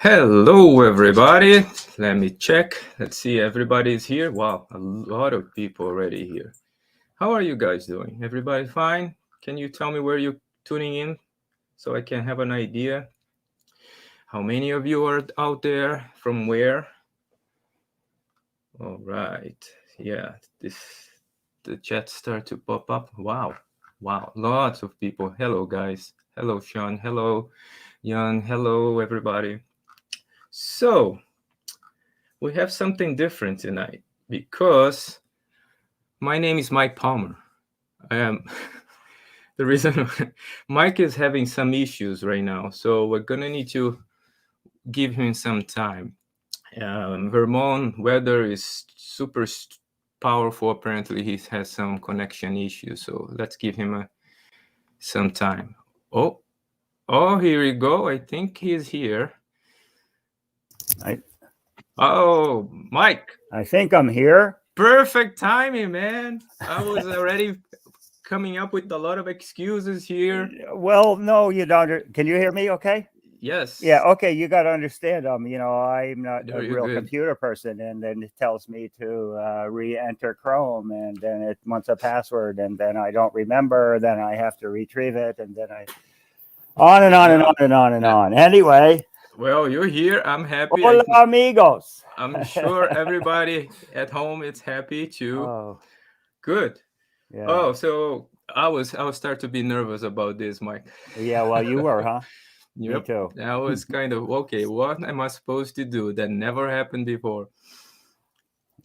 Hello, everybody. Let me check. Let's see. Everybody's here. Wow, a lot of people already here. How are you guys doing? Everybody fine? Can you tell me where you're tuning in so I can have an idea? How many of you are out there? From where? All right. Yeah, the chat start to pop up. Wow. Wow. Lots of people. Hello, guys. Hello, Sean. Hello, Jan. Hello, everybody. So, we have something different tonight because my name is Mike Palmer. I am the reason Mike is having some issues right now, so we're gonna need to give him some time. Vermont weather is super powerful. Apparently, he has some connection issues, so let's give him some time. Oh, here we go. I think he's here. Oh, Mike. I think I'm here. Perfect timing, man. I was already coming up with a lot of excuses here. Well, no, you don't. Can you hear me okay? Yes. Yeah, okay. You got to understand, I'm not Very a real good. computer person, and then it tells me to re-enter Chrome, and then it wants a password, and then I don't remember, then I have to retrieve it, and then on and on and on and on and on. Anyway. Well, you're here. I'm happy. Hola, amigos. I'm sure everybody at home is happy too. Oh, good. Yeah. Oh, so I was start to be nervous about this, Mike. Yeah, well, you were, huh? Yep. Me too. I was kind of okay. What am I supposed to do? That never happened before.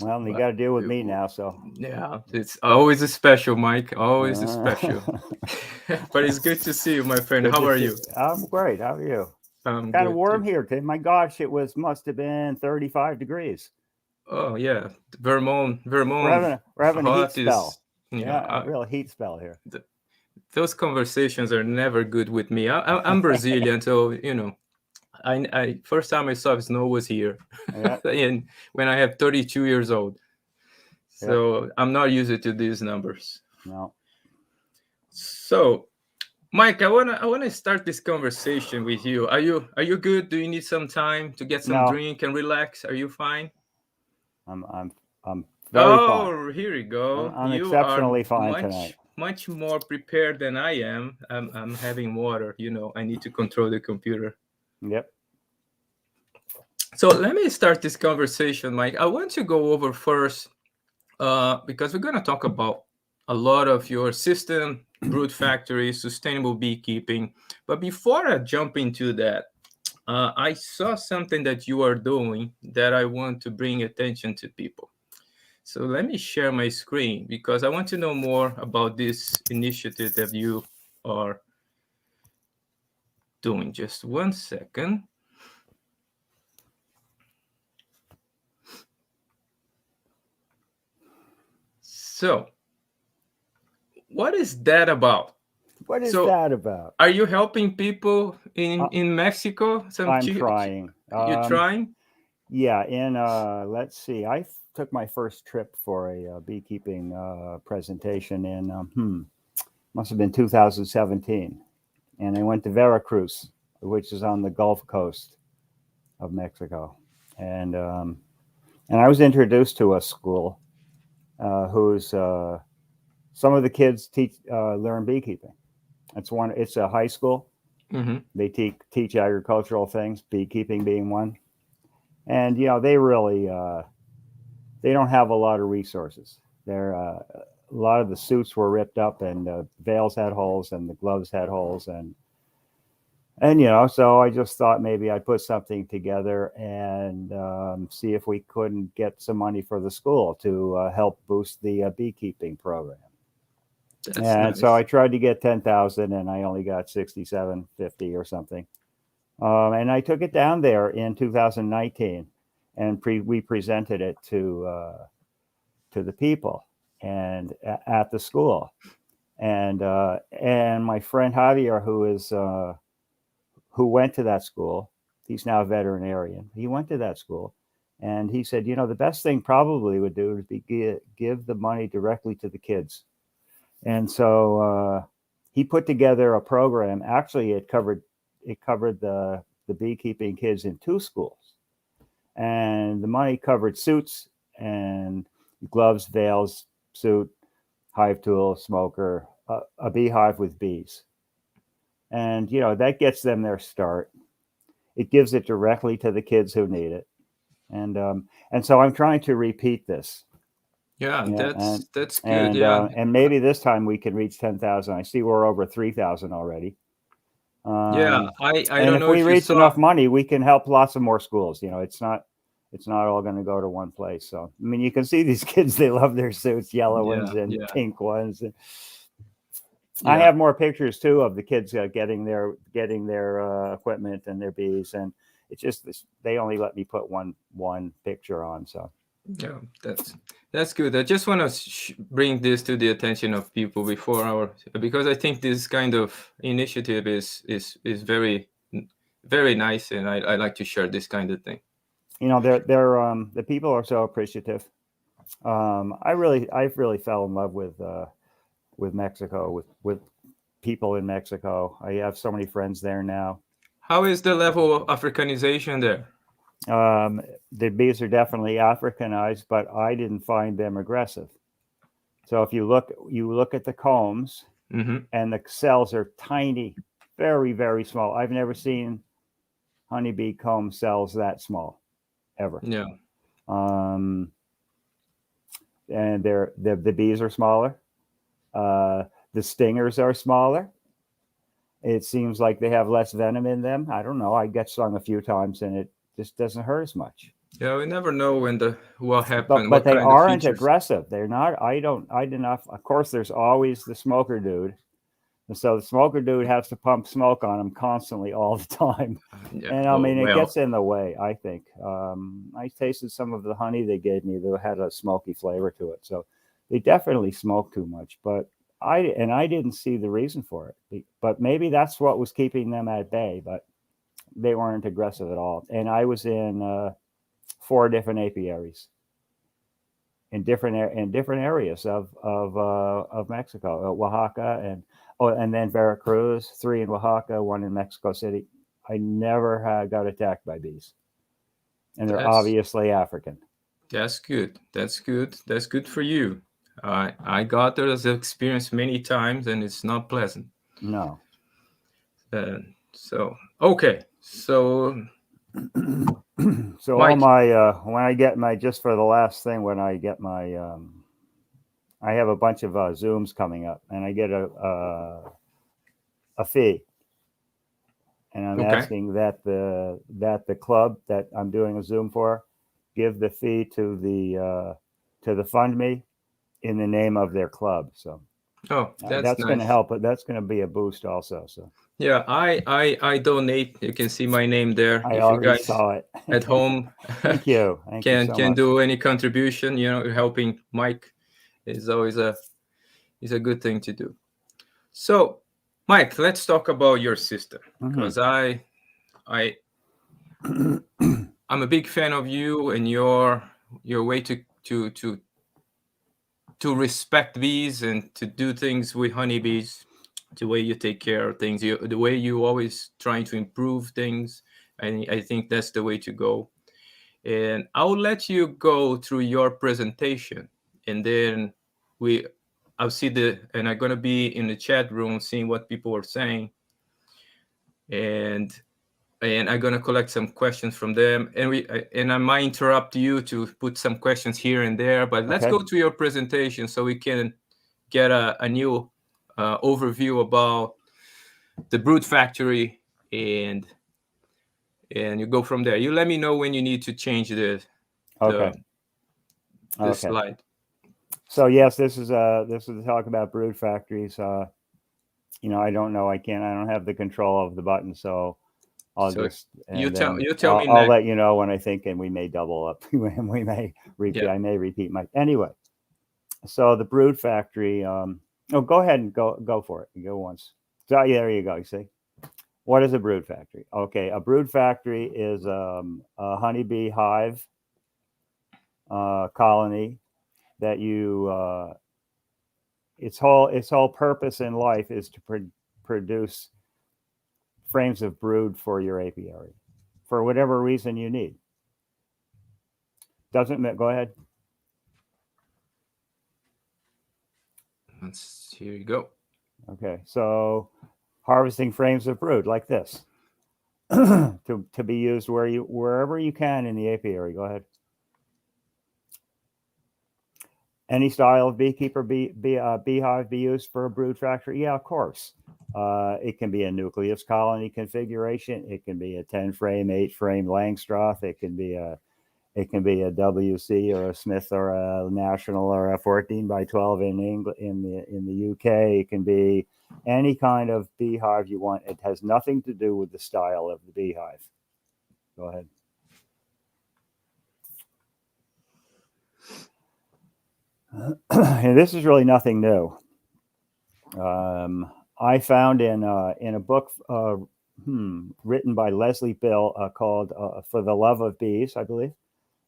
Well, you got to deal with me now, so. Yeah, it's always a special, Mike. Always a special. But it's good to see you, my friend. How are you? I'm great. How are you? I'm kind of warm too. here today. My gosh, it must have been 35 degrees. Oh yeah, Vermont. We're having a heat spell. A real heat spell here. Those conversations are never good with me. I'm Brazilian, so I first time I saw snow was here, and when I have 32 years old. So I'm not used to these numbers. No. So, Mike, I wanna start this conversation with you. Are you good? Do you need some time to get some drink and relax? Are you fine? I'm very fine. Oh, here we go. I'm you exceptionally are fine tonight. Much more prepared than I am. I'm having water. I need to control the computer. Yep. So let me start this conversation, Mike. I want to go over first because we're going to talk about a lot of your system, brood factory, sustainable beekeeping. But before I jump into that, I saw something that you are doing that I want to bring attention to people. So let me share my screen because I want to know more about this initiative that you are doing. Just 1 second. So, what is that about? What is that about? Are you helping people in Mexico? I'm trying. You're trying? Yeah. Let's see. I took my first trip for a beekeeping presentation in must have been 2017, and I went to Veracruz, which is on the Gulf Coast of Mexico, and I was introduced to a school who's some of the kids learn beekeeping. It's a high school. Mm-hmm. They teach agricultural things, beekeeping being one, and they really they don't have a lot of resources. A lot of the suits were ripped up, and the veils had holes, and the gloves had holes, and so I just thought maybe I'd put something together and see if we couldn't get some money for the school to help boost the beekeeping program. That's and nice. So I tried to get 10,000, and I only got 67.50 or something. And I took it down there in 2019, and we presented it to the people and at the school, and my friend Javier, who went to that school. He's now a veterinarian. He went to that school, and he said, the best thing probably would do is give the money directly to the kids. And so he put together a program. Actually, it covered the the beekeeping kids in 2 schools, and the money covered suits and gloves, veils, suit, hive tool, smoker, a beehive with bees. And, that gets them their start. It gives it directly to the kids who need it. And so I'm trying to repeat this. Yeah, Yeah, that's good. Yeah. and maybe this time we can reach 10,000. I see we're over 3,000 already. Yeah, I And don't if know we if you reach saw. enough money, we can help lots of more schools. It's not all going to go to one place. So I mean, you can see these kids; they love their suits, yellow ones Yeah, and yeah, pink ones. I yeah. have more pictures too of the kids getting their equipment and their bees, and it's just this, they only let me put one picture on. So Yeah, that's good. I just want to bring this to the attention of people before our, because I think this kind of initiative is very very nice, and I like to share this kind of thing. they're the people are so appreciative. I really fell in love with Mexico, with people in Mexico. I have so many friends there now. How is the level of Africanization there? The bees are definitely Africanized, but I didn't find them aggressive. So if you look at the combs, Mm-hmm. and the cells are tiny, very, very small. I've never seen honeybee comb cells that small, ever. Yeah. And the bees are smaller. The stingers are smaller. It seems like they have less venom in them. I don't know. I get stung a few times, and it just doesn't hurt as much. Yeah, we never know what But happened, but what they kind of aren't features. aggressive. They're not. I did not. Of course, there's always the smoker dude. And so the smoker dude has to pump smoke on them constantly all the time. Yeah. And I Oh mean, it well. gets in the way, I think. I tasted some of the honey they gave me that had a smoky flavor to it. So they definitely smoke too much. But I didn't see the reason for it. But maybe that's what was keeping them at bay. But they weren't aggressive at all. And I was in 4 different apiaries in different areas of Mexico, Oaxaca, and then Veracruz, 3 in Oaxaca, 1 in Mexico City. I never got attacked by bees, and they're That's obviously African. that's good. That's good. That's good for you. I got those experience many times, and it's not pleasant. No. So okay. So So all Mike. my when I get my just for the last thing when I get my I have a bunch of Zooms coming up, and I get a fee, and I'm Okay. asking that the club that I'm doing a Zoom for give the fee to the fund me in the name of their club. So Oh, that's that's going to nice. help. But that's going to be a boost also. So Yeah, I donate. You can see my name there. I If you already guys saw it. at home Thank you. Thank you so can much. do any contribution, helping Mike is always a good thing to do. So, Mike, let's talk about your system, because I I'm a big fan of you and your way to respect bees and to do things with honeybees, the way you take care of things, the way you always trying to improve things. I think that's the way to go. And I'll let you go through your presentation, and then I'll see and I'm gonna be in the chat room seeing what people are saying, and I'm gonna collect some questions from them, and I might interrupt you to put some questions here and there. But let's Okay. go to your presentation so we can get a new overview about the brood factory, and you go from there. You let me know when you need to change Okay. the Okay. slide. So yes, this is a talk about brood factories. I don't know. I don't have the control of the button, so I'll So just and then you tell me I'll next. let you know when I think, and we may double up. We may repeat. Yeah. I may repeat my anyway. So the brood factory. Go ahead and go for it. Go once. So yeah, there you go. You see, what is a brood factory? Okay, a brood factory is a honeybee hive colony that its whole purpose in life is to produce frames of brood for your apiary. for whatever reason you need. Go ahead. Here you go. Okay, so harvesting frames of brood like this to be used wherever you can in the apiary. Go ahead. Any style of beehive be used for a brood factory? Yeah, of course. It can be a nucleus colony configuration. It can be a 10-frame, 8-frame Langstroth. It can be a WC or a Smith or a National or a 14 by 12 in England, in the UK. It can be any kind of beehive you want. It has nothing to do with the style of the beehive. Go ahead. And this is really nothing new. I found in a book written by Lesley Bill called "For the Love of Bees," I believe,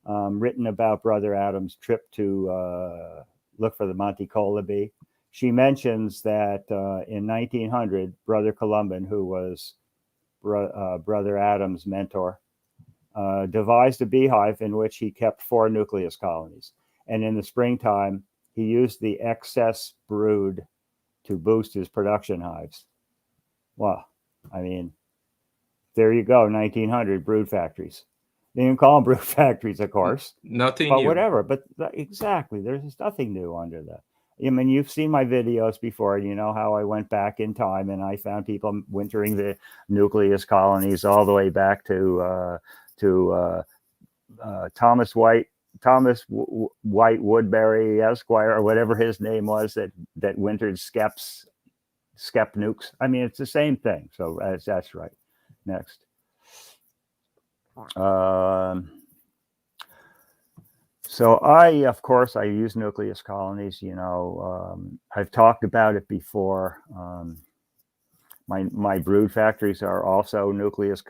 written about Brother Adams' trip to look for the Monticola bee. She mentions that in 1900, Brother Columban, who was Brother Adams' mentor, devised a beehive in which he kept 4 nucleus colonies. And in the springtime, he used the excess brood to boost his production hives. Well, I mean, there you go, 1900 brood factories. They didn't call them brood factories, of course. Nothing but new. Whatever. But exactly, there's nothing new under that. I mean, you've seen my videos before. You know how I went back in time and I found people wintering the nucleus colonies all the way back to Thomas White Woodbury Esquire, or whatever his name was, that wintered skep nukes. I mean, it's the same thing. So that's right. Next. So of course, I use nucleus colonies. You know, I've talked about it before. My brood factories are also nucleus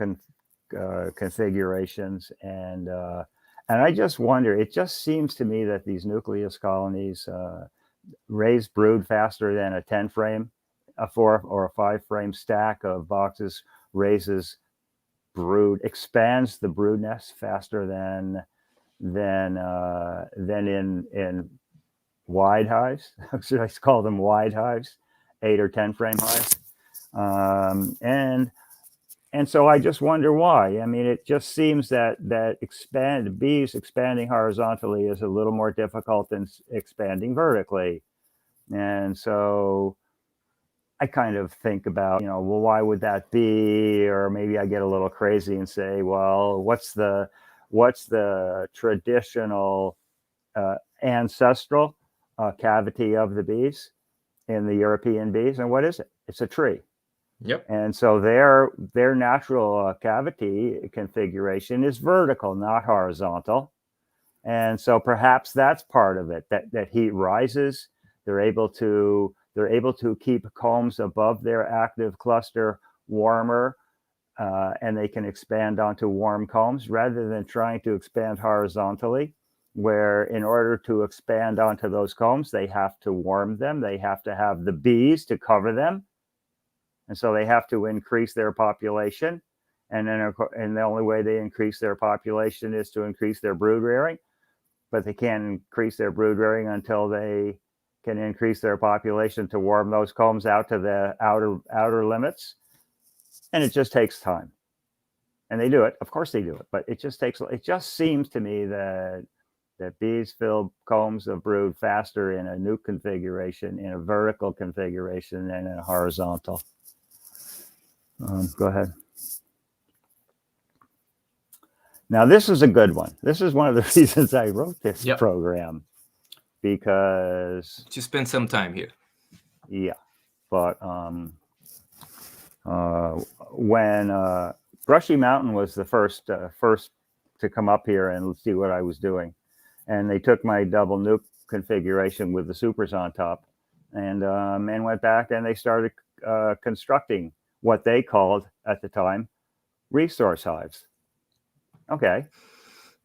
configurations, and I just wonder. It just seems to me that these nucleus colonies raise brood faster than a 10-frame, a 4 or a 5-frame stack of boxes raises brood, expands the brood nest faster than in wide hives. Should I call them wide hives? 8 or 10-frame hives. And so I just wonder why. I mean, it just seems that bees expanding horizontally is a little more difficult than expanding vertically. And so I kind of think about, well, why would that be? Or maybe I get a little crazy and say, well, what's the traditional ancestral cavity of the bees in the European bees? And what is it? It's a tree. Yep. And so their natural cavity configuration is vertical, not horizontal. And so perhaps that's part of it, that heat rises. They're able to keep combs above their active cluster warmer, and they can expand onto warm combs rather than trying to expand horizontally, where in order to expand onto those combs, they have to warm them. They have to have the bees to cover them. And so they have to increase their population. And the only way they increase their population is to increase their brood rearing. But they can't increase their brood rearing until they can increase their population to warm those combs out to the outer limits. And it just takes time. And they do it. Of course they do it. But it just seems to me that bees fill combs of brood faster in a nuke configuration, in a vertical configuration, than in a horizontal. Go ahead. Now, this is a good one. This is one of the reasons I wrote this program, because you spend some time here. Yeah, but when Brushy Mountain was the first to come up here and see what I was doing, and they took my double nuke configuration with the supers on top, and went back and they started constructing what they called at the time resource hives. Okay,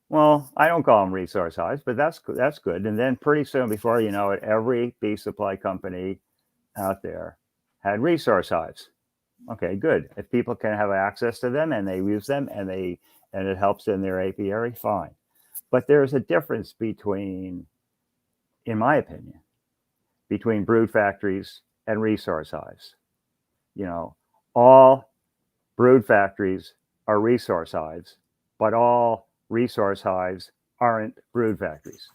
well, I don't call them resource hives, but that's good. And then pretty soon, before you know it, every bee supply company out there had resource hives. Okay, good. If people can have access to them and they use them and it helps in their apiary, fine. But there's a difference between, in my opinion, between brood factories and resource hives. You know, all brood factories are resource hives, but all resource hives aren't brood factories.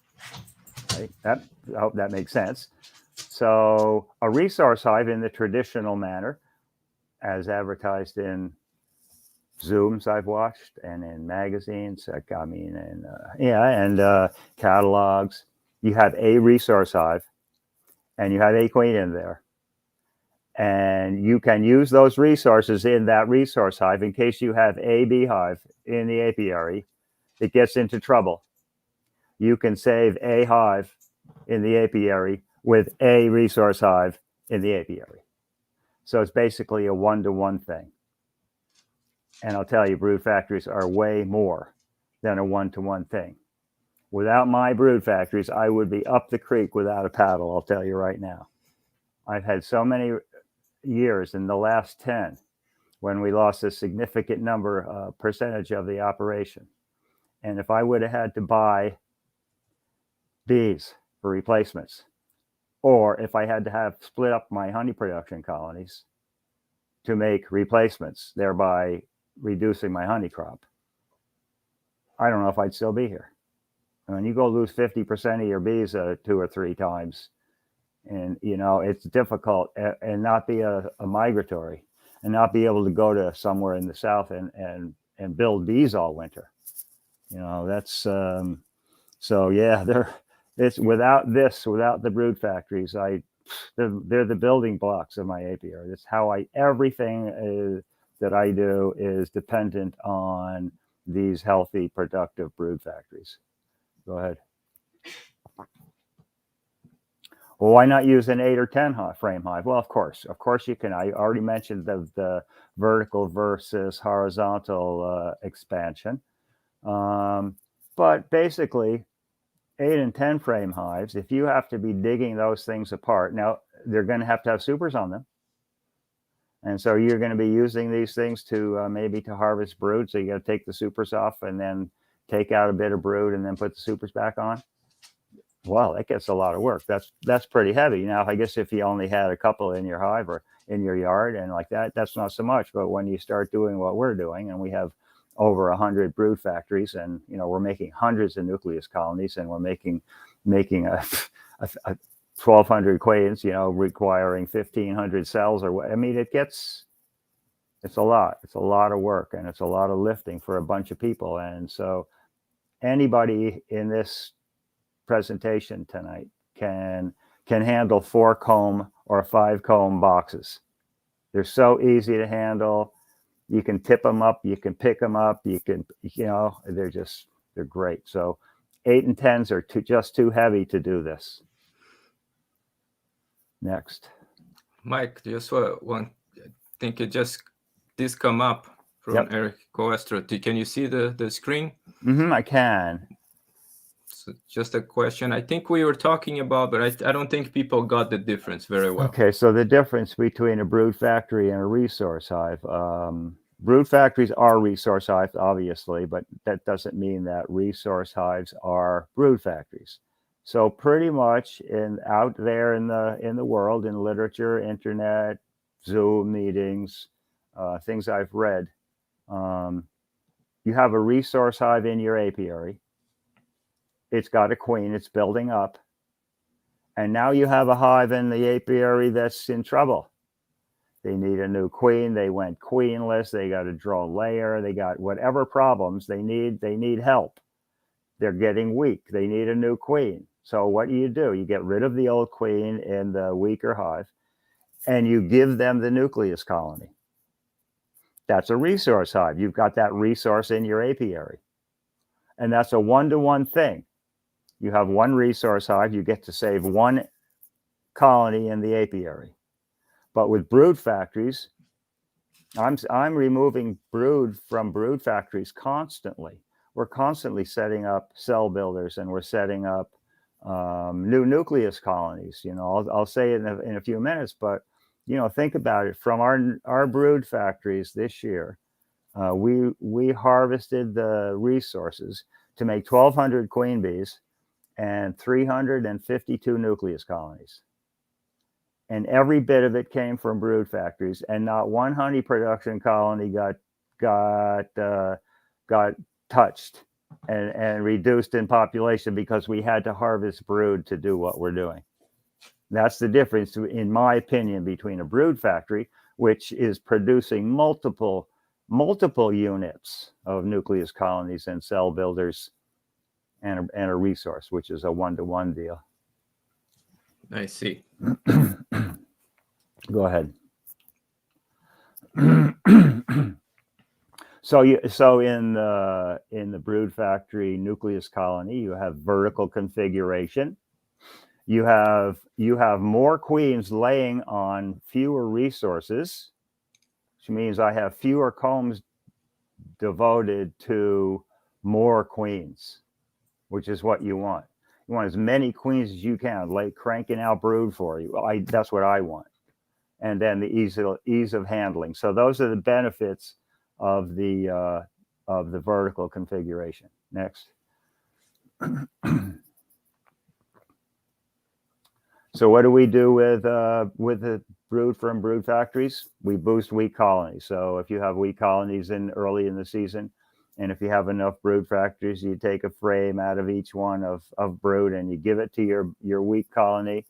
Right? I hope that makes sense. So a resource hive in the traditional manner, as advertised in Zooms I've watched and in magazines, I mean, and catalogs, you have a resource hive and you have a queen in there. And you can use those resources in that resource hive in case you have a beehive in the apiary that gets into trouble. You can save a hive in the apiary with a resource hive in the apiary. So it's basically a one-to-one thing. And I'll tell you, brood factories are way more than a one-to-one thing. Without my brood factories, I would be up the creek without a paddle, I'll tell you right now. I've had so many years in the last 10 when we lost a significant percentage of the operation. And if I would have had to buy bees for replacements, or if I had to have split up my honey production colonies to make replacements, thereby reducing my honey crop, I don't know if I'd still be here. And when you go lose 50% of your bees 2 or 3 times, and it's difficult, and not be a migratory, and not be able to go to somewhere in the south and build bees all winter. That's so yeah. Without the brood factories, they're the building blocks of my apiary. That's how everything that I do is dependent on these healthy, productive brood factories. Go ahead. Well, why not use an 8 or 10 frame hive? Well, of course you can. I already mentioned the vertical versus horizontal expansion. But basically, 8 and 10 frame hives, if you have to be digging those things apart, now they're going to have supers on them. And so you're going to be using these things to maybe to harvest brood. So you got to take the supers off and then take out a bit of brood and then put the supers back on. Well, that gets a lot of work. That's pretty heavy. Now, I guess if you only had a couple in your hive or in your yard and like that, that's not so much. But when you start doing what we're doing, and we have over 100 brood factories, and we're making hundreds of nucleus colonies, and we're making a 1,200 queens, requiring 1,500 cells, or I mean, it's a lot. It's a lot of work, and it's a lot of lifting for a bunch of people. And so anybody in this presentation tonight can handle 4 comb or 5 comb boxes. They're so easy to handle. You can tip them up, you can pick them up, they're great. So 8 and 10s are just too heavy to do this. Next. Mike, just one, I think this come up from Yep. Eric Coestro. Can you see the screen? I can. So just a question. I think we were talking about, but I don't think people got the difference very well. Okay, so the difference between a brood factory and a resource hive. Brood factories are resource hives, obviously, but that doesn't mean that resource hives are brood factories. So pretty much out there in the world, in literature, internet, Zoom meetings, things I've read, you have a resource hive in your apiary. It's got a queen, it's building up. And now you have a hive in the apiary that's in trouble. They need a new queen. They went queenless. They got to draw layer. They got whatever problems they need help. They're getting weak. They need a new queen. So what do? You get rid of the old queen in the weaker hive, and you give them the nucleus colony. That's a resource hive. You've got that resource in your apiary. And that's a one-to-one thing. You have one resource hive, you get to save one colony in the apiary. But with brood factories, I'm removing brood from brood factories constantly. We're constantly setting up cell builders, and we're setting up new nucleus colonies. I'll say it in a few minutes, but think about it. From our brood factories this year, we harvested the resources to make 1,200 queen bees and 352 nucleus colonies. And every bit of it came from brood factories, and not one honey production colony got touched and reduced in population because we had to harvest brood to do what we're doing. That's the difference, in my opinion, between a brood factory, which is producing multiple units of nucleus colonies and cell builders, and a resource, which is a one-to-one deal. I see. Go ahead. So in the brood factory nucleus colony, you have vertical configuration. You have more queens laying on fewer resources, which means I have fewer combs devoted to more queens, which is what you want. You want as many queens as you can, cranking out brood for you. That's what I want. And then the ease of handling. So those are the benefits of the vertical configuration. Next. So what do we do with the brood from brood factories? We boost weak colonies. So if you have weak colonies early in the season, and if you have enough brood factories, you take a frame out of each one of brood and you give it to your weak colony.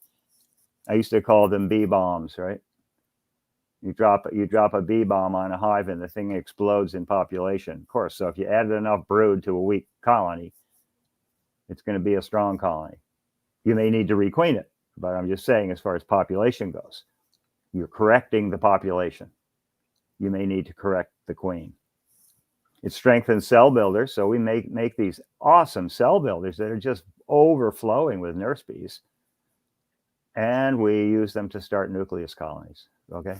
I used to call them bee bombs, right? You drop a bee bomb on a hive and the thing explodes in population, of course. So if you added enough brood to a weak colony, it's going to be a strong colony. You may need to requeen it, but I'm just saying, as far as population goes, you're correcting the population. You may need to correct the queen. It strengthens cell builders. So we make these awesome cell builders that are just overflowing with nurse bees. And we use them to start nucleus colonies. Okay.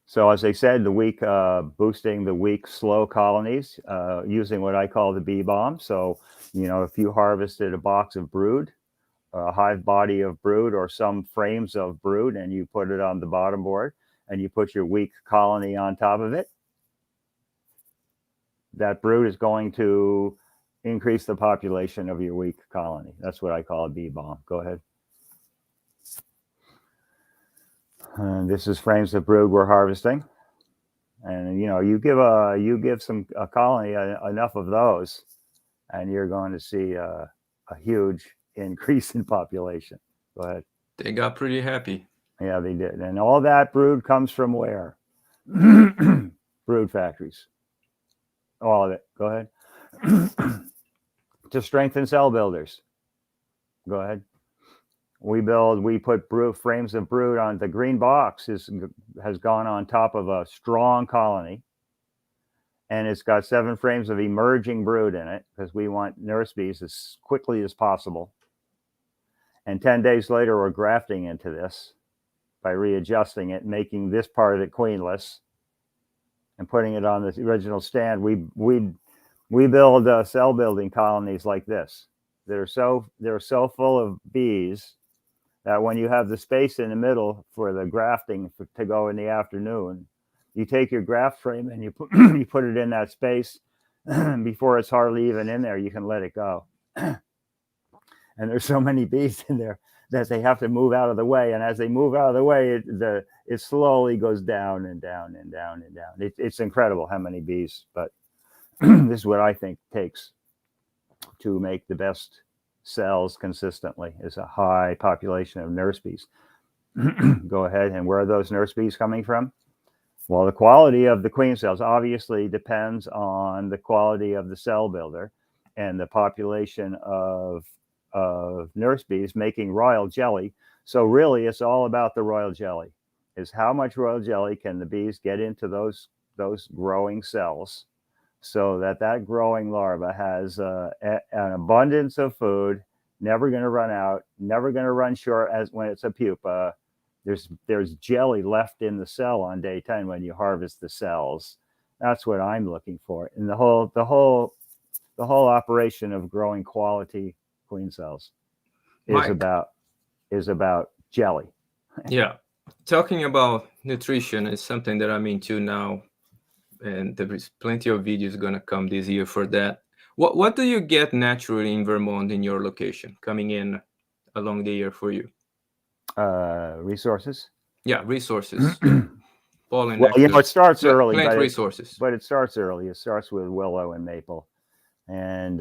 So as I said, boosting the weak, slow colonies, using what I call the bee bomb. So, if you harvested a box of brood, a hive body of brood, or some frames of brood, and you put it on the bottom board, and you put your weak colony on top of it, that brood is going to increase the population of your weak colony. That's what I call a bee bomb. Go ahead. And this is frames of brood we're harvesting, and you give a colony enough of those, and you're going to see a huge increase in population. Go ahead. They got pretty happy. Yeah, they did. And all that brood comes from where? Brood factories. All of it. Go ahead. To strengthen cell builders. Go ahead. We put frames of brood on the green box. Has gone on top of a strong colony, and it's got 7 frames of emerging brood in it, because we want nurse bees as quickly as possible. And 10 days later, we're grafting into this by readjusting it, making this part of it queenless, and putting it on the original stand. We build cell building colonies like this. They're so full of bees that when you have the space in the middle for the grafting to go in the afternoon, you take your graft frame and you put it in that space. Before it's hardly even in there, you can let it go. And there's so many bees in there that they have to move out of the way. And as they move out of the way, it slowly goes down and down and down and down. It's incredible how many bees, but this is what I think takes to make the best cells consistently, is a high population of nurse bees. Go ahead. And where are those nurse bees coming from? Well, the quality of the queen cells obviously depends on the quality of the cell builder and the population of nurse bees making royal jelly. So really, it's all about the royal jelly. Is how much royal jelly can the bees get into those growing cells, so that growing larva has an abundance of food, never going to run out, never going to run short as when it's a pupa. There's jelly left in the cell on day 10 when you harvest the cells. That's what I'm looking for. And the whole operation of growing quality queen cells is Mike, about. is about jelly. Yeah. Talking about nutrition is something that I'm into now, and there is plenty of videos gonna come this year for that. What do you get naturally in Vermont in your location coming in along the year for you? Resources. Yeah, resources. Yeah, pollen, Well, nectar, it starts early, plant resources. but it starts early. It starts with willow and maple, and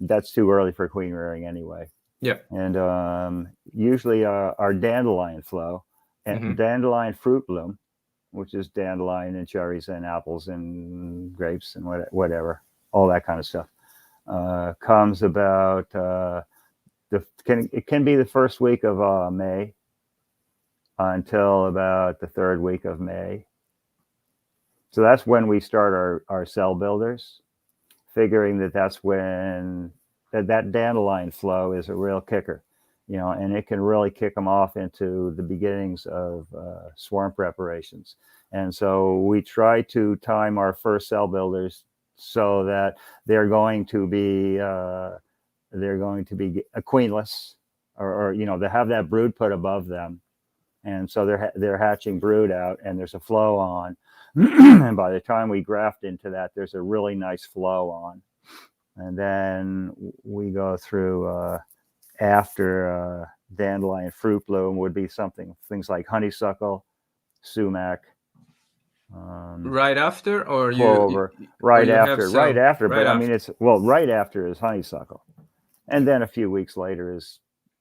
that's too early for queen rearing anyway. Yeah. And usually our dandelion flow and Mm-hmm. dandelion fruit bloom, which is dandelion and cherries and apples and grapes and whatever, all that kind of stuff, comes about it can be the first week of May until about the third week of May. So that's when we start our cell builders, figuring that's when that dandelion flow is a real kicker, and it can really kick them off into the beginnings of swarm preparations. And so we try to time our first cell builders so that they're going to be queenless, or they have that brood put above them, and so they're hatching brood out, and there's a flow on. And by the time we graft into that, there's a really nice flow on. And then we go through after dandelion fruit bloom would be things like honeysuckle, sumac, right after, or clover. Right after. Right But after. I mean, right after is honeysuckle, and then a few weeks later is,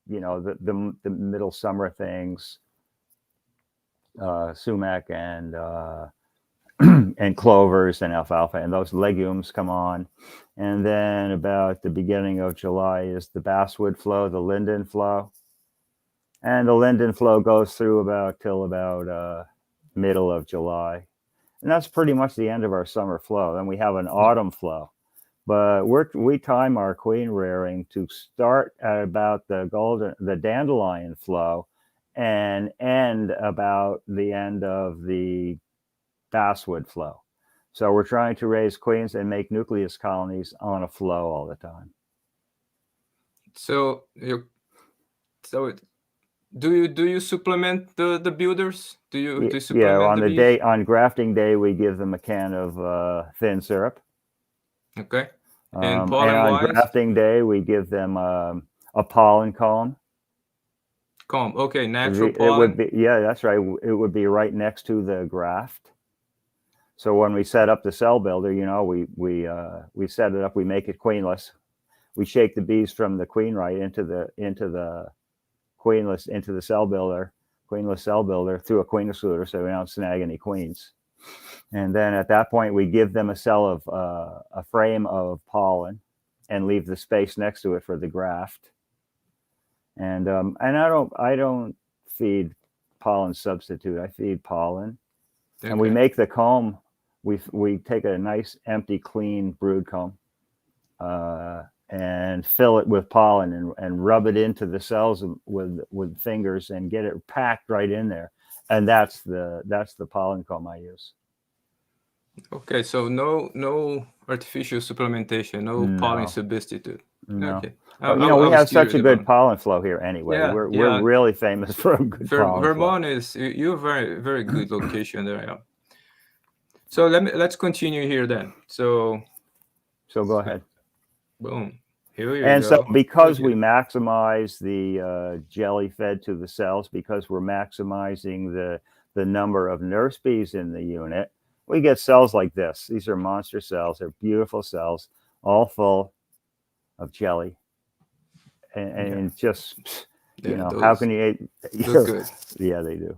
the middle summer things, sumac and and clovers and alfalfa, and those legumes come on. And then about the beginning of July is the basswood flow, the linden flow. And the linden flow goes through till about middle of July. And that's pretty much the end of our summer flow. Then we have an autumn flow. But we time our queen rearing to start at about the dandelion flow and end about the end of the basswood flow. So we're trying to raise queens and make nucleus colonies on a flow all the time. So do you supplement the builders? Do you supplement the bees? On grafting day we give them a can of thin syrup. Okay. And on grafting day we give them a pollen comb. Comb. Okay, natural pollen. It would be, yeah, that's right. It would be right next to the graft. So when we set up the cell builder, we set it up. We make it queenless. We shake the bees from the queen right into the queenless into the cell builder, queenless cell builder through a queen excluder, so we don't snag any queens. And then at that point, we give them a frame of pollen, and leave the space next to it for the graft. And I don't feed pollen substitute. I feed pollen, okay. And we make the comb. We take a nice empty clean brood comb and fill it with pollen and rub it into the cells with fingers and get it packed right in there. And that's the pollen comb I use. Okay, so no artificial supplementation, no pollen substitute. No. Okay. We have such a good pollen flow here anyway. Yeah, we're really famous for a good pollen Vermont flow. you're very, very good location there. Yeah. So let's continue here then. So go ahead. Boom. Here you and go. So because we maximize the jelly fed to the cells, because we're maximizing the number of nurse bees in the unit, we get cells like this. These are monster cells. They're beautiful cells, all full of jelly. And just, how can you eat? Look good. Yeah, they do.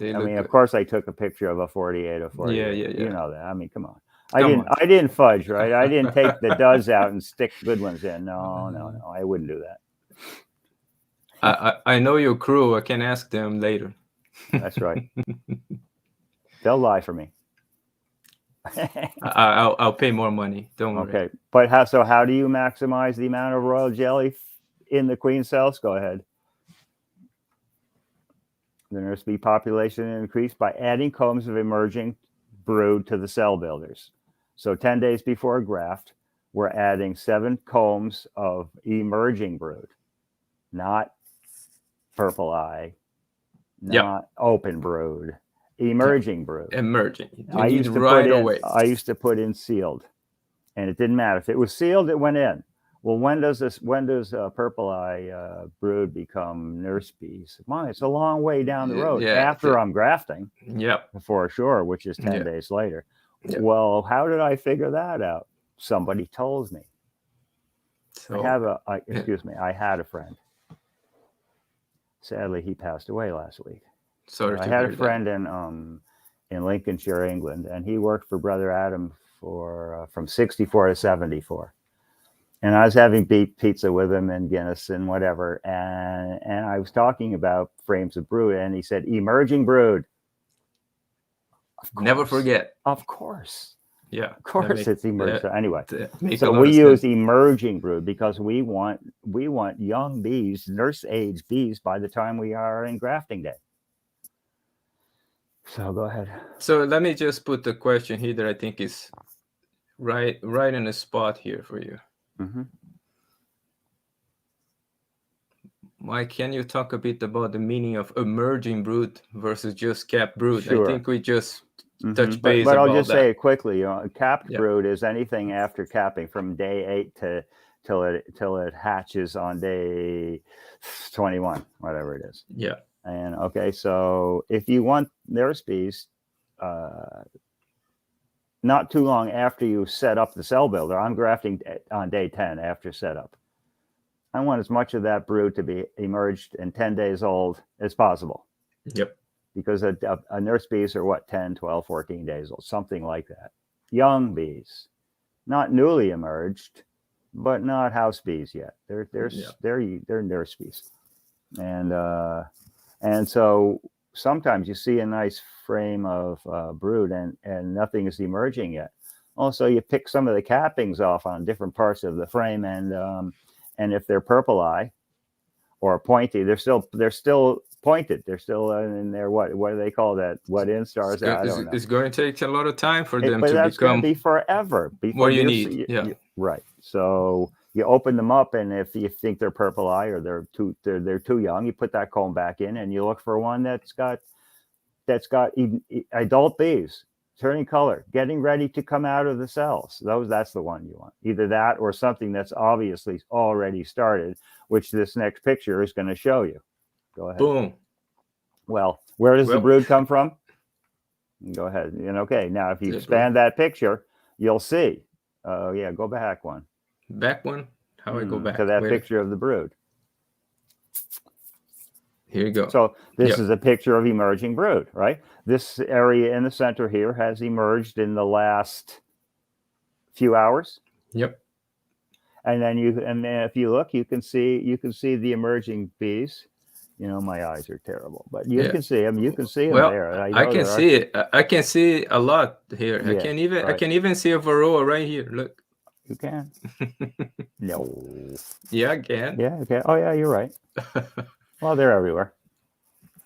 I mean, good. Of course, I took a picture of a 48 or 48. Yeah. You know that. I mean, come on. I didn't fudge, right? I didn't take the duds out and stick good ones in. No. I wouldn't do that. I know your crew. I can ask them later. That's right. They'll lie for me. I'll pay more money. Don't worry. Okay, but how do you maximize the amount of royal jelly in the queen cells? Go ahead. The nurse bee population increased by adding combs of emerging brood to the cell builders. So 10 days before graft, we're adding 7 combs of emerging brood, not purple eye, Yep. not open brood, emerging brood. Emerging. You I need used to right put in. away. I used to put in sealed, and it didn't matter if it was sealed. It went in. Well, when does purple eye brood become nurse bees? My, it's a long way down the road after I'm grafting. Yep. For sure, which is 10 days later. Yep. Well, how did I figure that out? Somebody told me. So, I had a friend. Sadly, he passed away last week. Sorry, I had a friend in Lincolnshire, England, and he worked for Brother Adam from 64 to 74. And I was having pizza with him and Guinness and whatever, and I was talking about frames of brood, and he said emerging brood. Never forget. Of course. Yeah. Of course it's emerging. Anyway, so we use emerging brood because we want young bees, nurse age bees, by the time we are in grafting day. So go ahead. So let me just put the question here that I think is right in the spot here for you. Mm-hmm. Mike, can you talk a bit about the meaning of emerging brood versus just capped brood? Sure. I think we just touch base but about I'll just that. say it quickly. Capped brood is anything after capping from day 8 till it hatches on day 21, whatever it is. Yeah. And okay, so if you want nurse bees, not too long after you set up the cell builder, I'm grafting on day 10 after setup. I want as much of that brood to be emerged and 10 days old as possible. Yep. Because a nurse bees are what, 10, 12, 14 days old, something like that. Young bees, not newly emerged, but not house bees yet. They're nurse bees. And so sometimes you see a nice frame of brood and nothing is emerging yet. Also, you pick some of the cappings off on different parts of the frame, and if they're purple eye or pointy, they're still pointed. They're still in their what do they call that? What instars? I don't know. It's going to take a lot of time for them but to that's become. Going to be forever. What you need. Right. So you open them up, and if you think they're purple eye or they're too young, you put that comb back in, and you look for one that's got adult bees turning color, getting ready to come out of the cells. That's the one you want. Either that or something that's obviously already started, which this next picture is going to show you. Go ahead. Boom. Well, where does the brood come from? Go ahead. And okay, now if you expand that picture, you'll see. Yeah, go back one. Back one? How I go back? To that picture of the brood. Here you go. So this is a picture of emerging brood, right? This area in the center here has emerged in the last few hours. Yep. And then if you look, you can see the emerging bees. My eyes are terrible, but you can see them. You can see them there. I can see it. I can see a lot here. Yeah, I can even see a varroa right here. Look. You can. No. Yeah, I can. Yeah. Okay. Oh, yeah. You're right. Well, they're everywhere.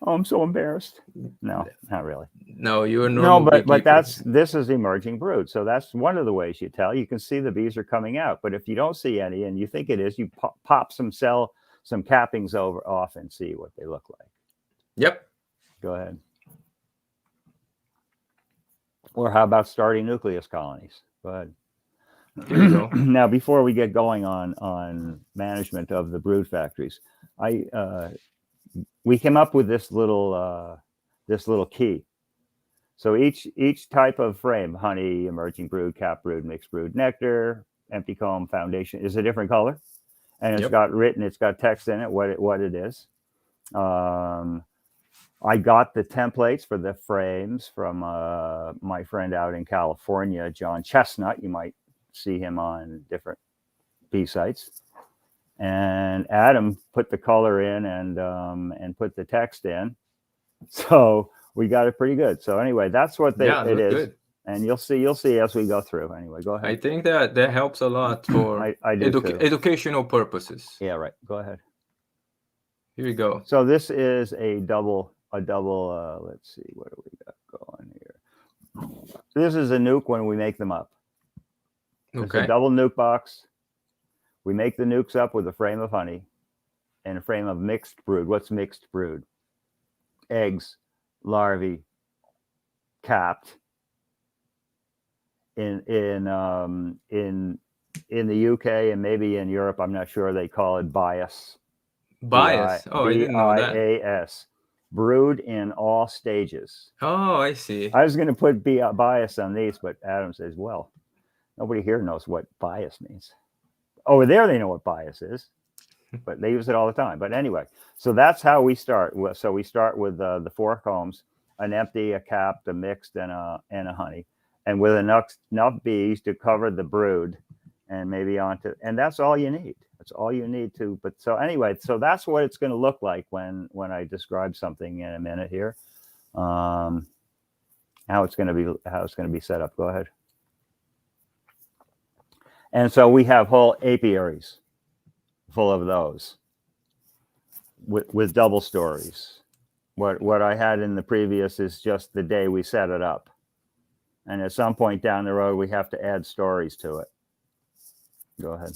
Oh, I'm so embarrassed. No, not really. No, you're normal. No, but this is emerging brood. So that's one of the ways you tell. You can see the bees are coming out. But if you don't see any and you think it is, you pop some cappings off and see what they look like. Yep. Go ahead. Or how about starting nucleus colonies? Go ahead. Here you go. Now, before we get going on management of the brood factories, we came up with this little key. So each type of frame, honey, emerging brood, cap brood, mixed brood, nectar, empty comb, foundation, is a different color, and it's got text in it what it is. I got the templates for the frames from my friend out in California, John Chestnut. You might see him on different bee sites. And Adam put the color in and put the text in. So we got it pretty good. So anyway, that's what it is. Good. And you'll see as we go through. Anyway, go ahead. I think that helps a lot for educational purposes. Yeah, right. Go ahead. Here we go. So this is a double. Let's see, what do we got going here? This is a nuke when we make them up. Okay. It's a double nuke box. We make the nukes up with a frame of honey. in a frame of mixed brood. What's mixed brood? Eggs, larvae, capped. In the UK and maybe in Europe, I'm not sure, they call it bias. Bias. Oh, I didn't know that. BIAS. Brood in all stages. Oh, I see. I was going to put bias on these, but Adam says, well, nobody here knows what bias means. Over there, they know what bias is, but they use it all the time. But anyway, so that's how we start. So we start with the 4 combs, an empty, a capped, a mixed, and a honey, and with enough bees to cover the brood, and maybe onto, and that's all you need. That's all you need to. But so anyway, so that's what it's going to look like when I describe something in a minute here. How it's going to be set up. Go ahead. And so we have whole apiaries full of those with double stories. What I had in the previous is just the day we set it up. And at some point down the road, we have to add stories to it. Go ahead.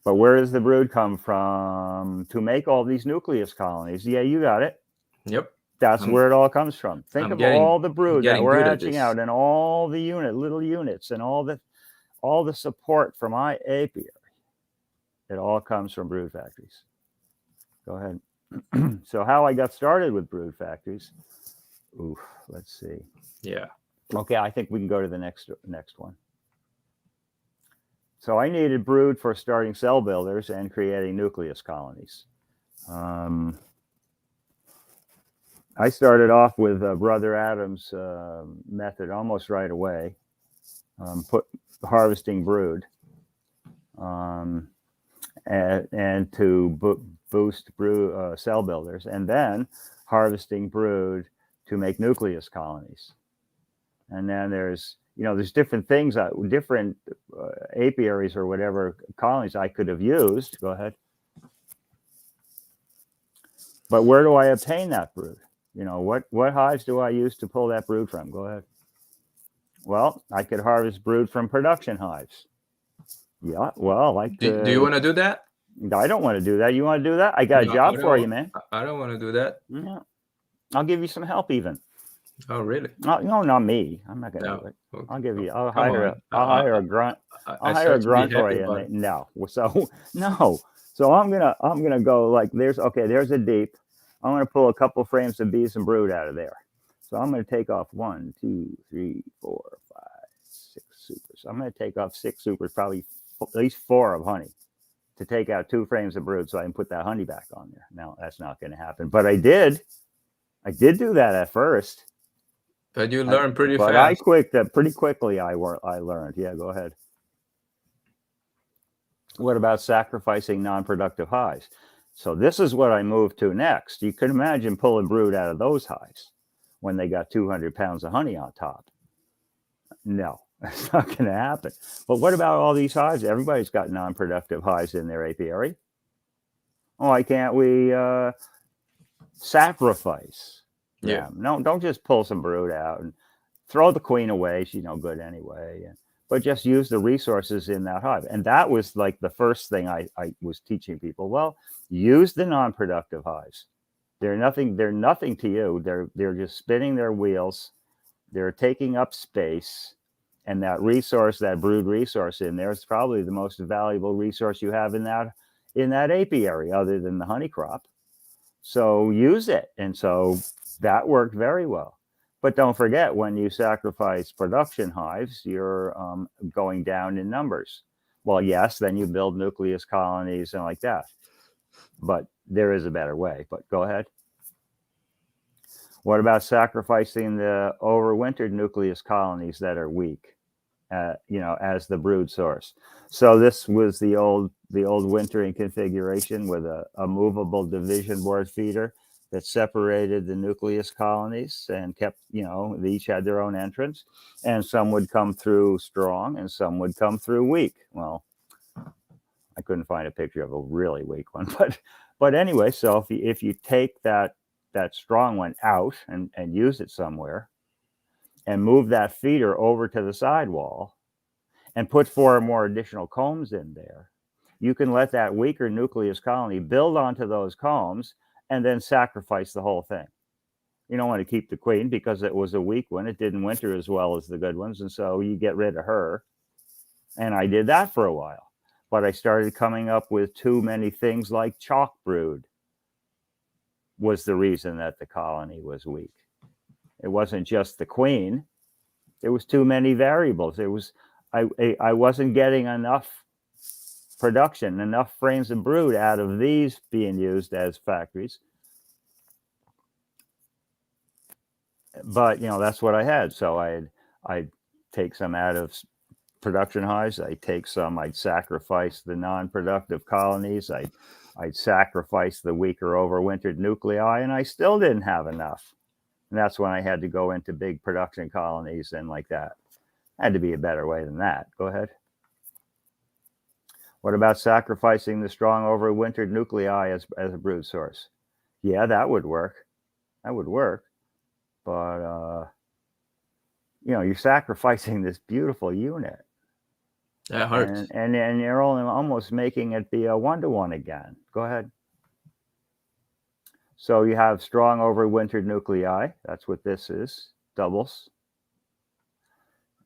But where does the brood come from to make all these nucleus colonies? Yeah, you got it. Yep. That's where it all comes from. Think of all the brood that we're hatching out, and all the little units, and all the support from my apiary. It all comes from brood factories. Go ahead. So how I got started with brood factories. Oof, let's see. Yeah. Okay, I think we can go to the next one. So I needed brood for starting cell builders and creating nucleus colonies. I started off with Brother Adam's method almost right away, harvesting brood, and to boost cell builders, and then harvesting brood to make nucleus colonies. And then there's different things, different apiaries or whatever colonies I could have used. Go ahead. But where do I obtain that brood? What hives do I use to pull that brood from? Go ahead. Well, I could harvest brood from production hives. Yeah, well, do you want to do that? I don't want to do that. You want to do that? I got a job for you, man. I don't want to do that. Yeah. I'll give you some help even. Oh, really? No, not me. I'm not going to do it. Okay. I'll give you. I'll hire a grunt. I'll hire a grunt for you. No. So no. So I'm gonna go like there's a deep. I'm gonna pull a couple frames of bees and brood out of there. So I'm gonna take off 1, 2, 3, 4, 5, 6 supers. I'm gonna take off 6 supers, probably at least 4 of honey, to take out 2 frames of brood so I can put that honey back on there. Now that's not going to happen, but I did do that at first. But you learn pretty fast. But pretty quickly I learned. Yeah, go ahead. What about sacrificing non-productive hives? So this is what I moved to next. You could imagine pulling brood out of those hives when they got 200 pounds of honey on top. No, that's not going to happen. But what about all these hives? Everybody's got non-productive hives in their apiary. Why can't we sacrifice? Yeah. No, don't just pull some brood out and throw the queen away. She's no good anyway. But just use the resources in that hive. And that was like the first thing I was teaching people. Well, use the non-productive hives. They're nothing to you. They're just spinning their wheels. They're taking up space. And that resource, that brood resource in there, is probably the most valuable resource you have in that apiary, other than the honey crop. So use it. And so that worked very well. But don't forget, when you sacrifice production hives, you're going down in numbers. Well, yes, then you build nucleus colonies and like that. But there is a better way. But go ahead. What about sacrificing the overwintered nucleus colonies that are weak, as the brood source? So this was the old wintering configuration with a movable division board feeder that separated the nucleus colonies and kept, they each had their own entrance, and some would come through strong and some would come through weak. Well, I couldn't find a picture of a really weak one, but anyway, so if you take that strong one out and use it somewhere and move that feeder over to the sidewall and put 4 more additional combs in there, you can let that weaker nucleus colony build onto those combs and then sacrifice the whole thing. You don't want to keep the queen because it was a weak one. It didn't winter as well as the good ones. And so you get rid of her. And I did that for a while. But I started coming up with too many things like chalk brood was the reason that the colony was weak. It wasn't just the queen. There was too many variables. I wasn't getting enough production, enough frames of brood out of these being used as factories. But that's what I had. So I'd take some out of production hives. I'd take some. I'd sacrifice the non-productive colonies. I'd sacrifice the weaker overwintered nuclei, and I still didn't have enough. And that's when I had to go into big production colonies and like that. Had to be a better way than that. Go ahead. What about sacrificing the strong overwintered nuclei as a brood source? Yeah, that would work. That would work. But, you're sacrificing this beautiful unit. That hurts. And you're only almost making it be a 1-to-1 again. Go ahead. So you have strong overwintered nuclei. That's what this is, doubles.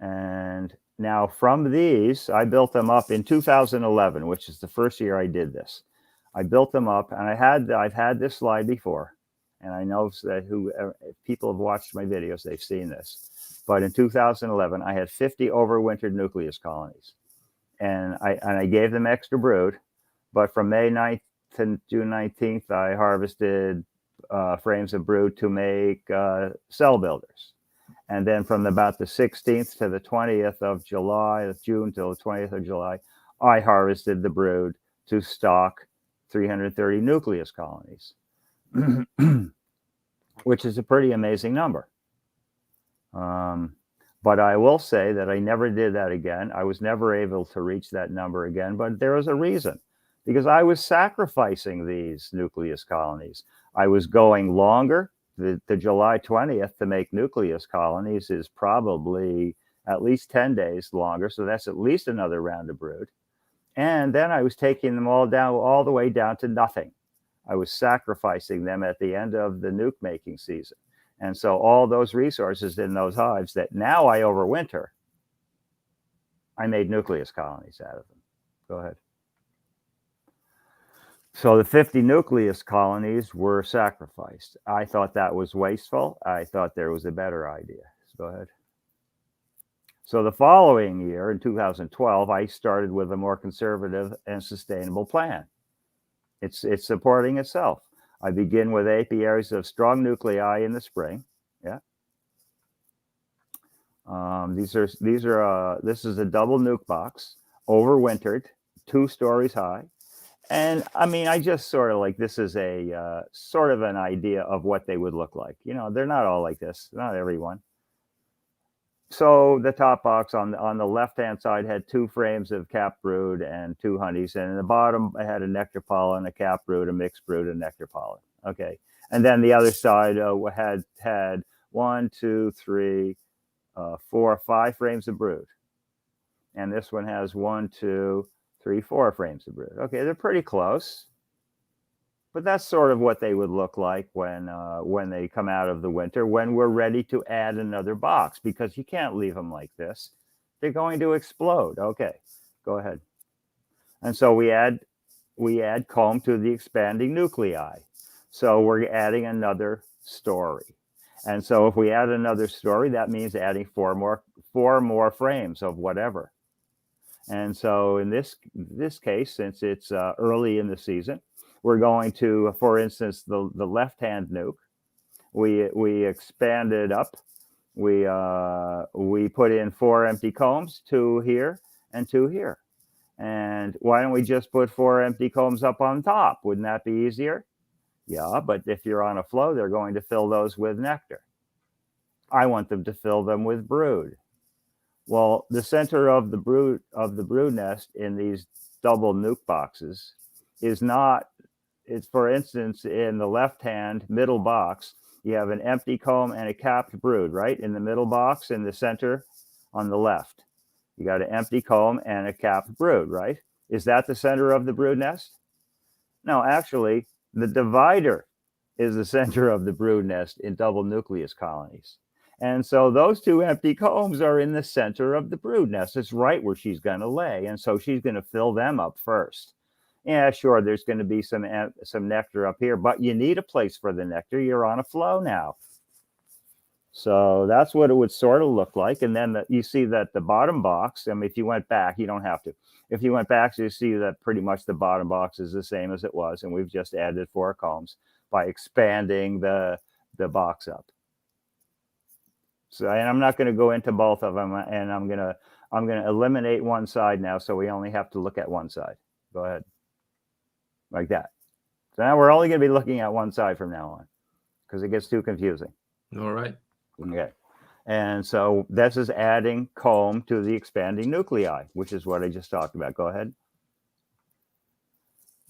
And now from these, I built them up in 2011, which is the first year I did this. I built them up, and I've had this slide before, and I know that if people have watched my videos, they've seen this. But in 2011, I had 50 overwintered nucleus colonies, and I gave them extra brood. But from May 9th to June 19th, I harvested frames of brood to make cell builders. And then from about the 16th to the 20th of June till the 20th of July, I harvested the brood to stock 330 nucleus colonies, which is a pretty amazing number. But I will say that I never did that again. I was never able to reach that number again, but there was a reason, because I was sacrificing these nucleus colonies. I was going longer. The July 20th to make nucleus colonies is probably at least 10 days longer. So that's at least another round of brood. And then I was taking them all the way down to nothing. I was sacrificing them at the end of the nuke making season. And so all those resources in those hives that now I overwinter, I made nucleus colonies out of them. Go ahead. So the 50 nucleus colonies were sacrificed. I thought that was wasteful. I thought there was a better idea. So go ahead. So the following year, in 2012, I started with a more conservative and sustainable plan. It's supporting itself. I begin with apiaries of strong nuclei in the spring. Yeah. This is a double nuke box, overwintered, 2 stories high. And I mean, I just sort of this is a sort of an idea of what they would look like. They're not all like this, not everyone. So the top box on the left-hand side had 2 frames of capped brood and 2 honeys. And in the bottom, I had a nectar pollen, a capped brood, a mixed brood, and nectar pollen. Okay. And then the other side had 1, 2, 3, 4, 5 frames of brood. And this one has 1, 2, 3, 4 frames of brood. Okay, they're pretty close, but that's sort of what they would look like when they come out of the winter, when we're ready to add another box, because you can't leave them like this. They're going to explode. Okay, go ahead. And so we add comb to the expanding nuclei. So we're adding another story. And so if we add another story, that means adding 4 more frames of whatever. And so in this case, since it's early in the season, we're going to, for instance, the left-hand nuke, we expand it up. We put in 4 empty combs, 2 here and 2 here. And why don't we just put 4 empty combs up on top? Wouldn't that be easier? Yeah, but if you're on a flow, they're going to fill those with nectar. I want them to fill them with brood. Well, the center of the brood nest in these double nuke boxes is not. It's, for instance, in the left-hand middle box, you have an empty comb and a capped brood, right? In the middle box, in the center, on the left, you got an empty comb and a capped brood, right? Is that the center of the brood nest? No, actually, the divider is the center of the brood nest in double nucleus colonies. And so those two empty combs are in the center of the brood nest. It's right where she's going to lay. And so she's going to fill them up first. Yeah, sure, there's going to be some nectar up here, but you need a place for the nectar. You're on a flow now. So that's what it would sort of look like. And then you see that the bottom box, I mean, if you went back, you don't have to. If you went back, you see that pretty much the bottom box is the same as it was. And we've just added 4 combs by expanding the box up. So, and I'm not going to go into both of them, and I'm going to eliminate one side now. So we only have to look at one side. Go ahead. Like that. So now we're only going to be looking at one side from now on because it gets too confusing. All right. Okay. And so this is adding comb to the expanding nuclei, which is what I just talked about. Go ahead.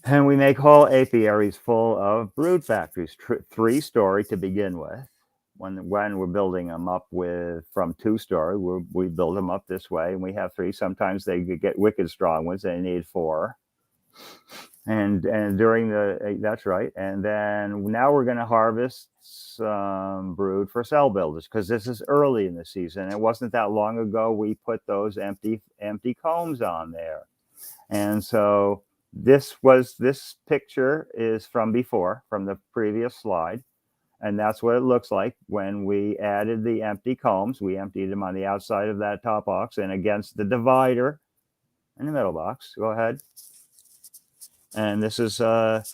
And we make whole apiaries full of brood factories, 3-story to begin with. When we're building them up from 2-story, we build them up this way, and we have 3. Sometimes they get wicked strong ones; they need 4. And during that's right. And then now we're going to harvest some brood for cell builders because this is early in the season. It wasn't that long ago we put those empty combs on there. And so this picture is from the previous slide. And that's what it looks like when we added the empty combs. We emptied them on the outside of that top box and against the divider in the middle box. Go ahead. And this is Kate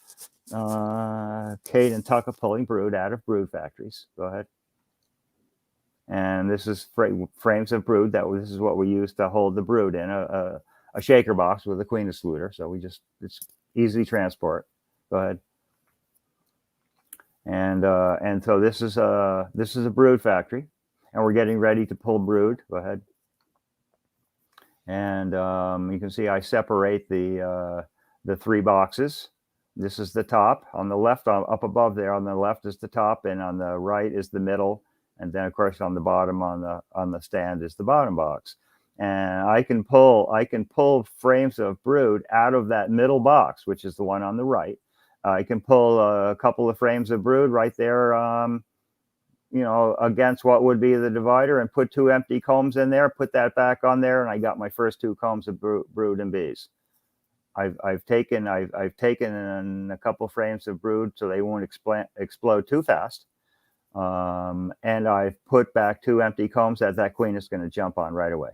and Tucka pulling brood out of brood factories. Go ahead. And this is frames of brood. This is what we use to hold the brood in a shaker box with a queen excluder. So it's easy transport. Go ahead. And so this is a brood factory, and we're getting ready to pull brood. Go ahead. And you can see I separate the 3 boxes. This is the top. On the left, up above there, on the left is the top, and on the right is the middle. And then, of course, on the bottom on the stand is the bottom box. And I can pull frames of brood out of that middle box, which is the one on the right. I can pull a couple of frames of brood right there, against what would be the divider, and put 2 empty combs in there. Put that back on there, and I got my first 2 combs of brood and bees. I've taken in a couple frames of brood so they won't explode too fast, and I've put back 2 empty combs that queen is going to jump on right away.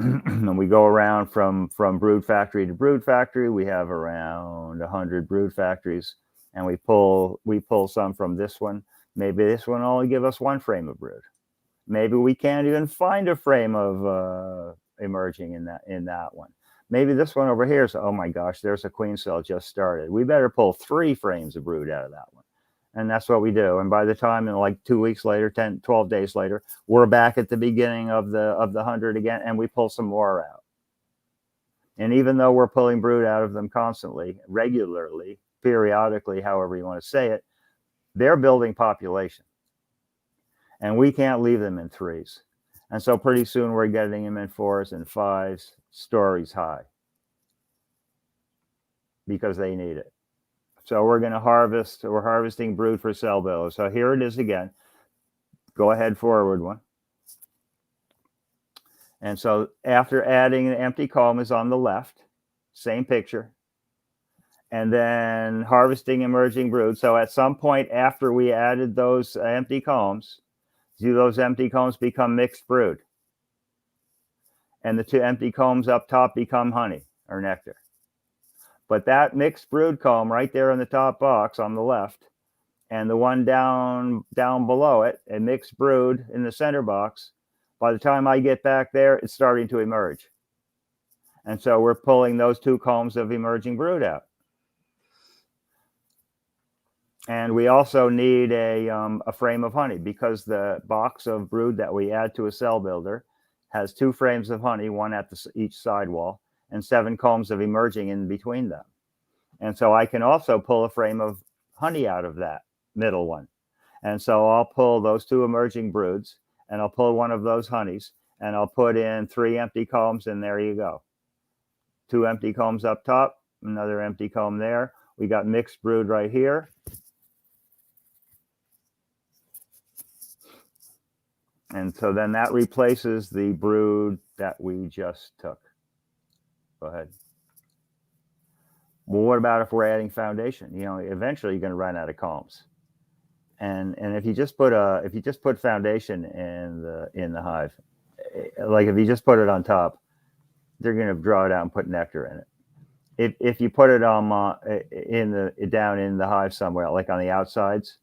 And we go around from brood factory to brood factory. We have around 100 brood factories, and we pull some from this one. Maybe this one will only give us 1 frame of brood. Maybe we can't even find a frame of emerging in that one. Maybe this one over here is, oh my gosh, there's a queen cell just started. We better pull 3 frames of brood out of that one. And that's what we do. And by the time, in like 2 weeks later, 10, 12 days later, we're back at the beginning of the 100 again, and we pull some more out. And even though we're pulling brood out of them constantly, regularly, periodically, however you want to say it, they're building population. And we can't leave them in 3s. And so pretty soon we're getting them in 4s and 5s, stories high, because they need it. So we're harvesting brood for cell builders. So here it is again. Go ahead, forward one. And so after adding the empty comb is on the left, same picture. And then harvesting emerging brood. So at some point after we added those empty combs, do those empty combs become mixed brood? And the 2 empty combs up top become honey or nectar. But that mixed brood comb right there in the top box on the left, and the one down below it, a mixed brood in the center box, by the time I get back there, it's starting to emerge. And so we're pulling those 2 combs of emerging brood out. And we also need a frame of honey, because the box of brood that we add to a cell builder has 2 frames of honey, one at each side wall, and 7 combs of emerging in between them. And so I can also pull a frame of honey out of that middle one. And so I'll pull those 2 emerging broods, and I'll pull one of those honeys, and I'll put in 3 empty combs, and there you go. 2 empty combs up top, another empty comb there. We got mixed brood right here. And so then that replaces the brood that we just took. Go ahead. Well, what about if we're adding foundation? You know, eventually you're going to run out of combs. And if you just put foundation in the hive, like if you just put it on top, they're going to draw it out and put nectar in it. If you put it on down in the hive somewhere, like on the outsides,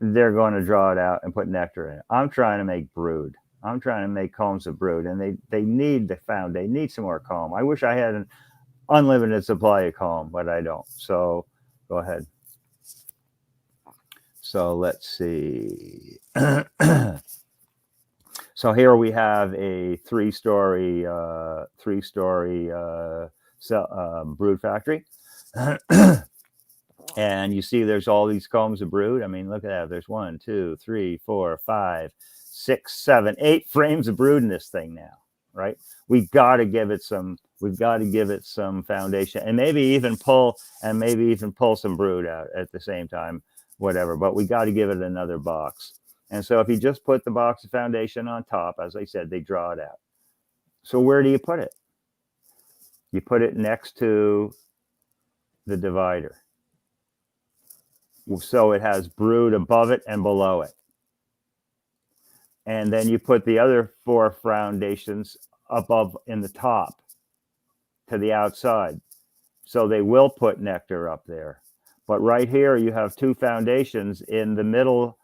they're going to draw it out and put nectar in it. I'm trying to make brood. I'm trying to make combs of brood, and they need they need some more comb. I wish I had an unlimited supply of comb, but I don't. So go ahead. So let's see. So here we have a three-story brood factory. And you see there's all these combs of brood. I mean, look at that. There's 1, 2, 3, 4, 5, 6, 7, 8 frames of brood in this thing now, right? We've got to give it some foundation, and maybe even pull some brood out at the same time, whatever. But we got to give it another box. And so if you just put the box of foundation on top, as I said, they draw it out. So where do you put it? You put it next to the divider. So it has brood above it and below it. And then you put the other 4 foundations above in the top to the outside. So they will put nectar up there. But right here, you have 2 foundations in the middle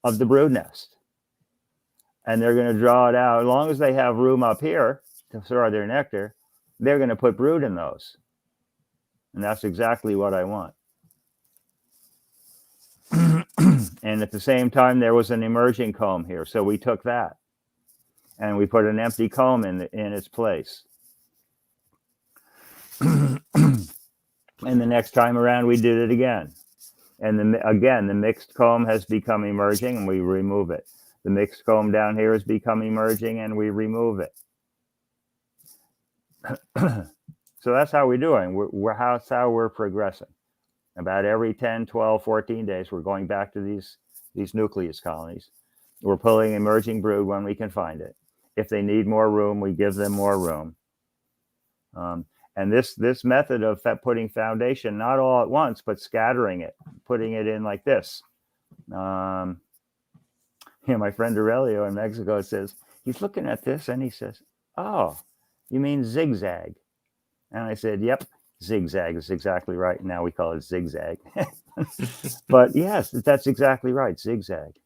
of the brood nest. And they're going to draw it out. As long as they have room up here to store their nectar, they're going to put brood in those. And that's exactly what I want. And at the same time, there was an emerging comb here. So we took that and we put an empty comb in its place. And the next time around, we did it again. And again, the mixed comb has become emerging and we remove it. The mixed comb down here has become emerging and we remove it. So that's how we're doing. That's how we're progressing. About every 10, 12, 14 days, we're going back to these nucleus colonies. We're pulling emerging brood when we can find it. If they need more room, we give them more room. And this method of putting foundation, not all at once, but scattering it, putting it in like this. My friend Aurelio in Mexico says, he's looking at this and he says, oh, you mean zigzag? And I said, yep. Zigzag is exactly right. Now we call it zigzag. But yes, that's exactly right. Zigzag.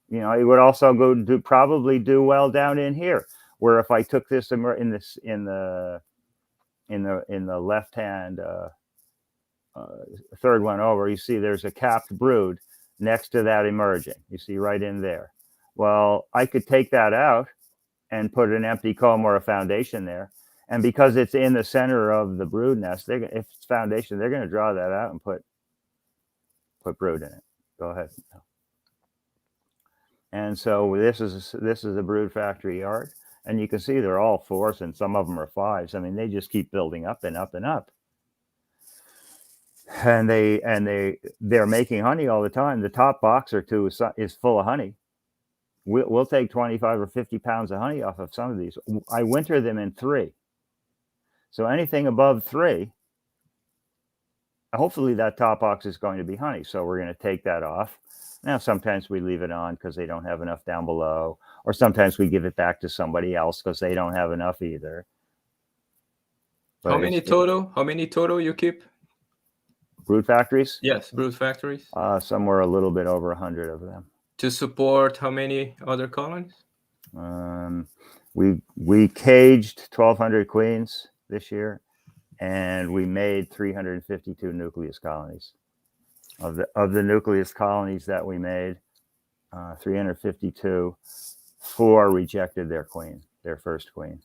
You know, it would also probably do well down in here, where if I took this in the left hand third one over, you see there's a capped brood next to that emerging. You see right in there. Well, I could take that out and put an empty comb or a foundation there. And because it's in the center of the brood nest, if it's foundation, they're going to draw that out and put brood in it. Go ahead. And so this is a brood factory yard, and you can see they're all 4s, and some of them are 5s. I mean, they just keep building up and up and up. And they're making honey all the time. The top box or 2 is full of honey. We'll take 25 or 50 pounds of honey off of some of these. I winter them in 3. So anything above 3, hopefully that top box is going to be honey. So we're going to take that off. Now, sometimes we leave it on because they don't have enough down below. Or sometimes we give it back to somebody else because they don't have enough either. But How many total you keep? Brood factories? Yes, brood factories. Somewhere a little bit over 100 of them. To support how many other colonies? We caged 1,200 queens this year, and we made 352 nucleus colonies. Of the nucleus colonies that we made, 352, 4 rejected their first queen.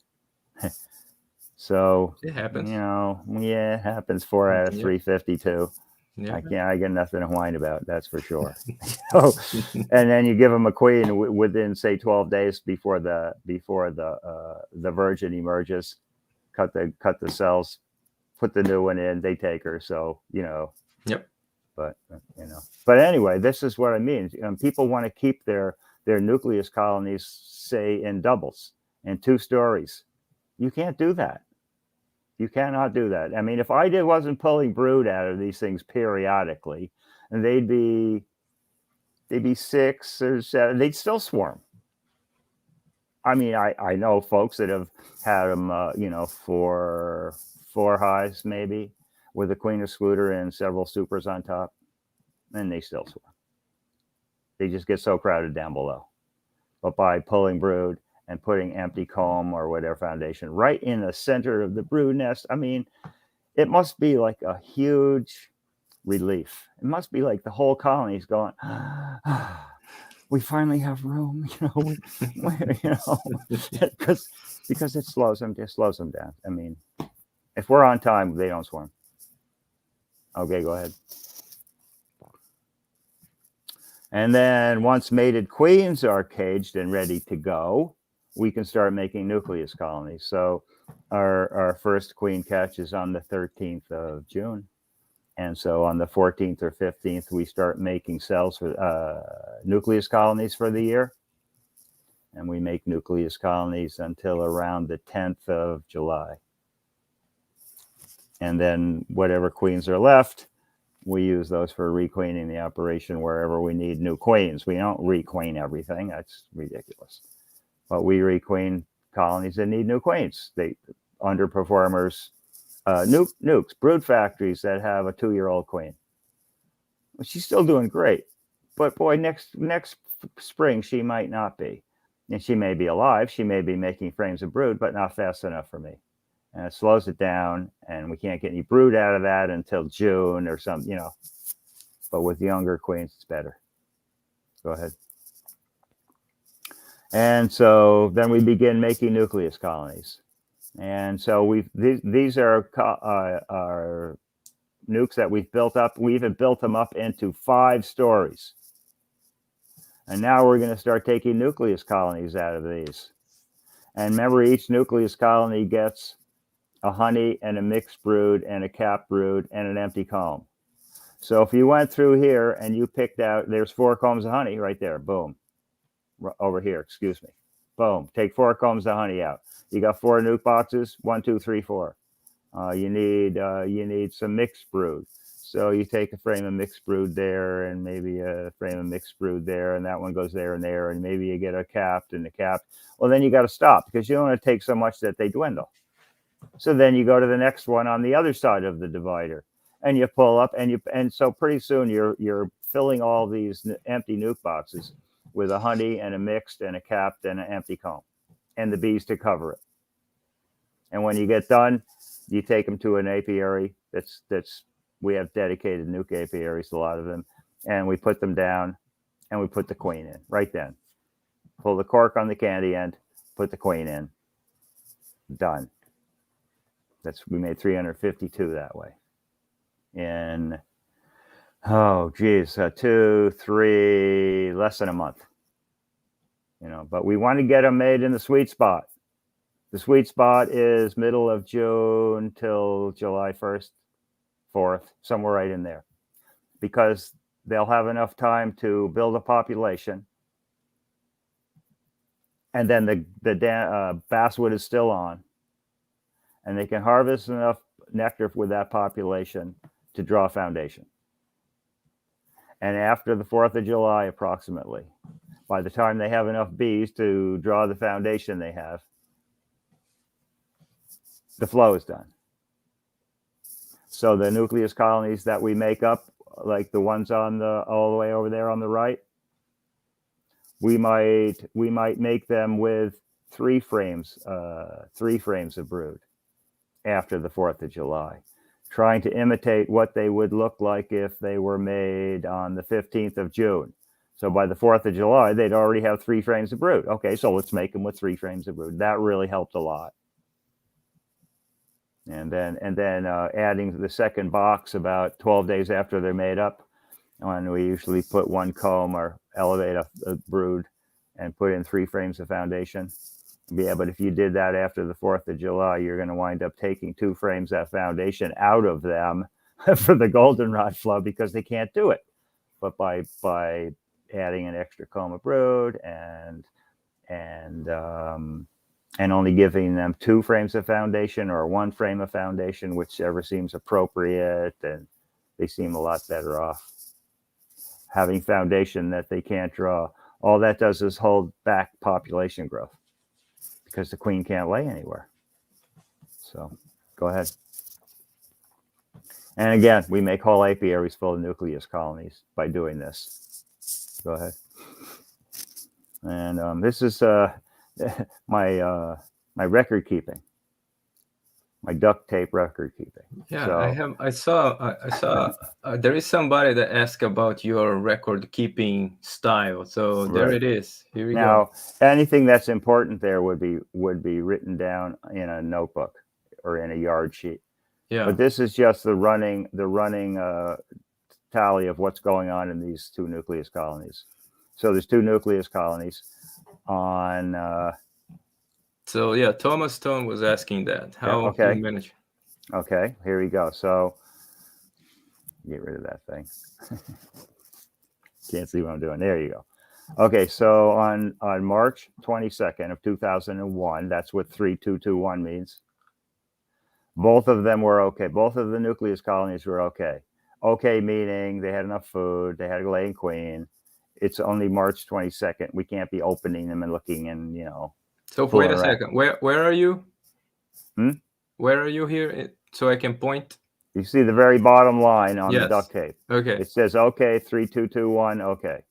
So it happens. You know, it happens. 4 out of 352. Yeah. I get nothing to whine about, that's for sure. And then you give them a queen within, say, 12 days before the virgin emerges. Cut the cells, put the new one in, they take her. So, Yep. but, but anyway, this is what I mean. People want to keep their nucleus colonies, say, in doubles, in 2 stories. You can't do that. You cannot do that. I mean, if I wasn't pulling brood out of these things periodically, and they'd be 6 or 7, they'd still swarm. I mean, I know folks that have had them, 4 hives maybe, with a queen excluder and several supers on top, and they still swarm. They just get so crowded down below. But by pulling brood and putting empty comb or whatever foundation right in the center of the brood nest, I mean, it must be like a huge relief. It must be like the whole colony's going, we finally have room, because it slows them down. I mean, if we're on time, they don't swarm. Okay, go ahead. And then once mated queens are caged and ready to go, we can start making nucleus colonies. So our first queen catch is on the 13th of June. And so on the 14th or 15th, we start making cells for nucleus colonies for the year. And we make nucleus colonies until around the 10th of July. And then whatever queens are left, we use those for requeening the operation wherever we need new queens. We don't requeen everything. That's ridiculous. But we requeen colonies that need new queens. They underperformers, nukes, brood factories that have a 2-year-old queen. Well, she's still doing great. But boy, next spring, she might not be. And she may be alive. She may be making frames of brood, but not fast enough for me. And it slows it down, and we can't get any brood out of that until June or something, But with younger queens, it's better. Go ahead. And so then we begin making nucleus colonies. And so these are our nukes that we've built up. We've built them up into 5 stories. And now we're going to start taking nucleus colonies out of these. And remember, each nucleus colony gets a honey and a mixed brood and a capped brood and an empty comb. So if you went through here and you picked out, there's 4 combs of honey right there. Boom. Over here, excuse me. Boom. Take 4 combs of honey out. You got 4 nuke boxes. 1, 2, 3, 4. You need some mixed brood. So you take a frame of mixed brood there, and maybe a frame of mixed brood there, and that one goes there and there, and maybe you get a capped and a capped. Well, then you got to stop because you don't want to take so much that they dwindle. So then you go to the next one on the other side of the divider, and you pull up, and so pretty soon you're filling all these empty nuke boxes with a honey and a mixed and a capped and an empty comb, and the bees to cover it. And when you get done, you take them to an apiary. We have dedicated nuke apiaries, a lot of them, and we put them down, and we put the queen in right then. Pull the cork on the candy end, put the queen in. Done. We made 352 that way. In, oh geez, 2, 3, less than a month. But we want to get them made in the sweet spot. The sweet spot is middle of June till July 1st, 4th, somewhere right in there, because they'll have enough time to build a population, and then the basswood is still on, and they can harvest enough nectar with that population to draw a foundation. And after the 4th of July, approximately, by the time they have enough bees to draw the foundation they have, the flow is done. So the nucleus colonies that we make up, like the ones all the way over there on the right, we might make them with 3 frames of brood after the 4th of July, trying to imitate what they would look like if they were made on the 15th of June. So by the 4th of July, they'd already have 3 frames of brood. Okay, so let's make them with 3 frames of brood. That really helped a lot. And then adding the second box about 12 days after they're made up, when we usually put 1 comb or elevate a brood and put in 3 frames of foundation. Yeah, but if you did that after the 4th of July, you're going to wind up taking 2 frames of foundation out of them for the goldenrod flow because they can't do it. But by adding an extra comb of brood and only giving them 2 frames of foundation or 1 frame of foundation, whichever seems appropriate, and they seem a lot better off. Having foundation that they can't draw, all that does is hold back population growth because the queen can't lay anywhere. So go ahead. And again, we make whole apiaries full of nucleus colonies by doing this. Go ahead. And this is my record keeping, my duct tape record keeping. Yeah, So, I saw. There is somebody that asked about your record keeping style. So there right. it is. Here we Now, go. anything that's important there would be written down in a notebook or in a yard sheet. Yeah. But this is just the running tally of what's going on in these 2 nucleus colonies. So there's 2 nucleus colonies on. So yeah, Thomas Stone was asking that how Yeah, okay. you manage. Okay, here we go. So get rid of that thing. Can't see what I'm doing. There you go. Okay, so on March 22nd of 2001, that's what 3221 means. Both of them were okay. Both of the nucleus colonies were okay. Okay, meaning they had enough food, they had a laying queen. It's only March 22nd. We can't be opening them and looking and, So wait a second. Where are you? Where are you here? So I can point. You see the very bottom line on the Yes. duct tape. Okay. It says, okay, 3221, okay.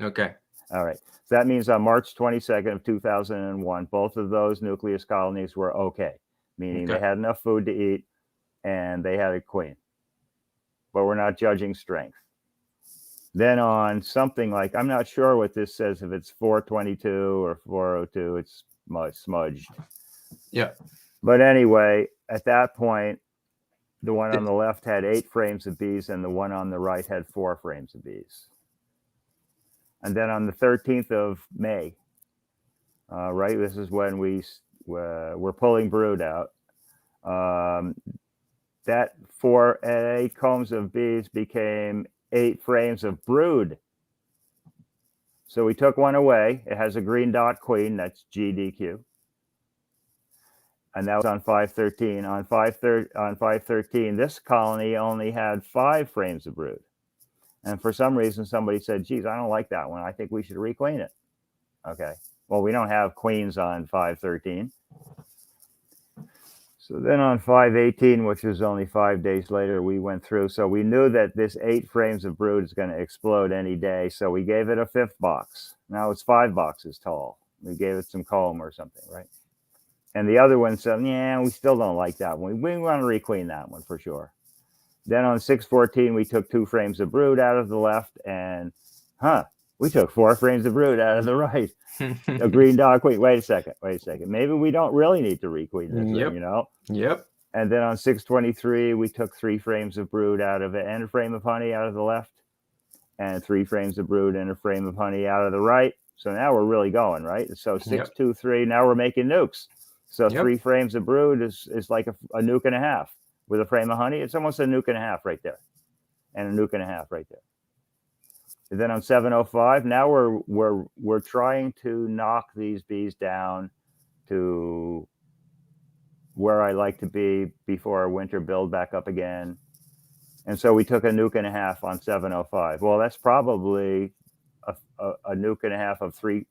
Okay. All right. So that means on March 22nd of 2001, both of those nucleus colonies were okay, meaning they had enough food to eat and they had a queen. But we're not judging strength. Then on something like, I'm not sure what this says, if it's 422 or 402, it's smudged. Yeah. But anyway, at that point, the one on the left had 8 frames of bees and the one on the right had 4 frames of bees. And then on the 13th of May, right, this is when we're pulling brood out. That 4 and 8 combs of bees became 8 frames of brood. So we took one away. It has a green dot queen. That's GDQ. And that was on 513. On 513, this colony only had 5 frames of brood. And for some reason, somebody said, geez, I don't like that one. I think we should requeen it. Okay. Well, we don't have queens on 513. So then on 518, which was only 5 days later, we went through. So we knew that this 8 frames of brood is going to explode any day. So we gave it a 5th box. Now it's 5 boxes tall. We gave it some comb or something, right? And the other one said, yeah, we still don't like that one. We want to requeen that one for sure. Then on 614, we took 2 frames of brood out of the left and, we took 4 frames of brood out of the right. A green dog queen. Wait a second. Maybe we don't really need to requeen this thing, Yep. And then on 623, we took 3 frames of brood out of it and a frame of honey out of the left and 3 frames of brood and a frame of honey out of the right. So now we're really going, right? So 623, now we're making nukes. So 3 frames of brood is like a nuke and a half with a frame of honey. It's almost a nuke and a half right there, and a nuke and a half right there. And then on 705, now we're trying to knock these bees down to where I like to be before our winter build back up again. And so we took a nuke and a half on 705. Well, that's probably a nuke and a half of three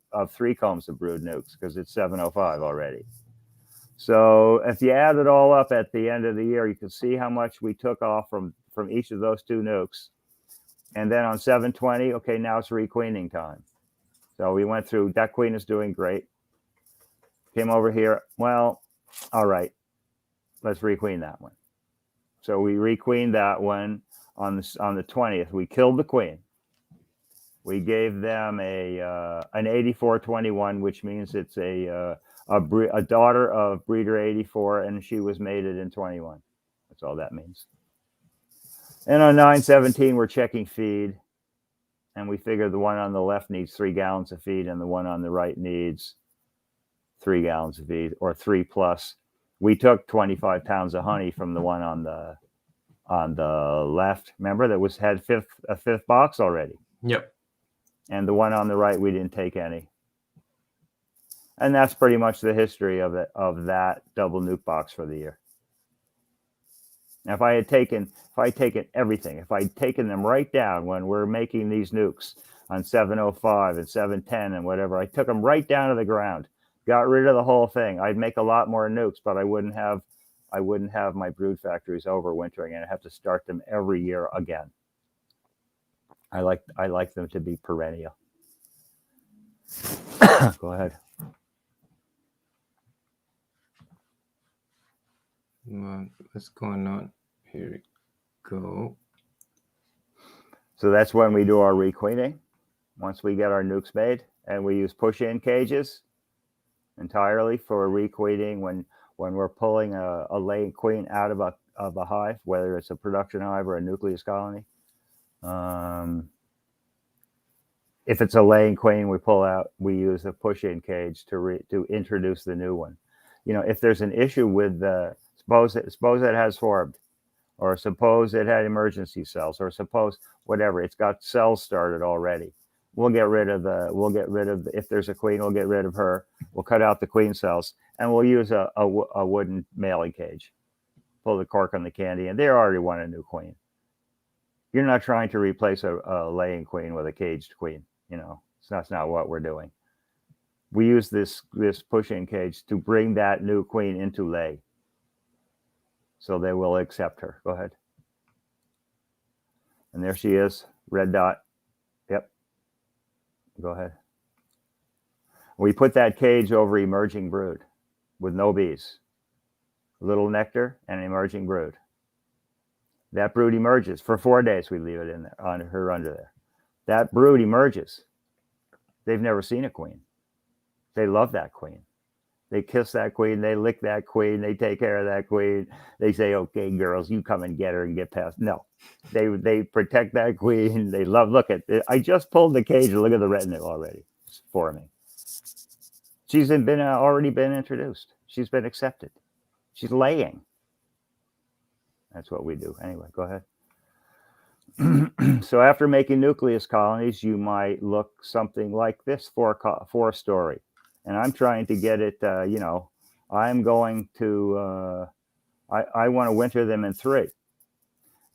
combs of brood nukes because it's 705 already. So if you add it all up at the end of the year, you can see how much we took off from each of those 2 nukes. And then on 720, okay, now it's requeening time. So we went through, that queen is doing great. Came over here, well, all right, let's requeen that one. So we requeened that one on the 20th. We killed the queen. We gave them an 8421, which means it's a daughter of breeder 84, and she was mated in 21. That's all that means. And on 917, we're checking feed, and we figure the one on the left needs 3 gallons of feed, and the one on the right needs 3 gallons of feed, or 3 plus. We took 25 pounds of honey from the one on the left. Remember, that had a fifth box already. Yep. And the one on the right, we didn't take any. And that's pretty much the history of that double nuke box for the year. Now, if I had taken everything, if I'd taken them right down when we're making these nukes on 705 and 710 and whatever, I took them right down to the ground, got rid of the whole thing, I'd make a lot more nukes, but I wouldn't have my brood factories overwintering, and I have to start them every year again. I like them to be perennial. Go ahead. What's going on? Here we go. So that's when we do our requeening. Once we get our nukes made, and we use push-in cages entirely for requeening when we're pulling a laying queen out of a hive, whether it's a production hive or a nucleus colony. If it's a laying queen, we use a push-in cage to introduce the new one. You know, if there's an issue with suppose it has formed, or suppose it had emergency cells, or suppose whatever, it's got cells started already. We'll get rid of if there's a queen, we'll get rid of her. We'll cut out the queen cells, and we'll use a wooden mailing cage. Pull the cork on the candy, and they already want a new queen. You're not trying to replace a laying queen with a caged queen. You know, that's not what we're doing. We use this push-in cage to bring that new queen into lay, so they will accept her. Go ahead. And there she is, red dot. Yep. Go ahead. We put that cage over emerging brood with no bees. Little nectar and emerging brood. That brood emerges for 4 days. We leave it in there, on her under there. That brood emerges. They've never seen a queen. They love that queen. They kiss that queen. They lick that queen. They take care of that queen. They say, "Okay, girls, you come and get her and get past." No, they protect that queen. They love. Look at it. I just pulled the cage. Look at the retinue already forming. She's already been introduced. She's been accepted. She's laying. That's what we do. Anyway, go ahead. So after making nucleus colonies, you might look something like this four story. And I'm trying to get it, I'm going to, I want to winter them in 3.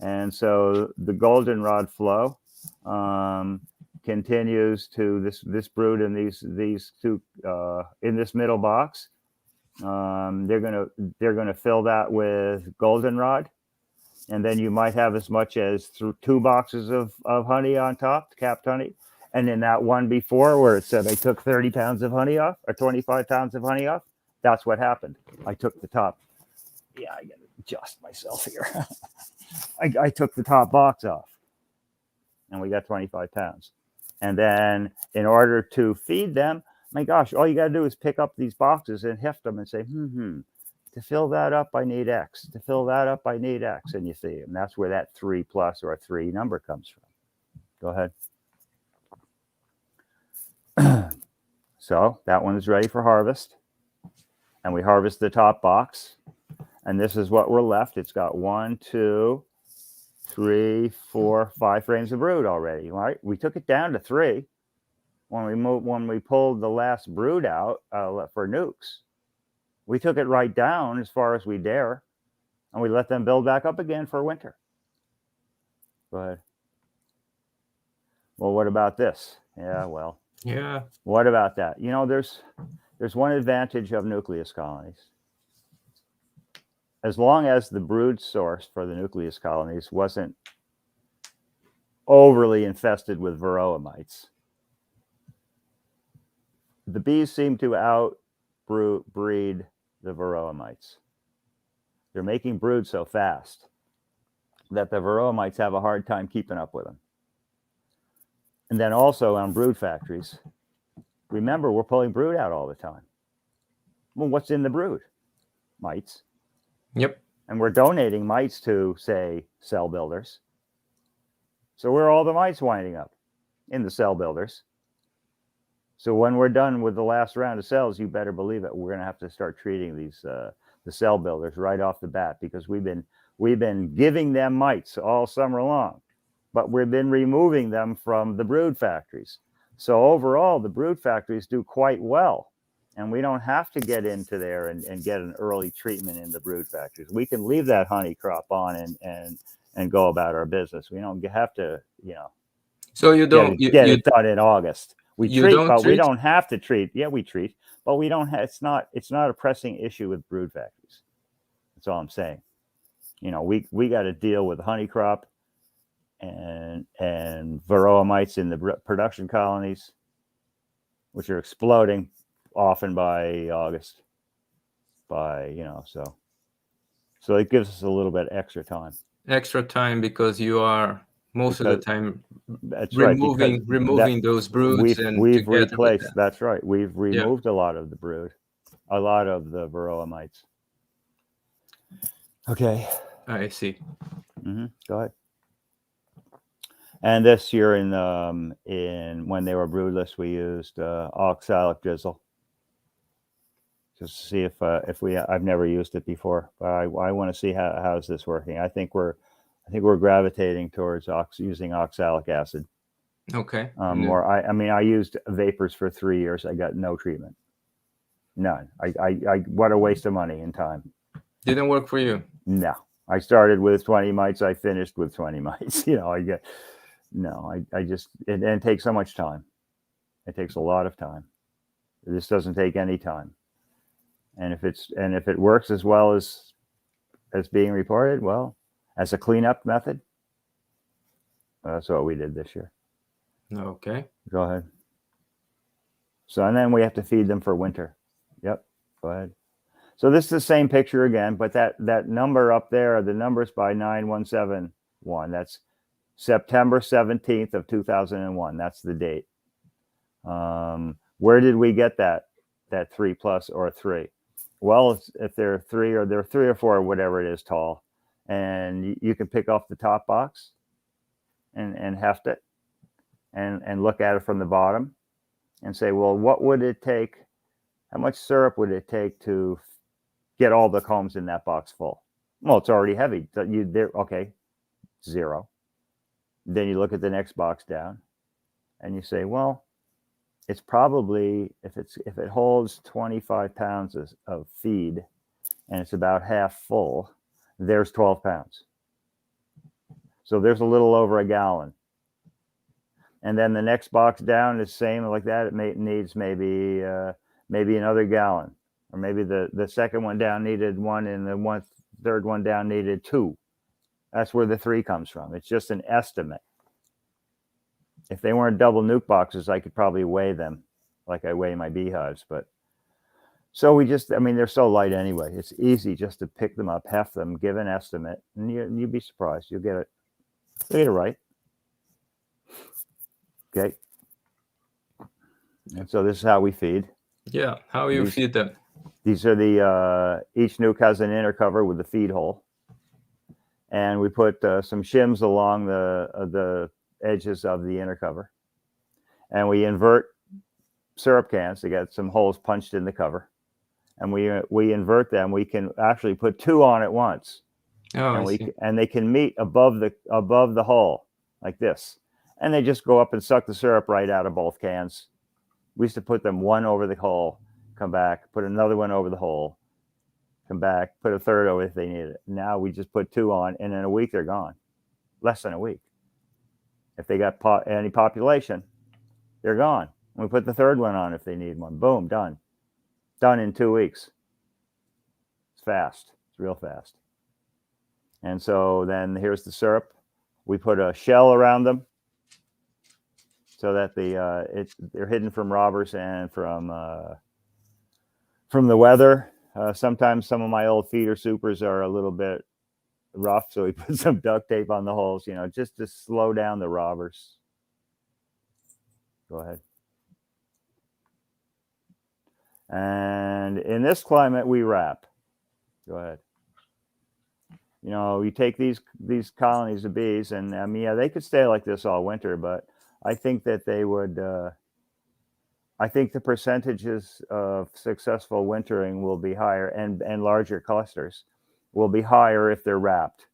And so the goldenrod flow continues to this brood and these two in this middle box. They're gonna fill that with goldenrod, and then you might have as much as 2 boxes of honey on top, capped honey. And in that one before where it said I took 30 pounds of honey off, or 25 pounds of honey off, that's what happened. I took the top. Yeah, I gotta adjust myself here. I took the top box off, and we got 25 pounds. And then in order to feed them, my gosh, all you got to do is pick up these boxes and heft them and say, to fill that up, I need X. To fill that up, I need X. And you see, and that's where that 3 plus or a 3 number comes from. Go ahead. So that one is ready for harvest. And we harvest the top box. And this is what we're left. It's got 1, 2, 3, 4, 5 frames of brood already. Right? We took it down to 3 when we pulled the last brood out for nukes. We took it right down as far as we dare, and we let them build back up again for winter. Go ahead. Well, what about this? Yeah, well. Yeah. What about that? You know, there's one advantage of nucleus colonies. As long as the brood source for the nucleus colonies wasn't overly infested with varroa mites, the bees seem to outbreed the varroa mites. They're making brood so fast that the varroa mites have a hard time keeping up with them. And then also on brood factories, remember, we're pulling brood out all the time. Well, what's in the brood? Mites. Yep. And we're donating mites to, say, cell builders. So where are all the mites winding up? In the cell builders. So when we're done with the last round of cells, you better believe it, we're going to have to start treating these the cell builders right off the bat, because we've been giving them mites all summer long, but we've been removing them from the brood factories. So overall, the brood factories do quite well, and we don't have to get into there and get an early treatment in the brood factories. We can leave that honey crop on and go about our business. We don't have to, So you don't get it done in August. We you treat, don't but we treat? don't have to treat. Yeah, we treat, but we don't have. It's not a pressing issue with brood factories. That's all I'm saying. We got to deal with honey crop and varroa mites in the production colonies, which are exploding often by August. So it gives us a little bit extra time. Extra time because you are most of the time that's right, because removing those broods and we've together with replaced. that. That's right. We've Yeah. removed a lot of the brood, a lot of the varroa mites. Okay. I see. Go ahead. And this year in when they were broodless, we used oxalic drizzle, just to see if I've never used it before, but I want to see how's this working. I think we're gravitating towards using oxalic acid. Okay. I used vapors for 3 years. I got no treatment, none. I what a waste of money and time. Didn't work for you? No. I started with 20 mites. I finished with 20 mites. It takes so much time. It takes a lot of time. This doesn't take any time. And if it works as well as being reported, well, as a cleanup method, that's what we did this year. Okay. Go ahead. So, and then we have to feed them for winter. Yep. Go ahead. So this is the same picture again, but that number up there, the numbers by 9171, that's September 17th of 2001. That's the date. Where did we get that 3+ or 3? Well, if they're 3 or 4, whatever it is, tall, and you can pick off the top box and heft it and look at it from the bottom and say, well, what would it take? How much syrup would it take to get all the combs in that box full? Well, it's already heavy. Okay, 0. Then you look at the next box down and you say, well, it's probably, if it holds 25 pounds of feed and it's about half full, there's 12 pounds. So there's a little over a gallon. And then the next box down is same like that. It needs maybe another gallon, or maybe the second one down needed 1 and the third one down needed 2. That's where the 3 comes from. It's just an estimate. If they weren't double nuke boxes, I could probably weigh them like I weigh my beehives. But so they're so light anyway. It's easy just to pick them up, heft them, give an estimate, and you'd be surprised. You'll get it right. Okay. And so this is how we feed. Yeah. How you feed them? These are each nuke has an inner cover with a feed hole. And we put some shims along the edges of the inner cover. And we invert syrup cans to get some holes punched in the cover. And we invert them. We can actually put 2 on at once. Oh, and they can meet above the hole like this. And they just go up and suck the syrup right out of both cans. We used to put them 1 over the hole, come back, put another 1 over the hole, come back, put a third over if they need it. Now we just put 2 on, and in a week they're gone. Less than a week. If they got any population, they're gone. We put the third 1 on if they need one. Boom, done. Done in 2 weeks. It's fast. It's real fast. And so then here's the syrup. We put a shell around them so that they're hidden from robbers and from the weather. Sometimes some of my old feeder supers are a little bit rough, so we put some duct tape on the holes, just to slow down the robbers. Go ahead. And in this climate, we wrap. Go ahead. You take these colonies of bees, and they could stay like this all winter, but I think that they would I think the percentages of successful wintering will be higher, and larger clusters will be higher if they're wrapped.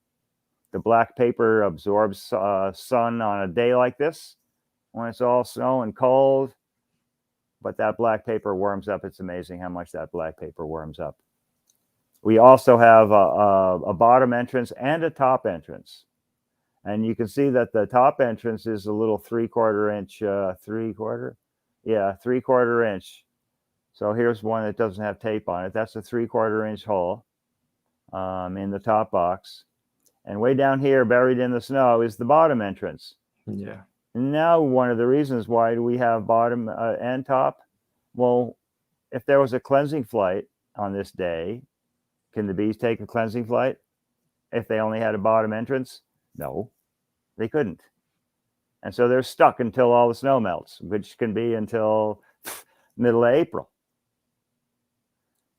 The black paper absorbs sun on a day like this when it's all snow and cold, but that black paper warms up. It's amazing how much that black paper warms up. We also have a bottom entrance and a top entrance. And you can see that the top entrance is a little 3/4 inch, 3/4 inch. So here's one that doesn't have tape on it. That's a 3/4 inch hole in the top box. And way down here, buried in the snow, is the bottom entrance. Yeah. Now, one of the reasons why do we have bottom and top? Well, if there was a cleansing flight on this day, can the bees take a cleansing flight if they only had a bottom entrance? No, they couldn't. And so they're stuck until all the snow melts, which can be until middle of April.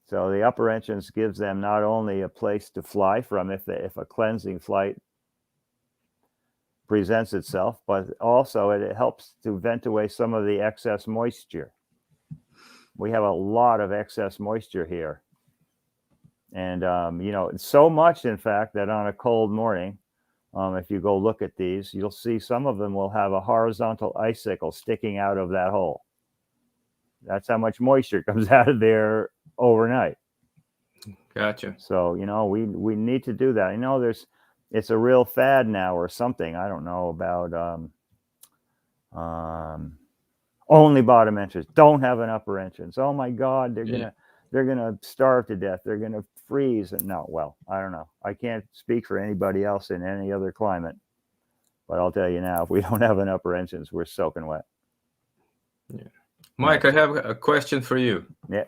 So the upper entrance gives them not only a place to fly from if a cleansing flight presents itself, but also it helps to vent away some of the excess moisture. We have a lot of excess moisture here. And, so much, in fact, that on a cold morning, if you go look at these, you'll see some of them will have a horizontal icicle sticking out of that hole. That's how much moisture comes out of there overnight. Gotcha. So, we need to do that. It's a real fad now or something. I don't know about only bottom entrance. Don't have an upper entrance. Oh my God, they're gonna starve to death. They're gonna freeze. And no, well, I don't know. I can't speak for anybody else in any other climate, but I'll tell you now, if we don't have an upper entrance, we're soaking wet. Yeah. Mike, I have a question for you. Yeah.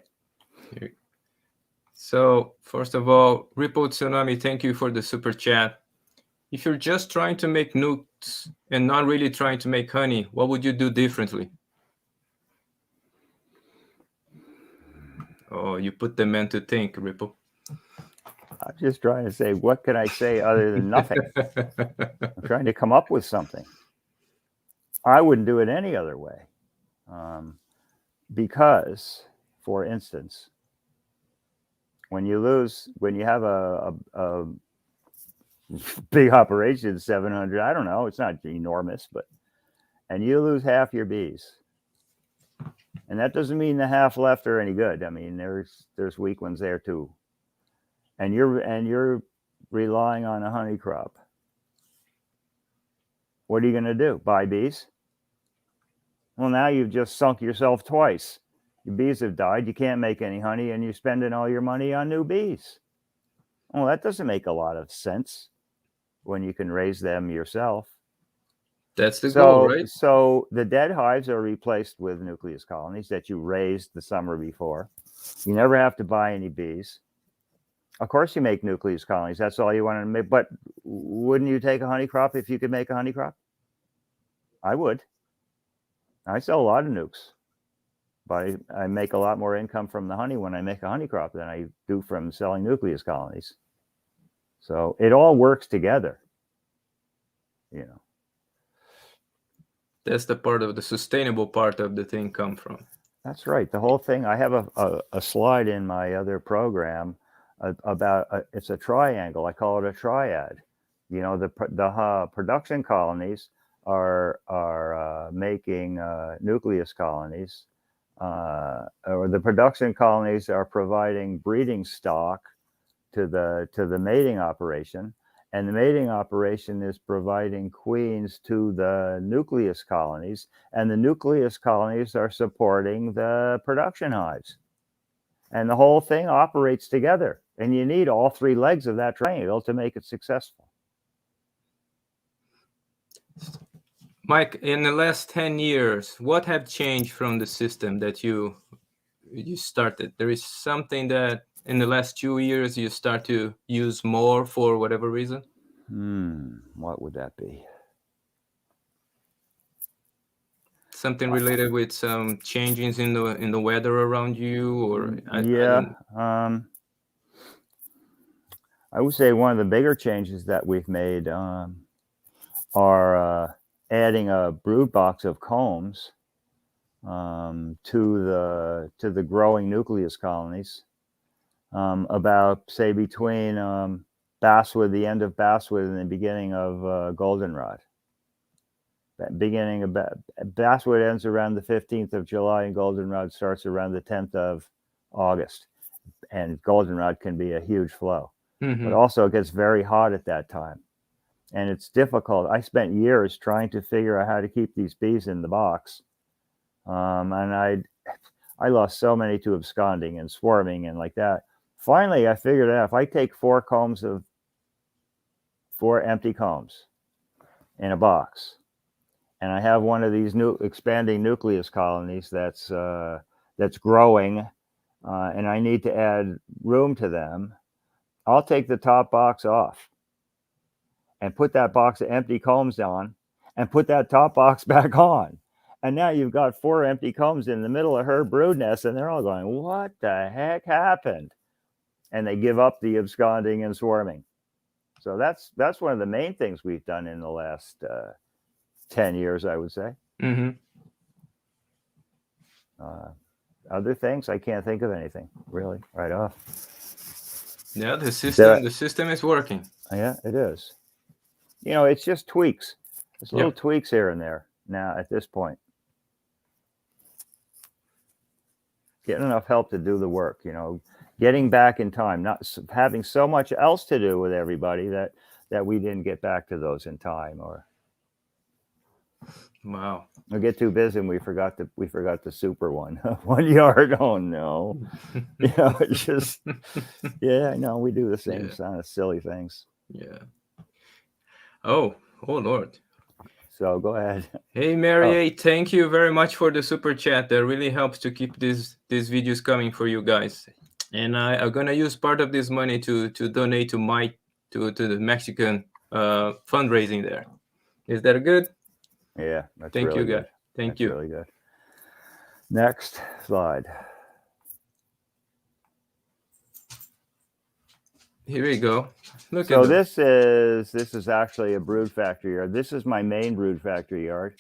So first of all, Ripple Tsunami, thank you for the super chat. If you're just trying to make nukes and not really trying to make honey, what would you do differently? Oh, you put the man to think, Ripple. I'm just trying to say, what can I say other than nothing? I'm trying to come up with something. I wouldn't do it any other way. Because, for instance, when you have a big operation, 700, I don't know, it's not enormous, and you lose half your bees. And that doesn't mean the half left are any good. I mean, there's weak ones there too. And you're relying on a honey crop. What are you going to do? Buy bees? Well, now you've just sunk yourself twice. Your bees have died. You can't make any honey, and you're spending all your money on new bees. Well, that doesn't make a lot of sense when you can raise them yourself. That's the goal, right? So the dead hives are replaced with nucleus colonies that you raised the summer before. You never have to buy any bees. Of course, you make nucleus colonies. That's all you want to make. But wouldn't you take a honey crop if you could make a honey crop? I would. I sell a lot of nukes, but I make a lot more income from the honey when I make a honey crop than I do from selling nucleus colonies. So it all works together, That's the part of the sustainable part of the thing come from. That's right. The whole thing. I have a slide in my other program about it's a triangle. I call it a triad. The production colonies are making nucleus colonies, or the production colonies are providing breeding stock to the mating operation, and the mating operation is providing queens to the nucleus colonies, and the nucleus colonies are supporting the production hives, and the whole thing operates together. And you need all three legs of that triangle to make it successful. Mike, in the last 10 years, what have changed from the system that you started? There is something that in the last 2 years you start to use more for whatever reason? What would that be? Something related with some changes in the weather around you, or I would say one of the bigger changes that we've made are adding a brood box of combs to the growing nucleus colonies. About, say, between basswood, the end of basswood, and the beginning of goldenrod. Beginning of basswood ends around the 15th of July, and goldenrod starts around the 10th of August. And goldenrod can be a huge flow, but also it gets very hot at that time, and it's difficult. I spent years trying to figure out how to keep these bees in the box, and I lost so many to absconding and swarming and like that. Finally, I figured out if I take 4 empty combs in a box, and I have one of these new expanding nucleus colonies that's growing, and I need to add room to them, I'll take the top box off and put that box of empty combs on and put that top box back on. And now you've got 4 empty combs in the middle of her brood nest, and they're all going, what the heck happened? And they give up the absconding and swarming. So that's one of the main things we've done in the last 10 years, I would say. Other things, I can't think of anything really right off. Yeah, the system is working. Yeah, it is. It's just tweaks. There's little tweaks here and there now at this point. Getting enough help to do the work, getting back in time, not having so much else to do with everybody that we didn't get back to those in time, or wow, we get too busy and we forgot the super one 1 yard. Oh no. It's just I know we do the same kind of silly things. Oh Lord. So go ahead. Hey Mary, thank you very much for the super chat. That really helps to keep these videos coming for you guys. And I'm gonna use part of this money to donate to mite, to the Mexican fundraising there. Is that good? Yeah, that's thank really you, good. guys. Thank that's you. Really good. Next slide. Here we go. Look so at this is actually a brood factory yard. This is my main brood factory yard.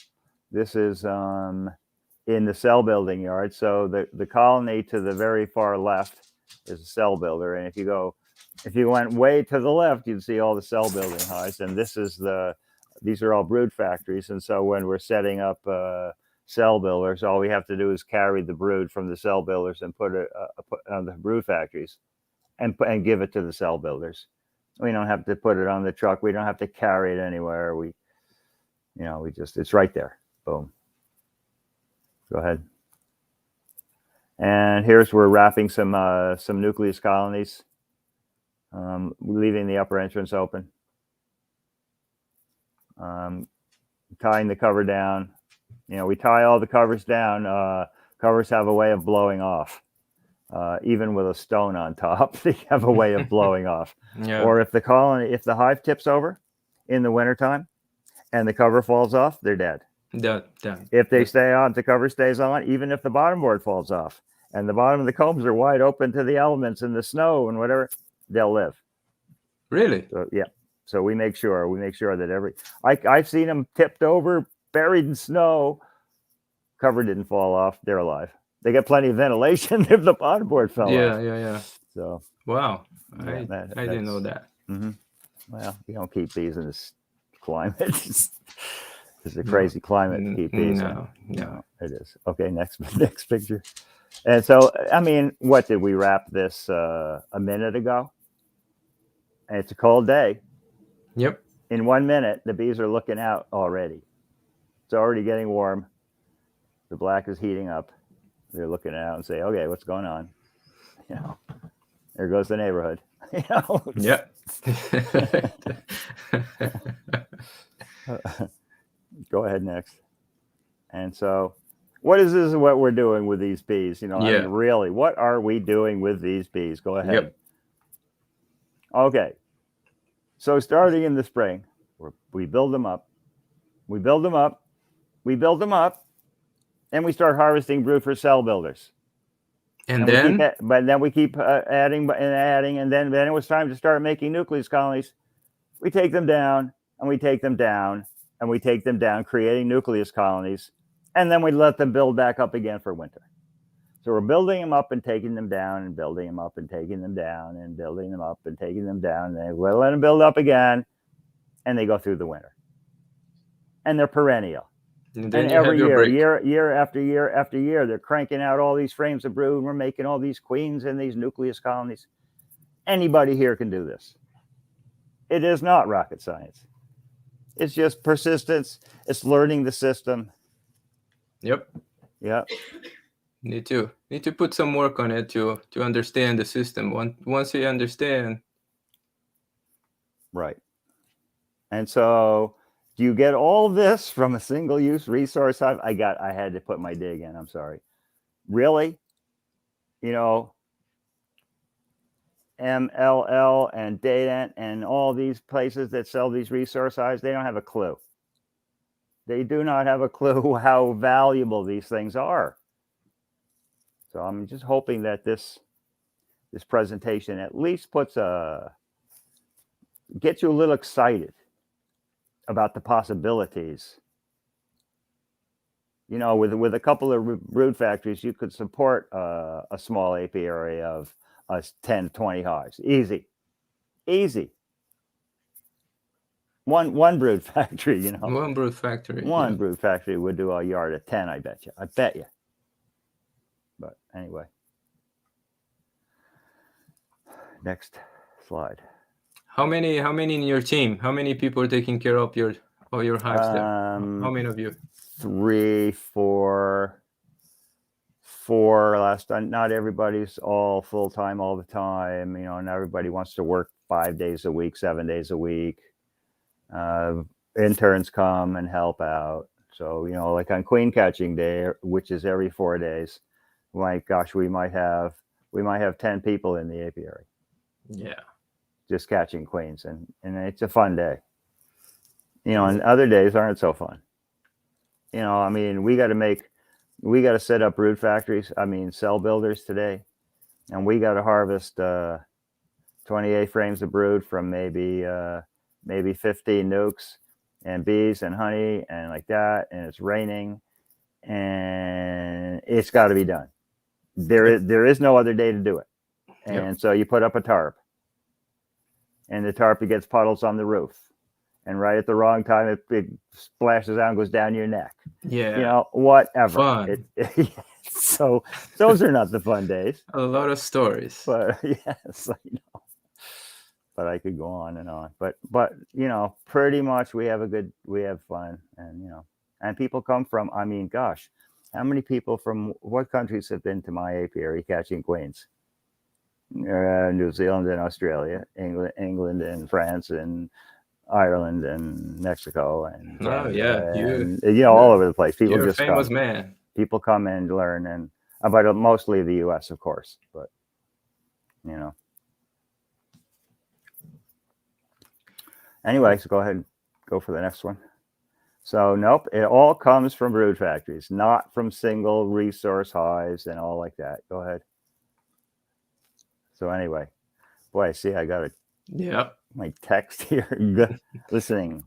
This is in the cell building yard. So the colony to the very far left is a cell builder, and if you went way to the left, you'd see all the cell building hives. And these are all brood factories. And so when we're setting up cell builders, all we have to do is carry the brood from the cell builders and put it on the brood factories, and give it to the cell builders. We don't have to put it on the truck. We don't have to carry it anywhere. It's right there. Boom. Go ahead. And here's we're wrapping some nucleus colonies, leaving the upper entrance open, tying the cover down. We tie all the covers down. Covers have a way of blowing off. Even with a stone on top, they have a way of blowing off. Or if the hive tips over in the wintertime and the cover falls off, they're dead. If they stay on, the cover stays on, even if the bottom board falls off and the bottom of the combs are wide open to the elements and the snow and whatever, they'll live. Really? So, yeah. So we make sure that I've seen them tipped over, buried in snow, cover didn't fall off, they're alive. They get plenty of ventilation if the bottom board fell off. Yeah. So wow, I didn't know that. Mm-hmm. Well, you don't keep bees in this climate. It's a crazy climate to keep bees. No, it is. Okay, next picture. And so, I mean, what did we wrap this a minute ago? And it's a cold day. Yep. In 1 minute, the bees are looking out already. It's already getting warm. The black is heating up. They're looking out and say, okay, what's going on? There goes the neighborhood. Yeah. Go ahead next. And so, what is this? What we're doing with these bees? I mean, really, what are we doing with these bees? Go ahead. Yep. Okay. So, starting in the spring, we build them up. We build them up. We build them up. And we start harvesting brood for cell builders. And then we keep adding and adding. And then it was time to start making nucleus colonies. We take them down and we take them down and we take them down, creating nucleus colonies. and then we let them build back up again for winter. So we're building them up and taking them down, and building them up and taking them down, and building them up and taking them down. And then we let them build up again, and they go through the winter. And they're perennial. And And every year after year after year, they're cranking out all these frames of brood, and we're making all these queens and these nucleus colonies. Anybody here can do this. It is not rocket science. It's just persistence. It's learning the system. Yep. Yep. Need to put some work on it to understand the system. Once you understand. Right. And so do you get all this from a single-use resource hive? I had to put my dig in. I'm sorry. Really? You know, MLL and Dadant and all these places that sell these resource hives, they don't have a clue. They do not have a clue how valuable these things are. So I'm just hoping that this presentation at least gets you a little excited about the possibilities. You know, with a couple of brood factories, you could support a small apiary of 10, 20 hives. Easy. One brood factory, you know. One brood factory. One brood factory would do a yard of 10, I bet you. But anyway. Next slide. How many in your team? How many people are taking care of your hives there? How many of you? 3, 4 last time. Not everybody's all full time all the time, you know, and everybody wants to work 5 days a week, 7 days a week. Interns come and help out. So, you know, like on queen catching day, which is every 4 days, my gosh, we might have 10 people in the apiary. Yeah. Just catching queens, and it's a fun day. You know, and other days aren't so fun. You know, I mean, we got to set up brood factories. I mean, cell builders today, and we got to harvest 28 frames of brood from maybe 15 nukes and bees and honey and like that. And it's raining, and it's got to be done. There is no other day to do it. And so you put up a tarp, and the tarp gets puddles on the roof, and right at the wrong time it splashes out and goes down your neck. Yeah, you know, whatever. Fun. So those are not the fun days. A lot of stories. But yes, I know. But I could go on and on. But you know, pretty much we have fun, and you know, and people come from. I mean, gosh, how many people from what countries have been to my apiary catching queens? New Zealand and Australia, England and France and Ireland and Mexico and you know, all over the place. People you're just a famous come. Man. People come and learn, and but mostly the U.S., of course. But you know, anyway, so go ahead and go for the next one. So nope, it all comes from brood factories, not from single resource hives and all like that. Go ahead. So anyway, boy, I see I got my text here. Listening.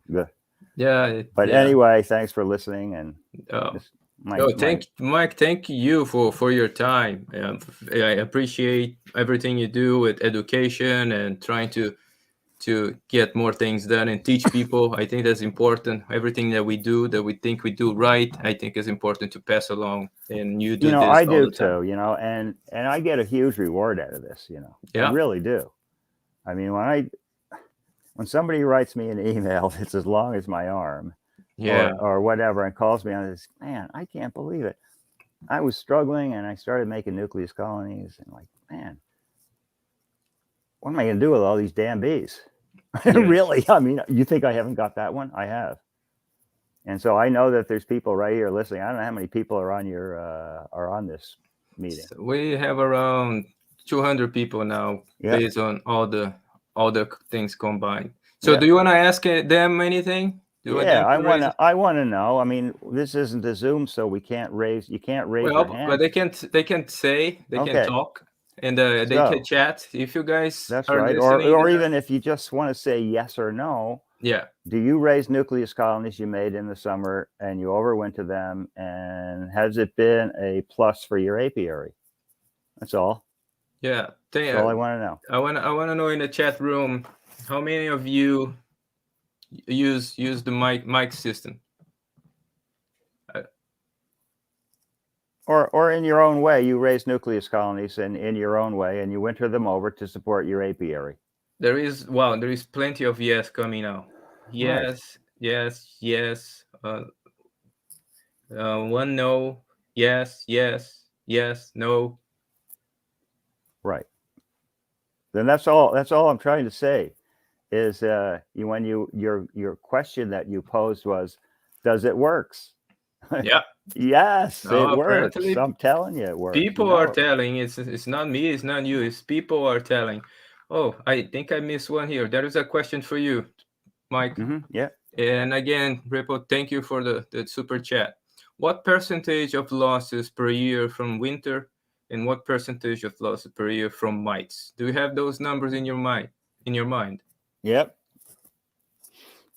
Yeah. But anyway, thanks for listening. And Mike, thank you for your time. I appreciate everything you do with education and trying to get more things done and teach people. I think that's important. Everything that we do, that we think we do right, I think is important to pass along. And you do, you know, this I all do the time. too. You know, and I get a huge reward out of this. You know, Yeah. I really do. I mean, when somebody writes me an email that's as long as my arm, or whatever, and calls me on this, man, I can't believe it. I was struggling, and I started making nucleus colonies, and like, man, what am I going to do with all these damn bees? Really? I mean, you think I haven't got that one? I have. And so I know that there's people right here listening. I don't know how many people are on this meeting. So we have around 200 people now, based on all the things combined. So do you want to ask them anything? I want to know. I mean, this isn't a Zoom, so you can't raise your hand. But they can talk, and they can chat. If you guys that's are right, or even if you just want to say yes or no, Yeah. Do you raise nucleus colonies you made in the summer and you overwinter them? And has it been a plus for your apiary? That's all. Yeah. That's all I want to know. I want to know in the chat room how many of you use the mic system. Or in your own way, you raise nucleus colonies and in your own way, and you winter them over to support your apiary. There is plenty of yes coming now. Yes, Right. yes, yes. One no. Yes, yes, yes, no. Right. Then that's all. That's all I'm trying to say. Is when your question that you posed was, does it works? Yeah. Yes, it No, works. apparently I'm telling you, it works. people are telling. It's not me. It's not you. It's people are telling. Oh, I think I missed one here. There is a question for you, Mike. Yeah. And again, Ripple, thank you for the super chat. What percentage of losses per year from winter, and what percentage of losses per year from mites? Do you have those numbers in your mind? Yep.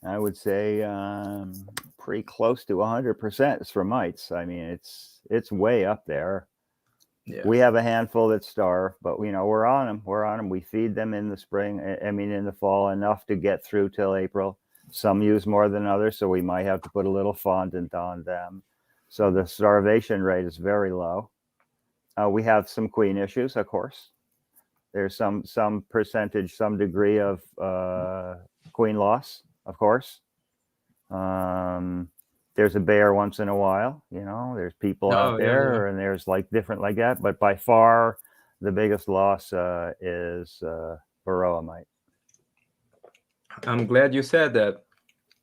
I would say pretty close to 100% is for mites. I mean, it's way up there. Yeah. We have a handful that starve, but we're on them. We're on them. We feed them in the spring. I mean, in the fall, enough to get through till April. Some use more than others, so we might have to put a little fondant on them. So the starvation rate is very low. We have some queen issues, of course. There's some percentage, some degree of queen loss, of course. There's a bear once in a while, there's people out there, and there's like different like that. But by far, the biggest loss is varroa mite. I'm glad you said that,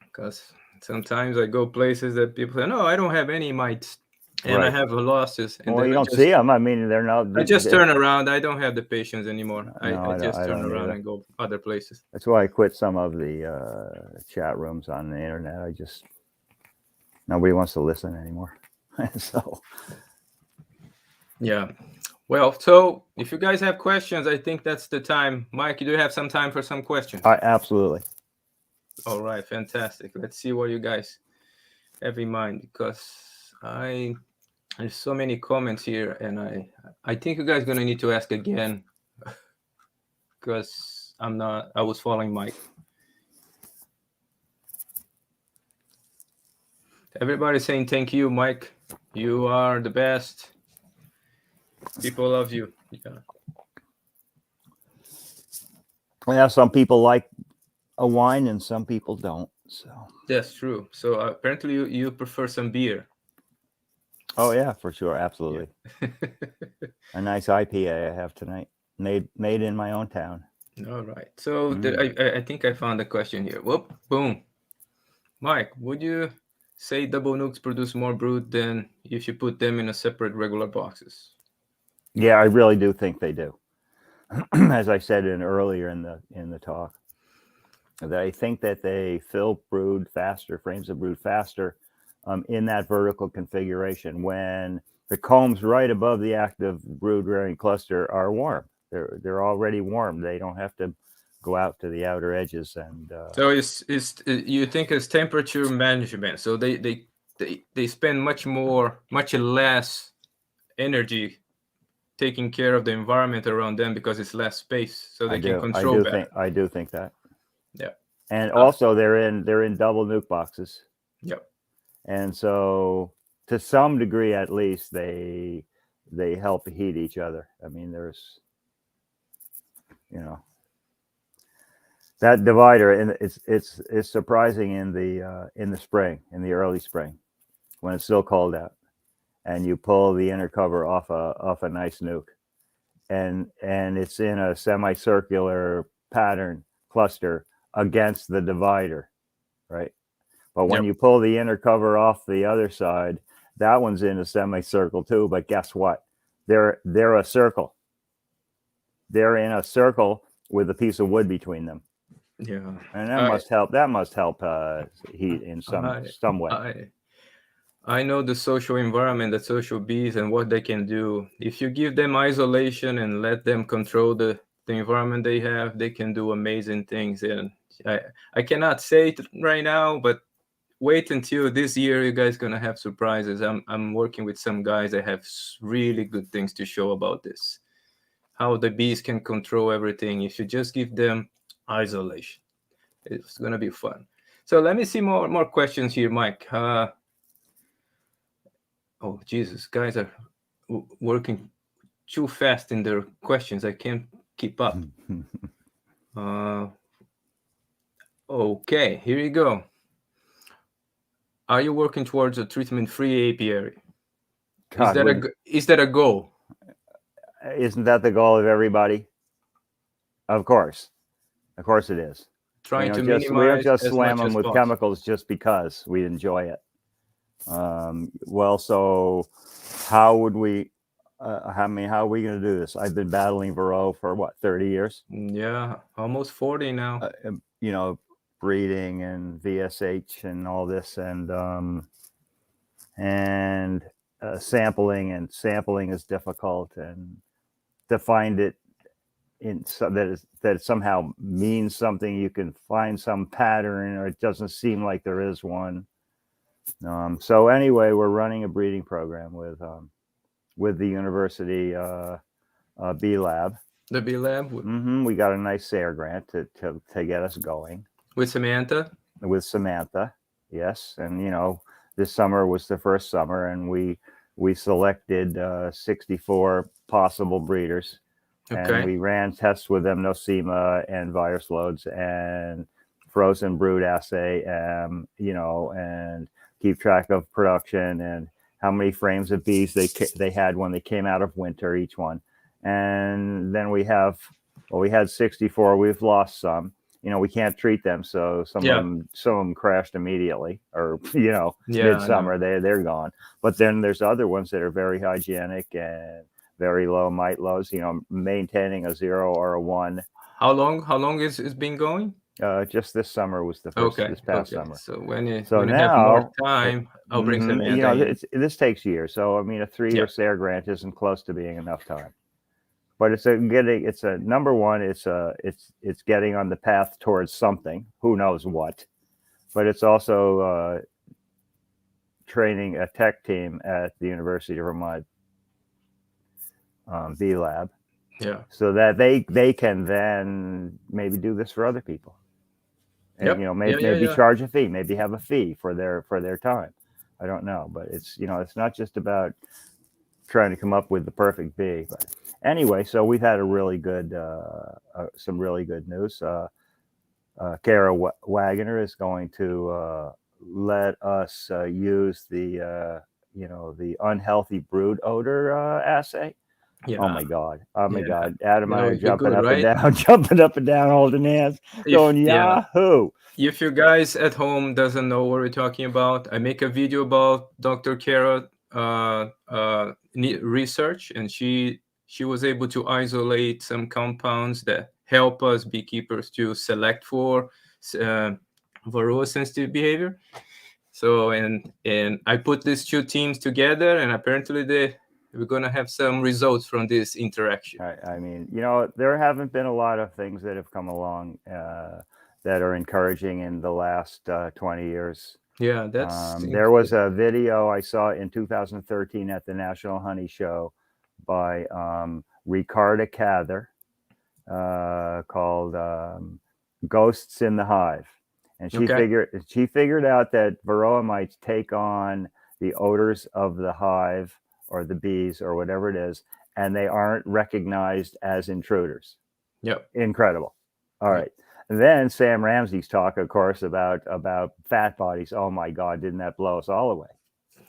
because sometimes I go places that people say, no, I don't have any mites. And Right. I have losses. And well, you don't see them. I mean, they're not. I just turn around. I don't have the patience anymore. No, I just turn don't around either. and go other places. That's why I quit some of the chat rooms on the internet. Nobody wants to listen anymore. So. Yeah. Well, so if you guys have questions, I think that's the time. Mike, you do have some time for some questions? Absolutely. All right, fantastic. Let's see what you guys have in mind, because there's so many comments here, and I think you guys are gonna need to ask again, because I was following Mike. Everybody's saying thank you, Mike. You are the best. People love you. Yeah, some people like a wine and some people don't. So that's true. So apparently you prefer some beer. Oh yeah, for sure, absolutely. Yeah. A nice IPA I have tonight, made in my own town. All right. So I think I found a question here. Whoop, boom. Mike, would you say double nukes produce more brood than if you put them in a separate regular boxes? Yeah, I really do think they do. As I said earlier in the talk, that I think that they fill brood faster, frames of brood faster, in that vertical configuration when the combs right above the active brood rearing cluster are warm. They're already warm. They don't have to go out to the outer edges. And so it's you think it's temperature management. So they spend much less energy taking care of the environment around them because it's less space, so they can control better. I do think that. Yeah. And also they're in double nuke boxes. Yep. And so to some degree at least they help heat each other. I mean, there's that divider, and it's surprising in the spring, in the early spring, when it's still cold out, and you pull the inner cover off a nice nuke, and it's in a semicircular pattern cluster against the divider, right? But when you pull the inner cover off the other side, that one's in a semicircle too. But guess what? They're a circle. They're in a circle with a piece of wood between them. Yeah, and that must help. That must help heat in some way. I know the social environment, the social bees, and what they can do. If you give them isolation and let them control the the environment they have, they can do amazing things. And I cannot say it right now, but wait until this year. You guys gonna have surprises. I'm working with some guys that have really good things to show about this. How the bees can control everything if you just give them isolation. It's gonna be fun. So let me see more questions here, Mike. Oh Jesus, guys are working too fast in their questions. I can't keep up. Okay, here you go. Are you working towards a treatment-free apiary? God, is that a goal? Isn't that the goal of everybody? Of course it is. Trying to we don't minimize just as slam much them as with possible. chemicals just because we enjoy it. Well, so how would we? How are we going to do this? I've been battling Varroa for what, 30 years? Yeah, almost 40 now. Breeding and VSH and all this, and sampling, and sampling is difficult, and to find it that it somehow means something. You can find some pattern, or it doesn't seem like there is one. So anyway, we're running a breeding program with the university bee lab. The bee lab. We got a nice SARE grant to get us going. With Samantha? With Samantha, yes. And this summer was the first summer, and we selected 64 possible breeders. Okay. And we ran tests with them, nosema and virus loads and frozen brood assay, and keep track of production and how many frames of bees they had when they came out of winter, each one. And then we had 64. We've lost some. We can't treat them, so some of them crashed immediately, or midsummer they're gone. But then there's other ones that are very hygienic and very low mite loads. Maintaining a 0 or a 1. How long is it been going? Just this summer was the first. This past summer. So when you now, have more time, I'll bring Samantha. This takes years. So a 3-year SARE grant isn't close to being enough time. But it's a number one. It's getting on the path towards something. Who knows what? But it's also training a tech team at the University of Vermont bee lab. Yeah. So that they can then maybe do this for other people. And maybe charge a fee, maybe have a fee for their time. I don't know, but it's not just about trying to come up with the perfect bee. But anyway, so we've had a really good some really good news. Kara Wagoner is going to let us use the unhealthy brood odor assay. Yeah. Oh my God! Adam and I are jumping up right? jumping up and down, holding hands, going Yahoo! If you guys at home doesn't know what we're talking about, I make a video about Dr. Kara research, and she was able to isolate some compounds that help us beekeepers to select for varroa sensitive behavior. So and I put these two teams together, and apparently we're going to have some results from this interaction. I mean, there haven't been a lot of things that have come along that are encouraging in the last 20 years. Yeah, that's there was a video I saw in 2013 at the National Honey Show by Ricarda Cather called Ghosts in the Hive. And she figured out that varroa mites take on the odors of the hive or the bees or whatever it is, and they aren't recognized as intruders. Yep. Incredible. All right. And then Sam Ramsey's talk, of course, about fat bodies. Oh my God, didn't that blow us all away?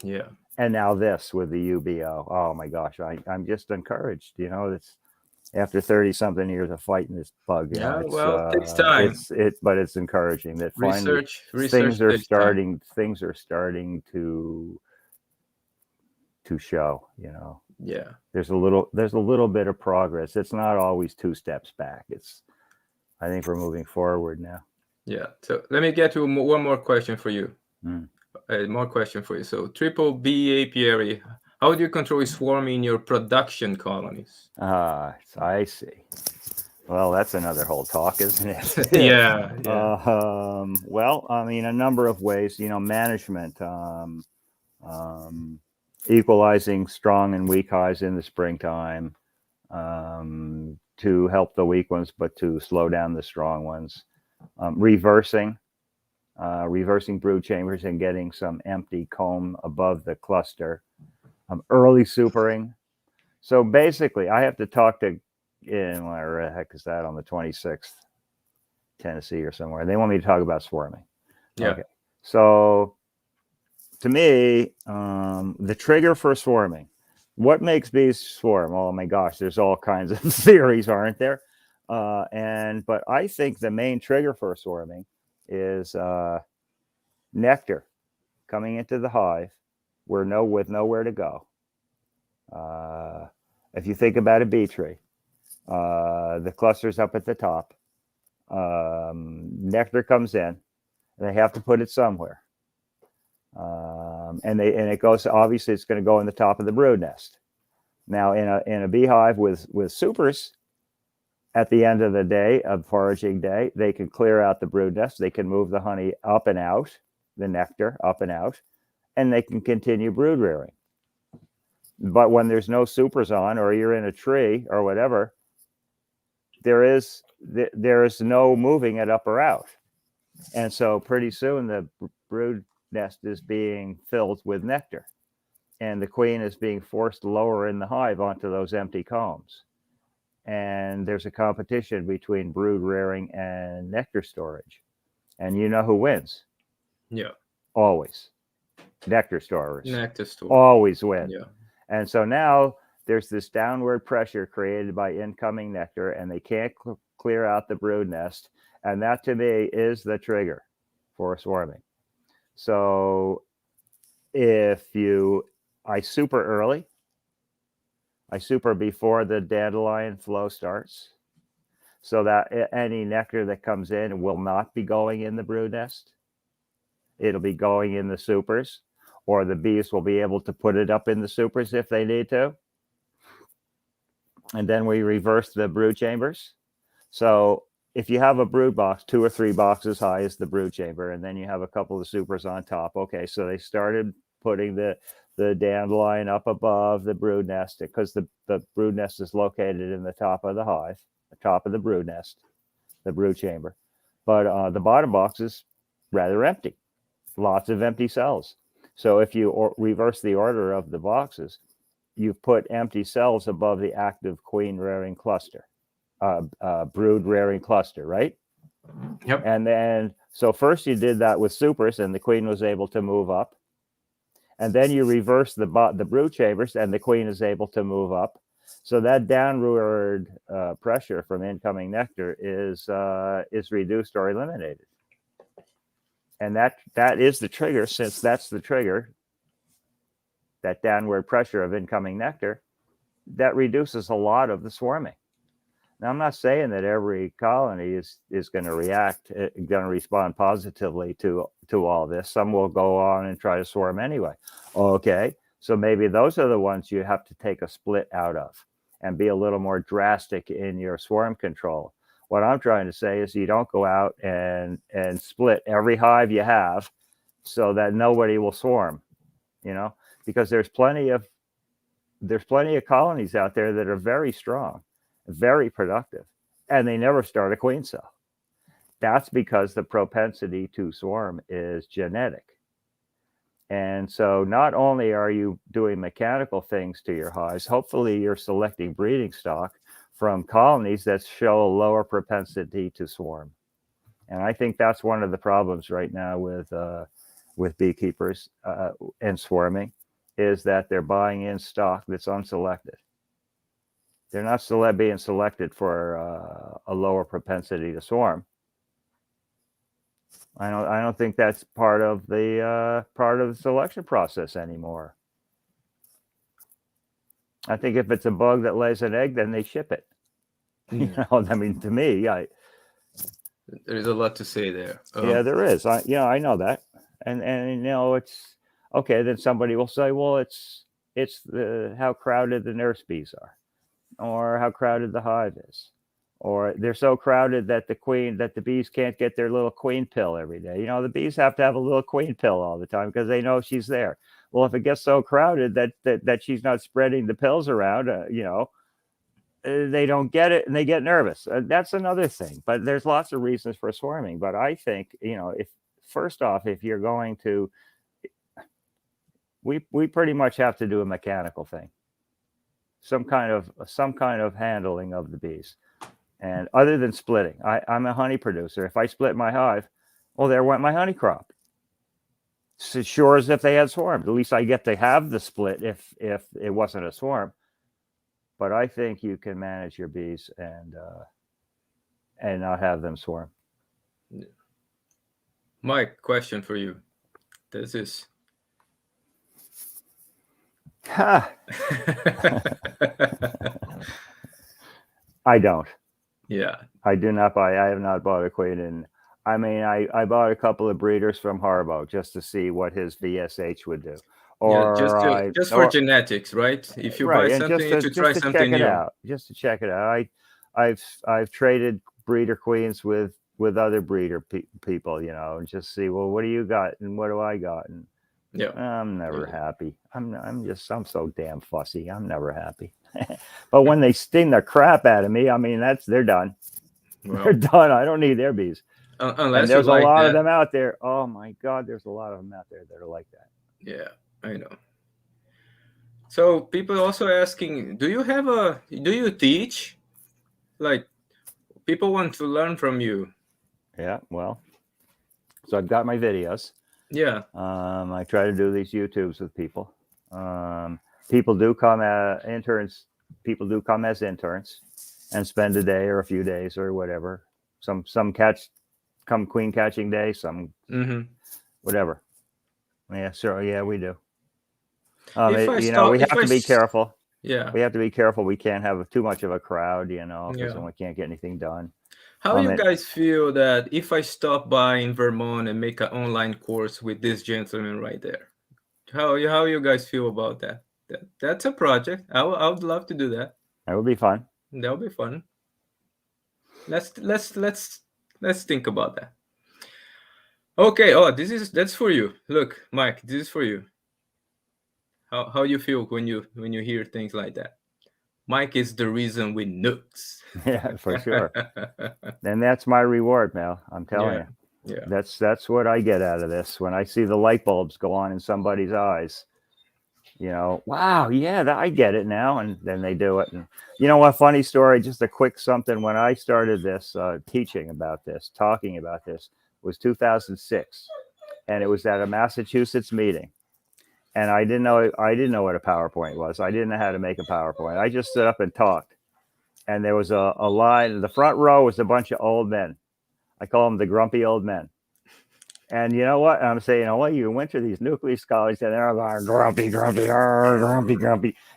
Yeah. And now this with the UBO. Oh my gosh, I'm just encouraged. It's after 30-something years of fighting this bug. It takes time. But it's encouraging that finally things are starting to show. Yeah. There's a little bit of progress. It's not always 2 steps back. I think we're moving forward now. Yeah. So let me get to one more question for you. More question for you. So triple B apiary. How do you control swarming in your production colonies? I see. Well, that's another whole talk, isn't it? Yeah, yeah, Well, I mean, a number of ways, management, um, equalizing strong and weak hives in the springtime, to help the weak ones, but to slow down the strong ones, reversing brood chambers and getting some empty comb above the cluster, early supering. So basically, I have to talk to, where the heck is that, on the 26th, Tennessee or somewhere. They want me to talk about swarming. yeah, Okay. So to me, the trigger for swarming, what makes bees swarm? Oh my gosh, there's all kinds of theories, aren't there? But I think the main trigger for swarming is nectar coming into the hive, with nowhere to go. If you think about a bee tree, the cluster's up at the top. Nectar comes in. They have to put it somewhere, and it goes. Obviously, it's going to go in the top of the brood nest. Now, in a beehive with supers, at the end of the day, of foraging day, they can clear out the brood nest. They can move the honey up and out, the nectar up and out, and they can continue brood rearing. But when there's no supers on, or you're in a tree or whatever, there is no moving it up or out. And so pretty soon the brood nest is being filled with nectar, and the queen is being forced lower in the hive onto those empty combs. And there's a competition between brood rearing and nectar storage. And you know who wins? yeah. Always. Nectar storers. Nectar store. Always win. Yeah, And so now there's this downward pressure created by incoming nectar, and they can't clear out the brood nest. And that, to me, is the trigger for swarming. So I super early. I super before the dandelion flow starts, so that any nectar that comes in will not be going in the brood nest. It'll be going in the supers, or the bees will be able to put it up in the supers if they need to. And then we reverse the brood chambers. So if you have a brood box, 2 or 3 boxes high is the brood chamber, and then you have a couple of supers on top. Okay, so they started putting the dandelion up above the brood nest, because the brood nest is located in the top of the hive, the top of the brood nest, the brood chamber. But the bottom box is rather empty, lots of empty cells. So if you reverse the order of the boxes, you've put empty cells above the active queen rearing cluster, brood rearing cluster, right? yep. And then, so first you did that with supers, and the queen was able to move up. And then you reverse the brood chambers, and the queen is able to move up. So that downward pressure from incoming nectar is reduced or eliminated. And that is the trigger, since that's the trigger, that downward pressure of incoming nectar, that reduces a lot of the swarming. Now, I'm not saying that every colony is going to respond positively to all this. Some will go on and try to swarm anyway. Okay, so maybe those are the ones you have to take a split out of and be a little more drastic in your swarm control. What I'm trying to say is you don't go out and split every hive you have so that nobody will swarm, because there's plenty of colonies out there that are very strong, very productive, and they never start a queen cell. That's because the propensity to swarm is genetic. And so not only are you doing mechanical things to your hives, hopefully you're selecting breeding stock from colonies that show a lower propensity to swarm. And I think that's one of the problems right now with beekeepers and swarming, is that they're buying in stock that's unselected. They're not being selected for a lower propensity to swarm. I don't think that's part of the selection process anymore. I think if it's a bug that lays an egg, then they ship it. I mean, to me, There's a lot to say there. Yeah, there is. I know that, and it's okay. Then somebody will say, well, it's how crowded the nurse bees are, or how crowded the hive is, or they're so crowded that the bees can't get their little queen pill every day. The bees have to have a little queen pill all the time because they know she's there. Well, if it gets so crowded that she's not spreading the pills around, they don't get it and they get nervous. That's another thing. But there's lots of reasons for swarming. But I think, if first off, if you're going to, we pretty much have to do a mechanical thing, some kind of handling of the bees. And other than splitting, I'm a honey producer. If I split my hive, well, there went my honey crop. So sure as if they had swarmed. At least I get to have the split if it wasn't a swarm. But I think you can manage your bees and not have them swarm. Mike, question for you. This is. Ha! I don't. Yeah. I do not buy. I have not bought a queen, and I mean, I bought a couple of breeders from Harbo just to see what his VSH would do. Or just for genetics, right? If you buy something, to try something new. Just to check it out. I've traded breeder queens with other breeder people, and just see, well, what do you got and what do I got? And yeah, I'm never happy. I'm so damn fussy. I'm never happy. But when they sting the crap out of me, I mean, they're done. Well, they're done. I don't need their bees. Unless and there's a lot of them out there. Oh my God, there's a lot of them out there that are like that. Yeah, I know. So people also asking, do you teach? Like, people want to learn from you. Yeah, well, so I've got my videos. Yeah. I try to do these YouTubes with people. People do come as interns. People do come as interns and spend a day or a few days or whatever. Some come queen catching day. Some whatever. Yeah, sure. Yeah, we do. We have to be careful. Yeah, we have to be careful. We can't have too much of a crowd, because then we can't get anything done. How you guys feel that if I stop by in Vermont and make an online course with this gentleman right there? How you guys feel about that? That's a project. I would love to do that. That would be fun. That would be fun. Let's think about that. Okay. Oh, that's for you. Look, Mike, this is for you. How you feel when you hear things like that? Mike is the reason we nukes. Yeah, for sure. And that's my reward, Mel. I'm telling you. Yeah. That's what I get out of this. When I see the light bulbs go on in somebody's eyes, wow, yeah, I get it now. And then they do it. And what, funny story, just a quick something. When I started this, talking about this, was 2006. And it was at a Massachusetts meeting. And I didn't know what a PowerPoint was. I didn't know how to make a PowerPoint. I just stood up and talked. And there was a line. The front row was a bunch of old men. I call them the grumpy old men. And you know what? I'm saying, you winter these nucleus colonies, and they're like, grumpy.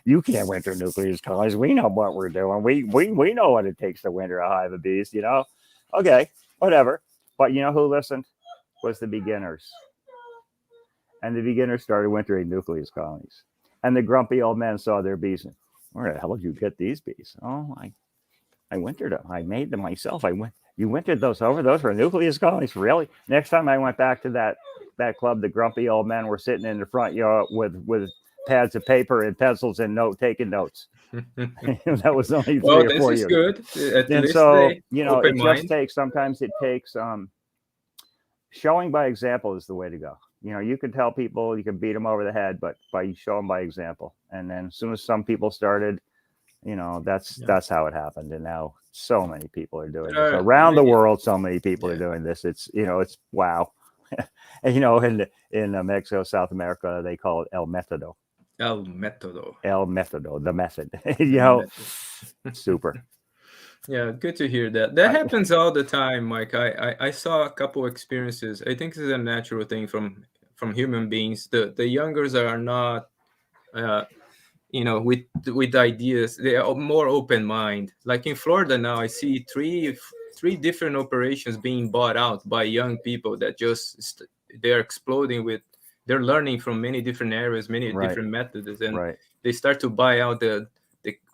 You can't winter nucleus colonies. We know what we're doing. We know what it takes to winter a hive of bees, Okay, whatever. But who listened? Was the beginners. And the beginners started wintering nucleus colonies. And the grumpy old men saw their bees. And, where the hell did you get these bees? Oh, I wintered them. I made them myself. You wintered those over? Those were nucleus colonies? Really? Next time I went back to that club, the grumpy old men were sitting in the front yard with pads of paper and pencils and taking notes. That was only 3 or 4 years. Good. And so, sometimes it takes showing by example is the way to go. You can tell people, you can beat them over the head, but you show them by example. And then as soon as some people started, that's how it happened. And now so many people are doing this around the world. So many people are doing this. It's wow. And in Mexico, South America, they call it el método. El método. El método, the method. Super. Yeah, good to hear that. That happens all the time, Mike. I saw a couple experiences. I think this is a natural thing from human beings. The youngers are not, with ideas. They are more open mind. Like in Florida now, I see three different operations being bought out by young people that just they're exploding with. They're learning from many different areas, many different methods, and they start to buy out the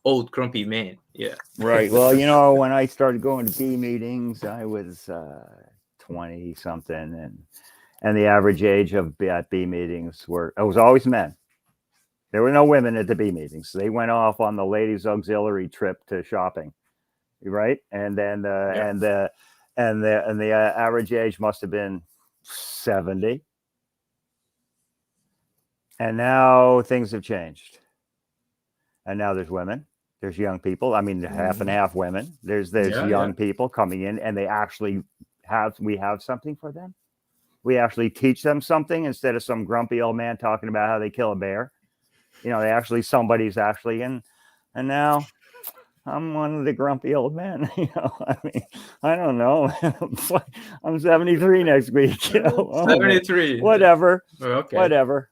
old grumpy man. Yeah. Right. Well, you know, when I started going to bee meetings, I was 20 something, and the average age at bee meetings it was always men. There were no women at the bee meetings. They went off on the ladies' auxiliary trip to shopping, right? And then the average age must have been 70. And now things have changed. And now there's women. There's young people. I mean, half and half women. There's young people coming in, and they actually we have something for them. We actually teach them something instead of some grumpy old man talking about how they kill a bear. You know, somebody's actually in. And now I'm one of the grumpy old men. You know, I mean, I don't know. I'm 73 next week. You know, 73. Whatever. Okay. Whatever.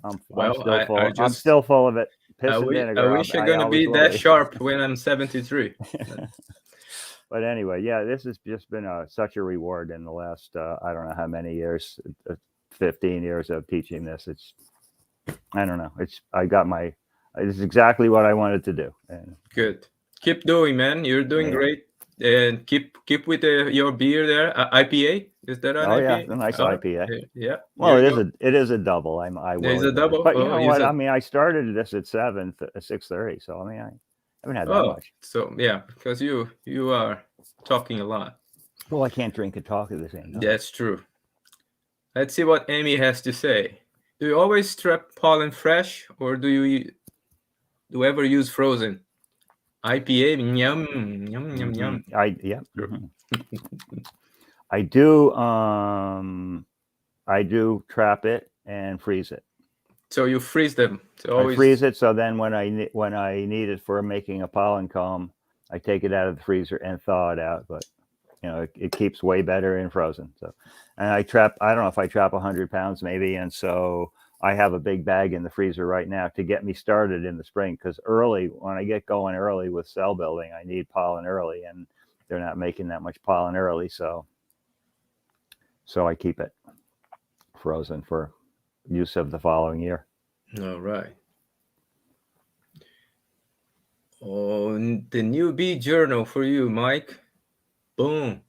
I'm still full of it. I wish I'm gonna be that sharp when I'm 73. But anyway, yeah, this has just been such a reward in the last I don't know how many years, 15 years of teaching this. I don't know. This is exactly what I wanted to do. And good. Keep doing, man. You're doing great. And keep with your beer there. IPA, is that an IPA? Yeah, a nice IPA. Yeah. Well, it is a double. It's a double. But you know what? I mean, I started this at 6:30. So I mean, I haven't had that much. So yeah, because you are talking a lot. Well, I can't drink and talk at the same time. That's true. Let's see what Amy has to say. Do you always trap pollen fresh, or do you ever use frozen? IPA, yum, yum, yum, yum. I do trap it and freeze it. So you freeze them. I freeze it, so then when I need it for making a pollen comb, I take it out of the freezer and thaw it out. But you know, it keeps way better in frozen. So, and I don't know if I trap 100 pounds maybe, and so I have a big bag in the freezer right now to get me started in the spring, because when I get going early with cell building, I need pollen early, and they're not making that much pollen early, so I keep it frozen for use of the following year. All right. Oh, the new bee journal for you, Mike. Boom.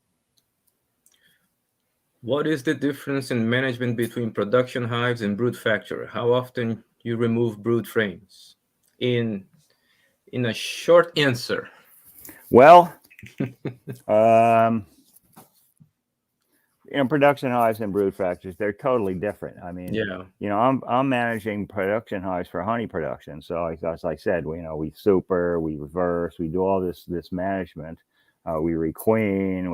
What is the difference in management between production hives and brood factory? How often you remove brood frames? In a short answer. Well, production hives and brood factories, they're totally different. I mean, I'm managing production hives for honey production. So as I said, we super, we reverse, we do all this management. We requeen,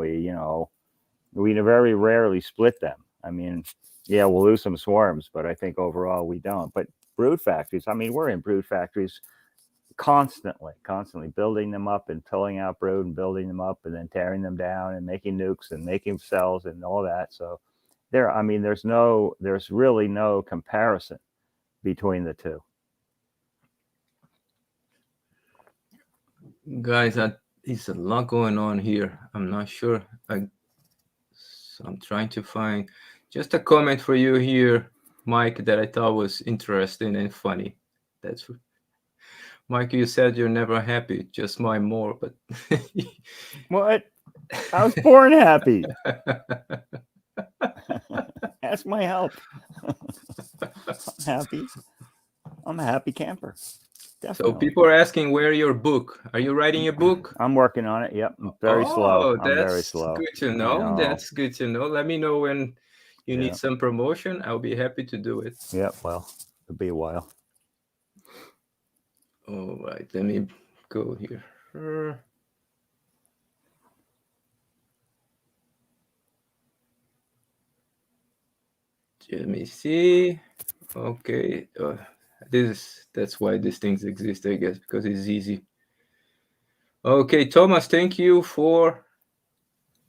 we very rarely split them. I mean, yeah, we'll lose some swarms, but I think overall we don't. But brood factories, I mean, we're in brood factories constantly building them up and pulling out brood and building them up and then tearing them down and making nukes and making cells and all that. So there's really no comparison between the two. Guys, there's a lot going on here. I'm not sure. I'm trying to find just a comment for you here, Mike, that I thought was interesting and funny. That's Mike, you said you're never happy, just my more, but what? I was born happy. Ask my help. I'm happy. I'm a happy camper. Definitely. So people are asking where your book. Are you writing a book? I'm working on it. Yep. I'm very slow. I'm very slow. Good to know. That's good to know. Let me know when you need some promotion. I'll be happy to do it. Yep. Well, it'll be a while. All right. Let me go here. Let me see. Okay. That's why these things exist, I guess, because it's easy. Okay, Thomas, thank you for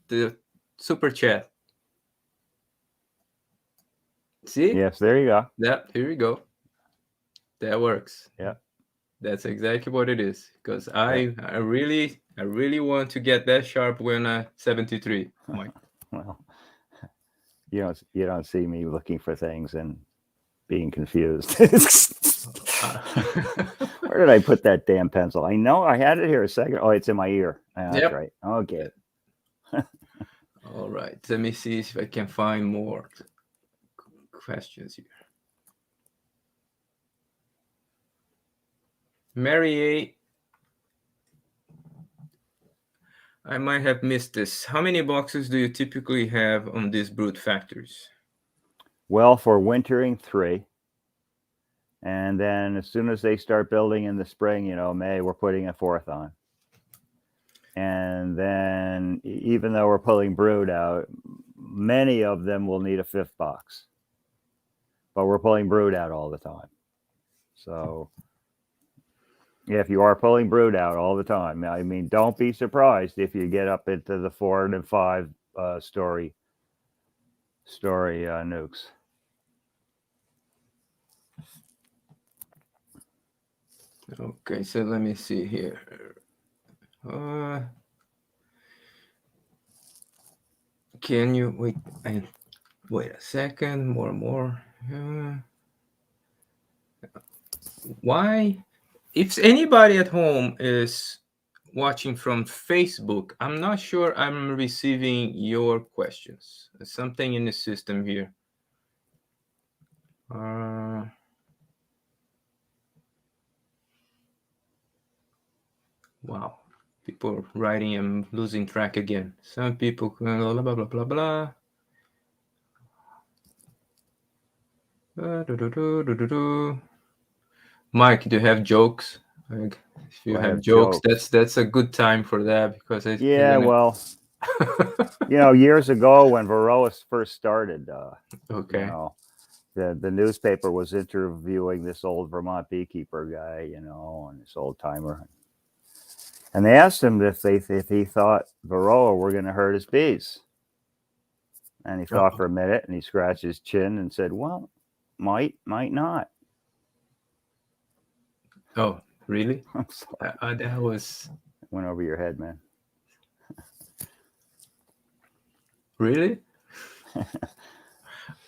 the super chat. See? Yes, there you go. Yeah, here we go. That works. Yeah. That's exactly what it is. Because I really want to get that sharp when I'm 73. Mike. Well, you don't see me looking for things and being confused. Where did I put that damn pencil? I know I had it here a second. Oh, it's in my ear. That's Yep. right. Okay. All right. Let me see if I can find more questions here. Mary A. I might have missed this. How many boxes do you typically have on these brood factories? Well, for wintering, 3. And then as soon as they start building in the spring, May, we're putting a 4th on. And then even though we're pulling brood out, many of them will need a 5th box. But we're pulling brood out all the time. So if you are pulling brood out all the time, I mean, don't be surprised if you get up into the 4 and 5 story nukes. Okay, so let me see here. Can you wait a second? More. Why? If anybody at home is watching from Facebook, I'm not sure I'm receiving your questions. There's something in the system here. Wow. People writing, I'm losing track again. Some people, blah, blah, blah, blah, blah. Mike, do you have jokes? Like, if you have jokes, that's a good time for that because well, years ago when Varroa first started, okay, the newspaper was interviewing this old Vermont beekeeper guy, and this old timer, and they asked him if he thought Varroa were going to hurt his bees, and he thought for a minute, and he scratched his chin and said, "Well, might not." Oh, really? That went over your head, man. Really?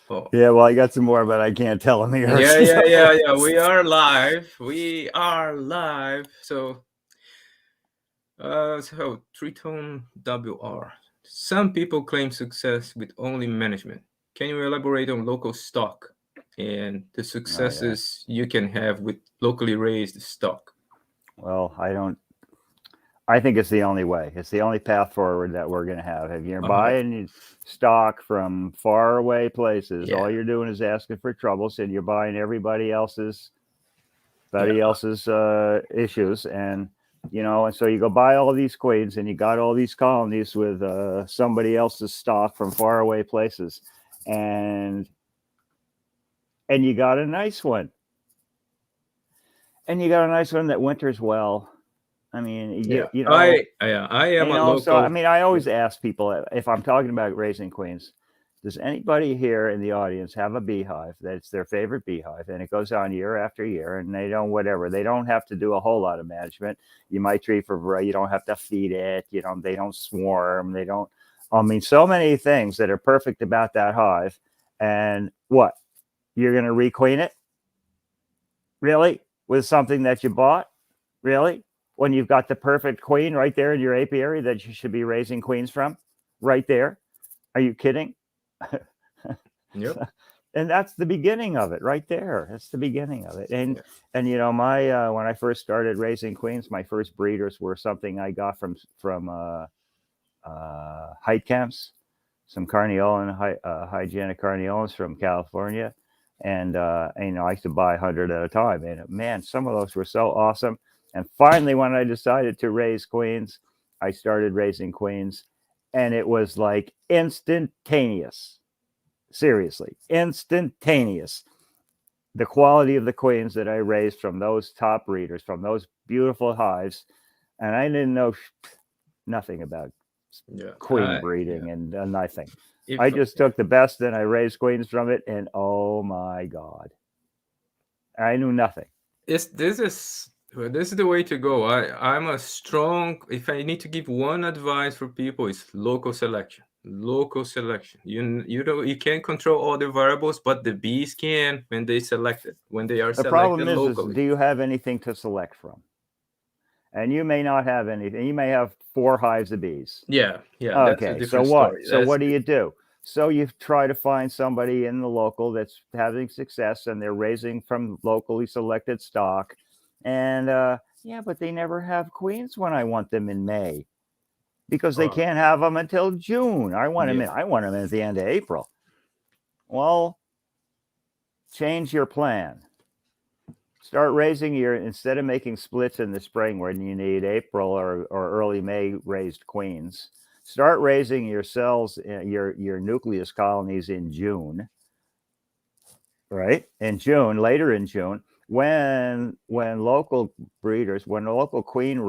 Oh. Yeah, well, I got some more, but I can't tell them here. Yeah. We are live. So, tritone WR. Some people claim success with only management. Can you elaborate on local stock and the successes you can have with locally raised stock? Well, I think it's the only way. It's the only path forward that we're going to have. If you're buying stock from far away places, all you're doing is asking for troubles, and you're buying everybody else's issues, and and so you go buy all these queens, and you got all these colonies with somebody else's stock from far away places, and you got a nice one, that winters well. I mean, I am a local. So, I mean, I always ask people, if I'm talking about raising queens, does anybody here in the audience have a beehive that's their favorite beehive, and it goes on year after year, and they don't have to do a whole lot of management. You might treat for, you don't have to feed it, they don't swarm, so many things that are perfect about that hive. And what, you're going to requeen it? Really? With something that you bought? Really? When you've got the perfect queen right there in your apiary that you should be raising queens from, right there. Are you kidding? Yep. And that's the beginning of it right there. That's the beginning of it. And my when I first started raising queens, my first breeders were something I got from height camps, some carniolan, hygienic carniolans from California. And I used to buy 100 at a time. And man, some of those were so awesome. And finally, when I decided to raise queens, I started raising queens, and it was like instantaneous. Seriously, instantaneous. The quality of the queens that I raised from those top breeders, from those beautiful hives, and I didn't know nothing about queen breeding and nothing. I just took the best and I raised queens from it, and oh my God, I knew nothing. This is the way to go. I'm a strong, if I need to give one advice for people, it's local selection. Local selection. You know you can't control all the variables, but the bees can when they are The problem selected is locally. do you have anything to select from? And you may not have anything. You may have 4 hives of bees. Yeah, yeah, that's a Okay, so different what? story. So what do? So you try to find somebody in the local that's having success and they're raising from locally selected stock. And yeah, but they never have queens when I want them in May because they Oh, can't have them until June. I want them yeah. in. I want them at the end of April. Well, change your plan. Start raising your, instead of making splits in the spring when you need April or early May raised queens, start raising your cells, your nucleus colonies in June, right? In June, later in June, when local breeders, when local queen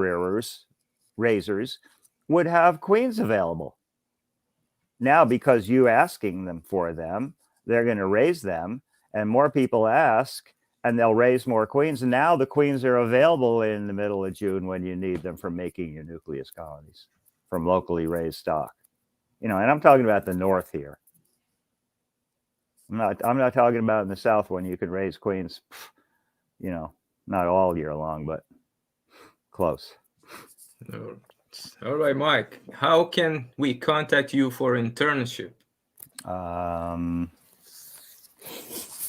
raisers would have queens available. Now, because you asking them for them, they're going to raise them, and more people ask, and they'll raise more queens. And now the queens are available in the middle of June when you need them for making your nucleus colonies from locally raised stock. And I'm talking about the north here. I'm not talking about in the south when you can raise queens, not all year long, but close. All right, Mike. How can we contact you for internship?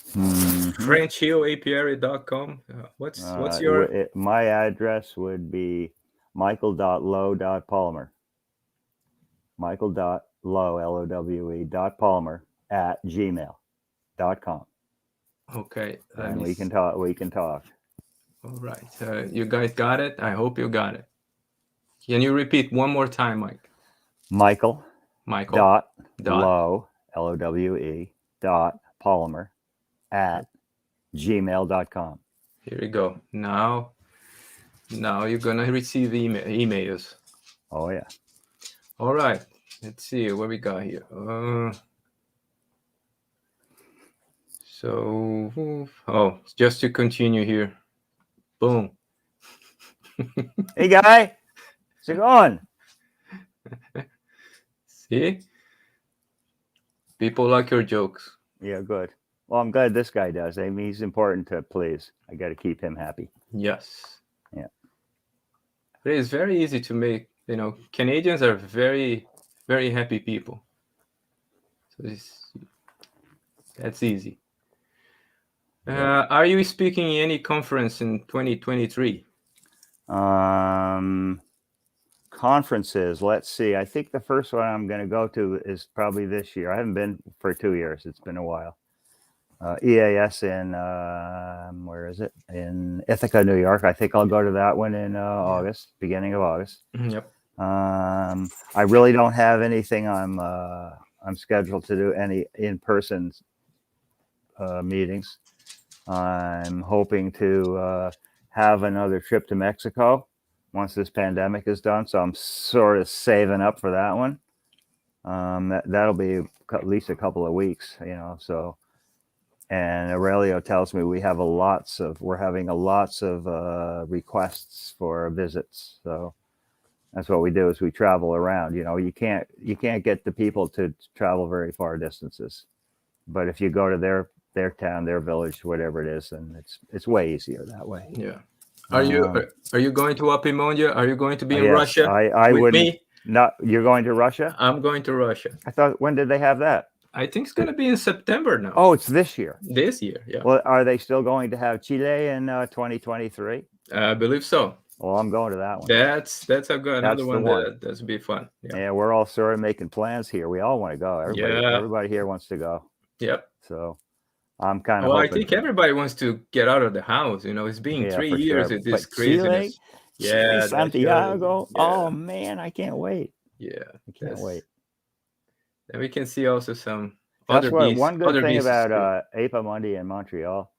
FrenchHillApiary.com. What's your my address would be michael.lowe.palmer. Michael.lowe, L-O-W-E, .palmer at gmail.com. okay? And we can talk. All right. You guys got it? I hope you got it. Can you repeat one more time, Mike? Michael. Dot. Lowe, L-O-W-E, .palmer at gmail.com. Here we go. Now you're gonna receive emails. Oh yeah. All right. Let's see what we got here. Just to continue here. Boom. Hey guy, how's it going? See? People like your jokes. Yeah, good. Well, I'm glad this guy does. I mean, he's important to please. I got to keep him happy. Yes. Yeah. But it's very easy to make. Canadians are very, very happy people. So that's easy. Are you speaking in any conference in 2023? Conferences. Let's see. I think the first one I'm going to go to is probably this year. I haven't been for 2 years. It's been a while. EAS in where is it? In Ithaca, New York. I think I'll go to that one in August, beginning of August. Yep. I really don't have anything I'm scheduled to do any in-person meetings. I'm hoping to have another trip to Mexico once this pandemic is done. So I'm sort of saving up for that one. That'll be at least a couple of weeks, so. And Aurelio tells me we're having lots of requests for visits. So that's what we do is we travel around. You can't get the people to travel very far distances, but if you go to their town, their village, whatever it is, then it's way easier that way. Yeah. Are you going to Apimondia? Are you going to be in yes, Russia? I with wouldn't. Me? Not you're going to Russia? I'm going to Russia. I thought, when did they have that? I think it's going to be in September now. Oh, it's this year. This year, yeah. Well, are they still going to have Chile in 2023? I believe so. Well, I'm going to that one. That's another one that's be fun. Yeah, we're all sort of making plans here. We all want to go. Everybody here wants to go. Yep. So I'm kind of. Well, I think everybody wants to get out of the house. It's been 3 years of this craziness. Chile, Santiago. Yeah. Oh man, I can't wait. Yeah, I can't wait. And we can see also some That's other what bees. One good thing about Apiamundi in Montreal.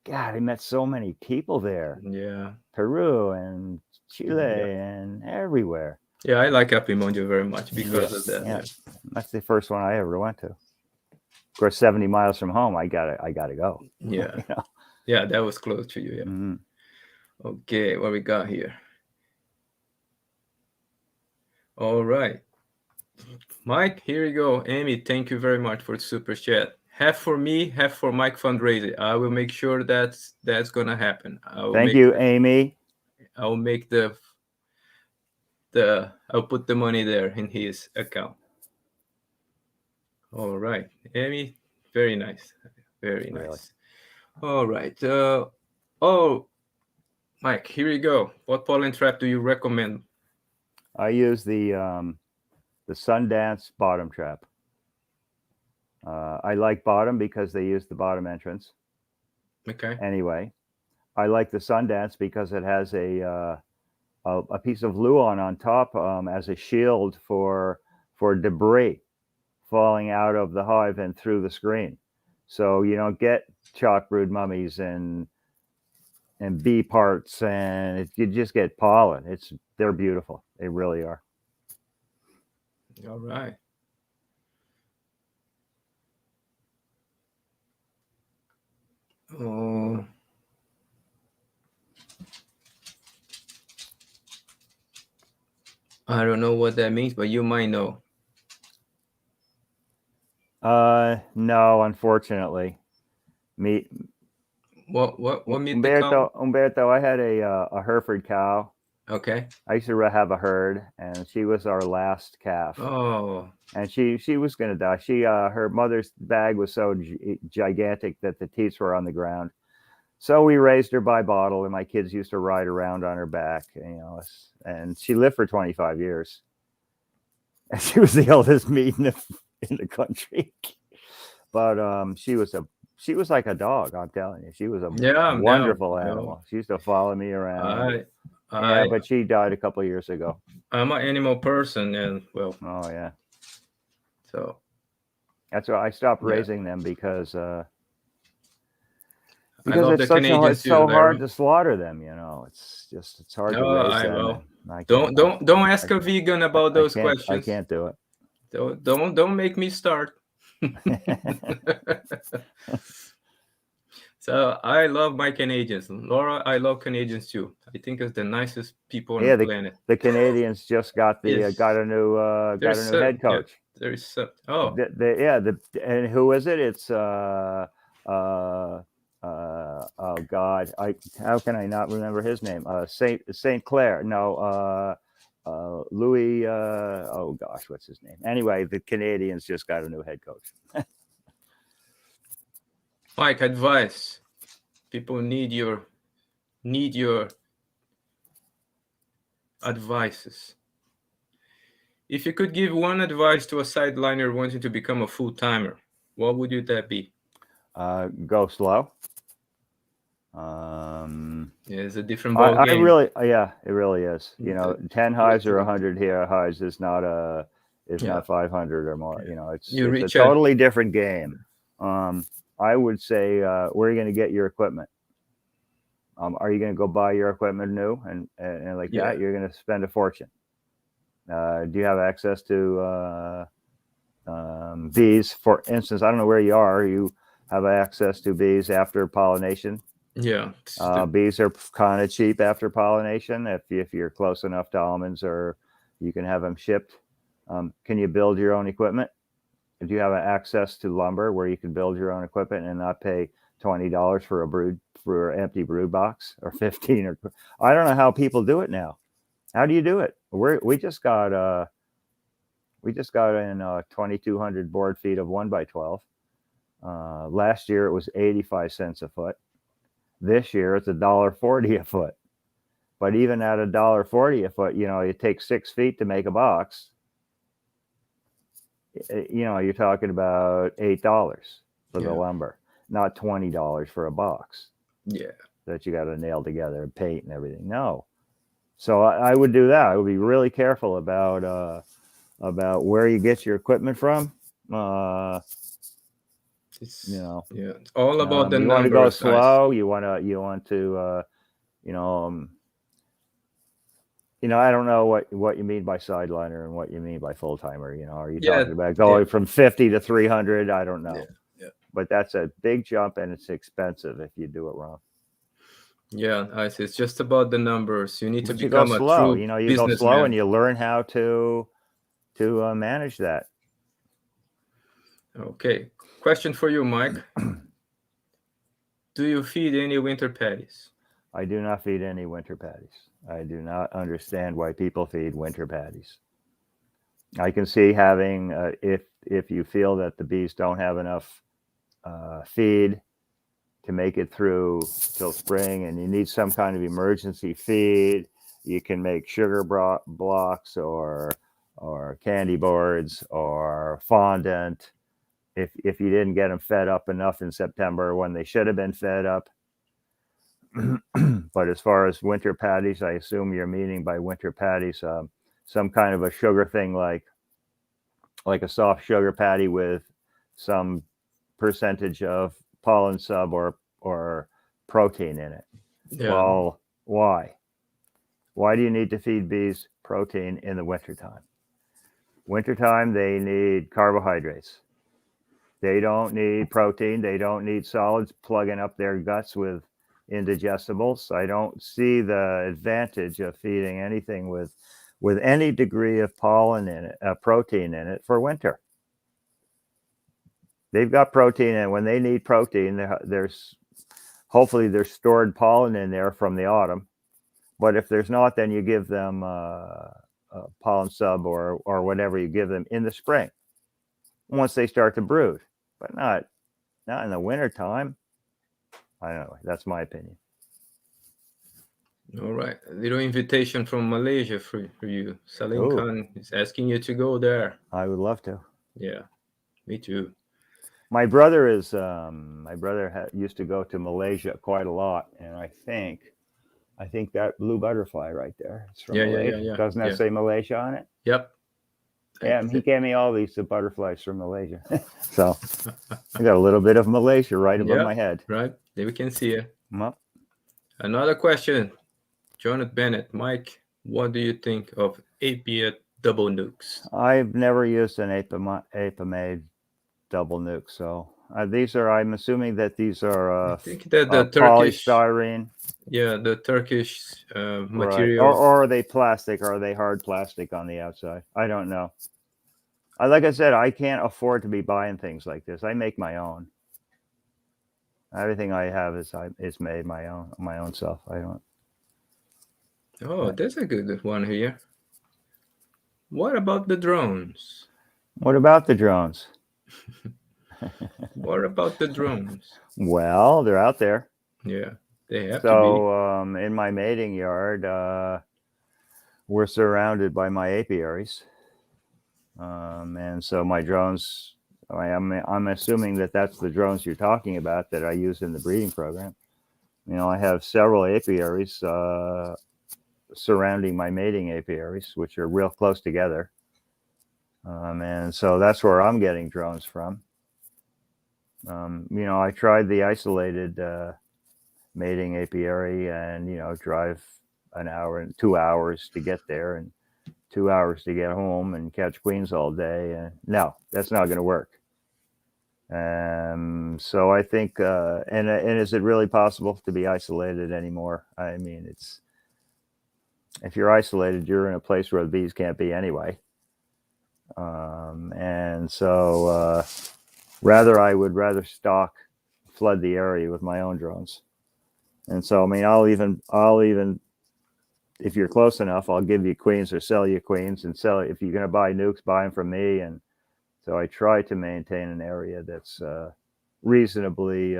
God, I met so many people there. Yeah. Peru and Chile and everywhere. Yeah, I like Apiamundi very much because of that. Yeah. That's the first one I ever went to. Of course, 70 miles from home, I gotta go. Yeah. Yeah, that was close to you. Yeah. Mm-hmm. Okay, what we got here? All right. Mike, here you go. Amy, thank you very much for the super chat. Half for me, half for Mike fundraiser. I will make sure that's gonna happen. Thank you, Amy. I'll make I'll put the money there in his account. All right, Amy, very nice, very Really? nice. All right. Oh, Mike, here you go. What pollen trap do you recommend? I use the Sundance bottom trap. I like bottom because they use the bottom entrance. Okay. Anyway, I like the Sundance because it has a piece of luon on top as a shield for debris falling out of the hive and through the screen. So you don't get chalk brood mummies and bee parts, and you just get pollen. They're beautiful. They really are. All right. Oh. I don't know what that means, but you might know. No, unfortunately. What meat the cow? Umberto, I had a Hereford cow. Okay. I used to have a herd, and she was our last calf. Oh. And she was going to die. Her mother's bag was so gigantic that the teats were on the ground. So we raised her by bottle, and my kids used to ride around on her back. And she lived for 25 years. And she was the oldest meat in the country. But she was like a dog. I'm telling you, she was a wonderful animal. She used to follow me around. But she died a couple of years ago. I'm an animal person, and well. Oh yeah. So that's why I stopped raising them because it's so hard to slaughter them. It's hard to raise them. Don't ask a vegan about those questions. I can't do it. Don't make me start. So I love my Canadians. Laura, I love Canadians too. I think it's the nicest people on the planet. The Canadians just got a new head coach. And who is it? It's oh God, how can I not remember his name? Saint Clair. No, Louis. Oh gosh, what's his name? Anyway, the Canadians just got a new head coach. Mike, advice. People need your advices. If you could give one advice to a sideliner wanting to become a full-timer, what would that be? Go slow. It's a different ball game. It really is. 10 hives or 100 hives is not not 500 or more. It's a totally different game. I would say, where are you going to get your equipment? Are you going to go buy your equipment new and like that? You're going to spend a fortune. Do you have access to bees? For instance, I don't know where you are. You have access to bees after pollination. Yeah. Bees are kind of cheap after pollination if you're close enough to almonds, or you can have them shipped. Can you build your own equipment? Do you have access to lumber where you can build your own equipment and not pay $20 for an empty brood box, or 15? Or I don't know how people do it now. How do you do it? We just got in 2,200 board feet of 1x12. Last year it was 85 cents a foot. This year it's $1.40 a foot. But even at $1.40 a foot, it takes 6 feet to make a box. You're talking about $8 for the lumber, not $20 for a box. Yeah. That you got to nail together and paint and everything. No. So I would do that. I would be really careful about where you get your equipment from. It's all about the numbers. You want to go slow. You want to I don't know what you mean by sideliner and what you mean by full timer. Are you talking about going from 50 to 300? I don't know. Yeah. But that's a big jump, and it's expensive if you do it wrong. Yeah, it's just about the numbers. You need to become a true you go slow, and you learn how to to manage that. Okay. Question for you, Mike. Do you feed any winter patties? I do not feed any winter patties. I do not understand why people feed winter patties. I can see having if you feel that the bees don't have enough feed to make it through till spring, and you need some kind of emergency feed, you can make sugar blocks or candy boards or fondant. If you didn't get them fed up enough in September when they should have been fed up. But as far as winter patties, I assume you're meaning by winter patties some kind of a sugar thing like a soft sugar patty with some percentage of pollen sub or protein in it. Yeah. Well, why? Why do you need to feed bees protein in the wintertime? Wintertime, they need carbohydrates. They don't need protein. They don't need solids plugging up their guts with indigestibles. I don't see the advantage of feeding anything with any degree of pollen in it, protein in it for winter. They've got protein, and when they need protein, there's hopefully there's stored pollen in there from the autumn. But if there's not, then you give them pollen sub or whatever you give them in the spring once they start to brood, but not in the winter time. I don't know. That's my opinion. All right. A little invitation from Malaysia for you. Salim Ooh. Khan is asking you to go there. I would love to. Yeah, me too. My brother used to go to Malaysia quite a lot, and I think that blue butterfly right there is from Malaysia. Yeah. Doesn't that say Malaysia on it? Yep. Yeah, he gave me all these butterflies from Malaysia. So I got a little bit of Malaysia right above my head. Right. There we can see it. Well, another question. Jonathan Bennett. Mike, what do you think of apiary double nukes? I've never used an apamade double nuke, so these are. I'm assuming that these are. I think that the Turkish polystyrene. Yeah, the Turkish material. Right. Or are they plastic? Or are they hard plastic on the outside? I don't know. Like I said, I can't afford to be buying things like this. I make my own. Everything I have is made my own self. I don't. Oh, that's a good one here. What about the drones? What about the drones? What about the drones? Well, they're out there. Yeah, they have to So in my mating yard, we're surrounded by my apiaries, and so my drones. I'm assuming that that's the drones you're talking about that I use in the breeding program. I have several apiaries surrounding my mating apiaries, which are real close together, and so that's where I'm getting drones from. I tried the isolated mating apiary, and drive an hour and 2 hours to get there and 2 hours to get home and catch queens all day. And no, that's not going to work. So I think, and is it really possible to be isolated anymore? I mean, if you're isolated, you're in a place where the bees can't be anyway. And so I would rather flood the area with my own drones. And so, I mean, I'll even, if you're close enough, I'll give you queens or sell you queens, and if you're going to buy nukes, buy them from me. And so I try to maintain an area that's reasonably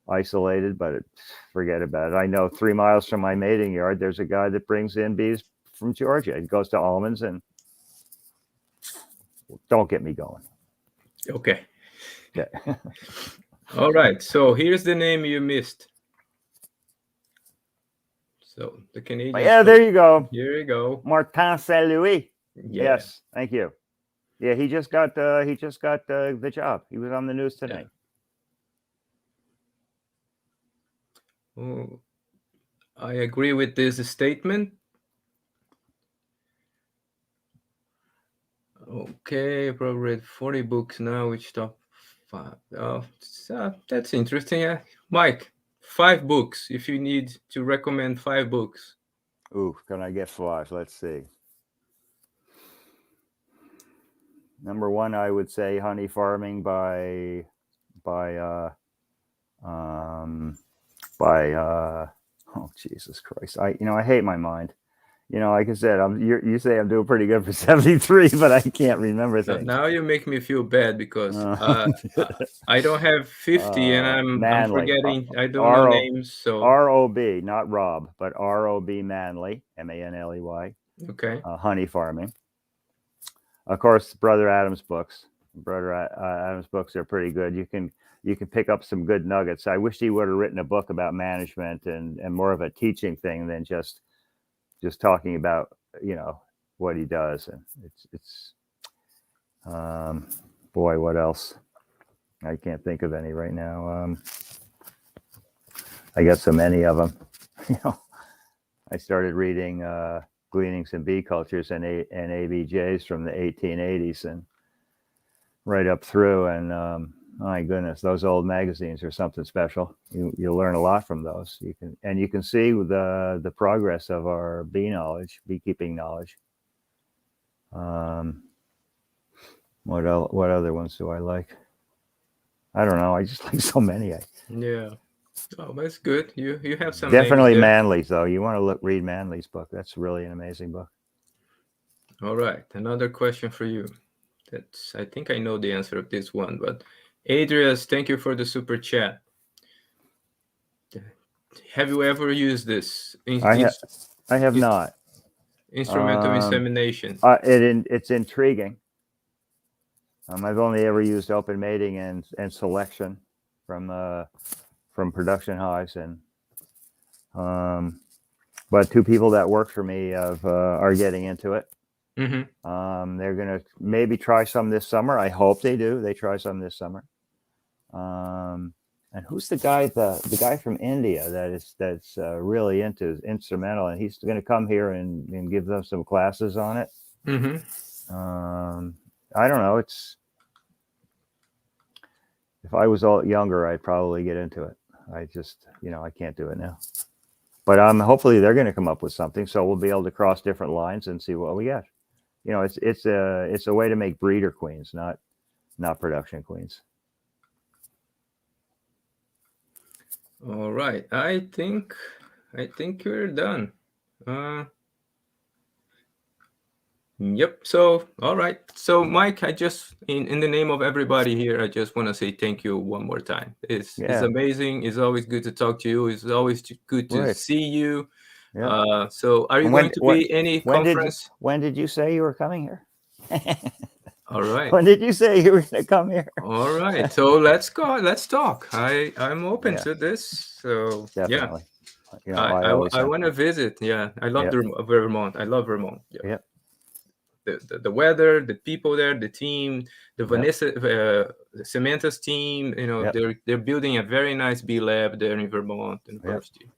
isolated, but forget about it. I know 3 miles from my mating yard, there's a guy that brings in bees from Georgia. He goes to almonds, and don't get me going. Okay. Yeah. All right. So here's the name you missed. So the Canadian. Yeah, there you go. Here you go. Martin Saint Louis. Yeah. Yes, thank you. Yeah, he just got the job. He was on the news tonight. Yeah. Oh, I agree with this statement. Okay, probably read 40 books now, which top 5. Oh, that's interesting. Mike, 5 books. If you need to recommend 5 books. Ooh, can I get 5? Let's see. Number one, I would say honey farming by um, oh Jesus Christ! I hate my mind. Like I said, you say I'm doing pretty good for 73, but I can't remember things. Now you make me feel bad because Uh, I don't have 50 and I'm Manly, forgetting. I don't know R O names, so R O B, not Rob, but ROB Manley, Manley. okay. Honey farming. Of course, Brother Adams books. Adams books are pretty good. You can pick up some good nuggets. I wish he would have written a book about management and more of a teaching thing than just talking about what he does. And it's boy, what else? I can't think of any right now. I got so many of them. I started reading Gleanings and Bee Cultures and ABJs from the 1880s and right up through. And my goodness, those old magazines are something special. You learn a lot from those. You can see the progress of our beekeeping knowledge. What other ones do I like? I don't know. I just like so many. Yeah. Oh, that's good. You have some Definitely names there. Manley's though. You want to read Manley's book. That's really an amazing book. All right, another question for you. I think I know the answer of this one, but Adrias, thank you for the super chat. Have you ever used this I have not. instrumental insemination? It's intriguing. I've only ever used open mating and selection from production hives, and but two people that work for me are getting into it. Mm-hmm. They're gonna maybe try some this summer. I hope they do. They try some this summer. And who's the guy? The guy from India that's really into instrumental, and he's going to come here and give them some classes on it. Mm-hmm. I don't know. If I was all younger, I'd probably get into it. I just, I can't do it now. But hopefully they're going to come up with something, so we'll be able to cross different lines and see what we get. It's a way to make breeder queens, not production queens. All right, I think we're done. Yep. So, all right. So, Mike, I just in the name of everybody here, I just want to say thank you one more time. It's amazing. It's always good to talk to you. It's always good to see you. Yeah. So, are you going to be any conference? When did you say you were coming here? All right. When did you say you were going to come here? All right. So let's go. Let's talk. I'm open to this. So definitely. Yeah. I want to visit. Yeah. I love Vermont. I love Vermont. Yeah. The weather, the people there, the team, Samantha's team. They're building a very nice bee lab there in Vermont University.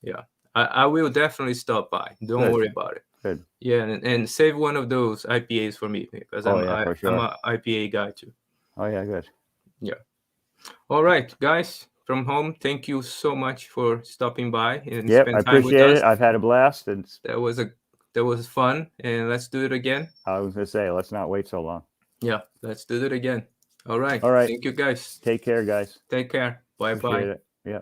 Yeah. I will definitely stop by. Don't worry about it. Good. Yeah, and save one of those IPAs for me because I'm an IPA guy too. Oh yeah, good. Yeah. All right, guys from home, thank you so much for stopping by and spend time with us. I appreciate it. I've had a blast, and that was fun. And let's do it again. I was gonna say, let's not wait so long. Yeah, let's do it again. All right. All right. Thank you, guys. Take care, guys. Take care. Bye bye. Yeah.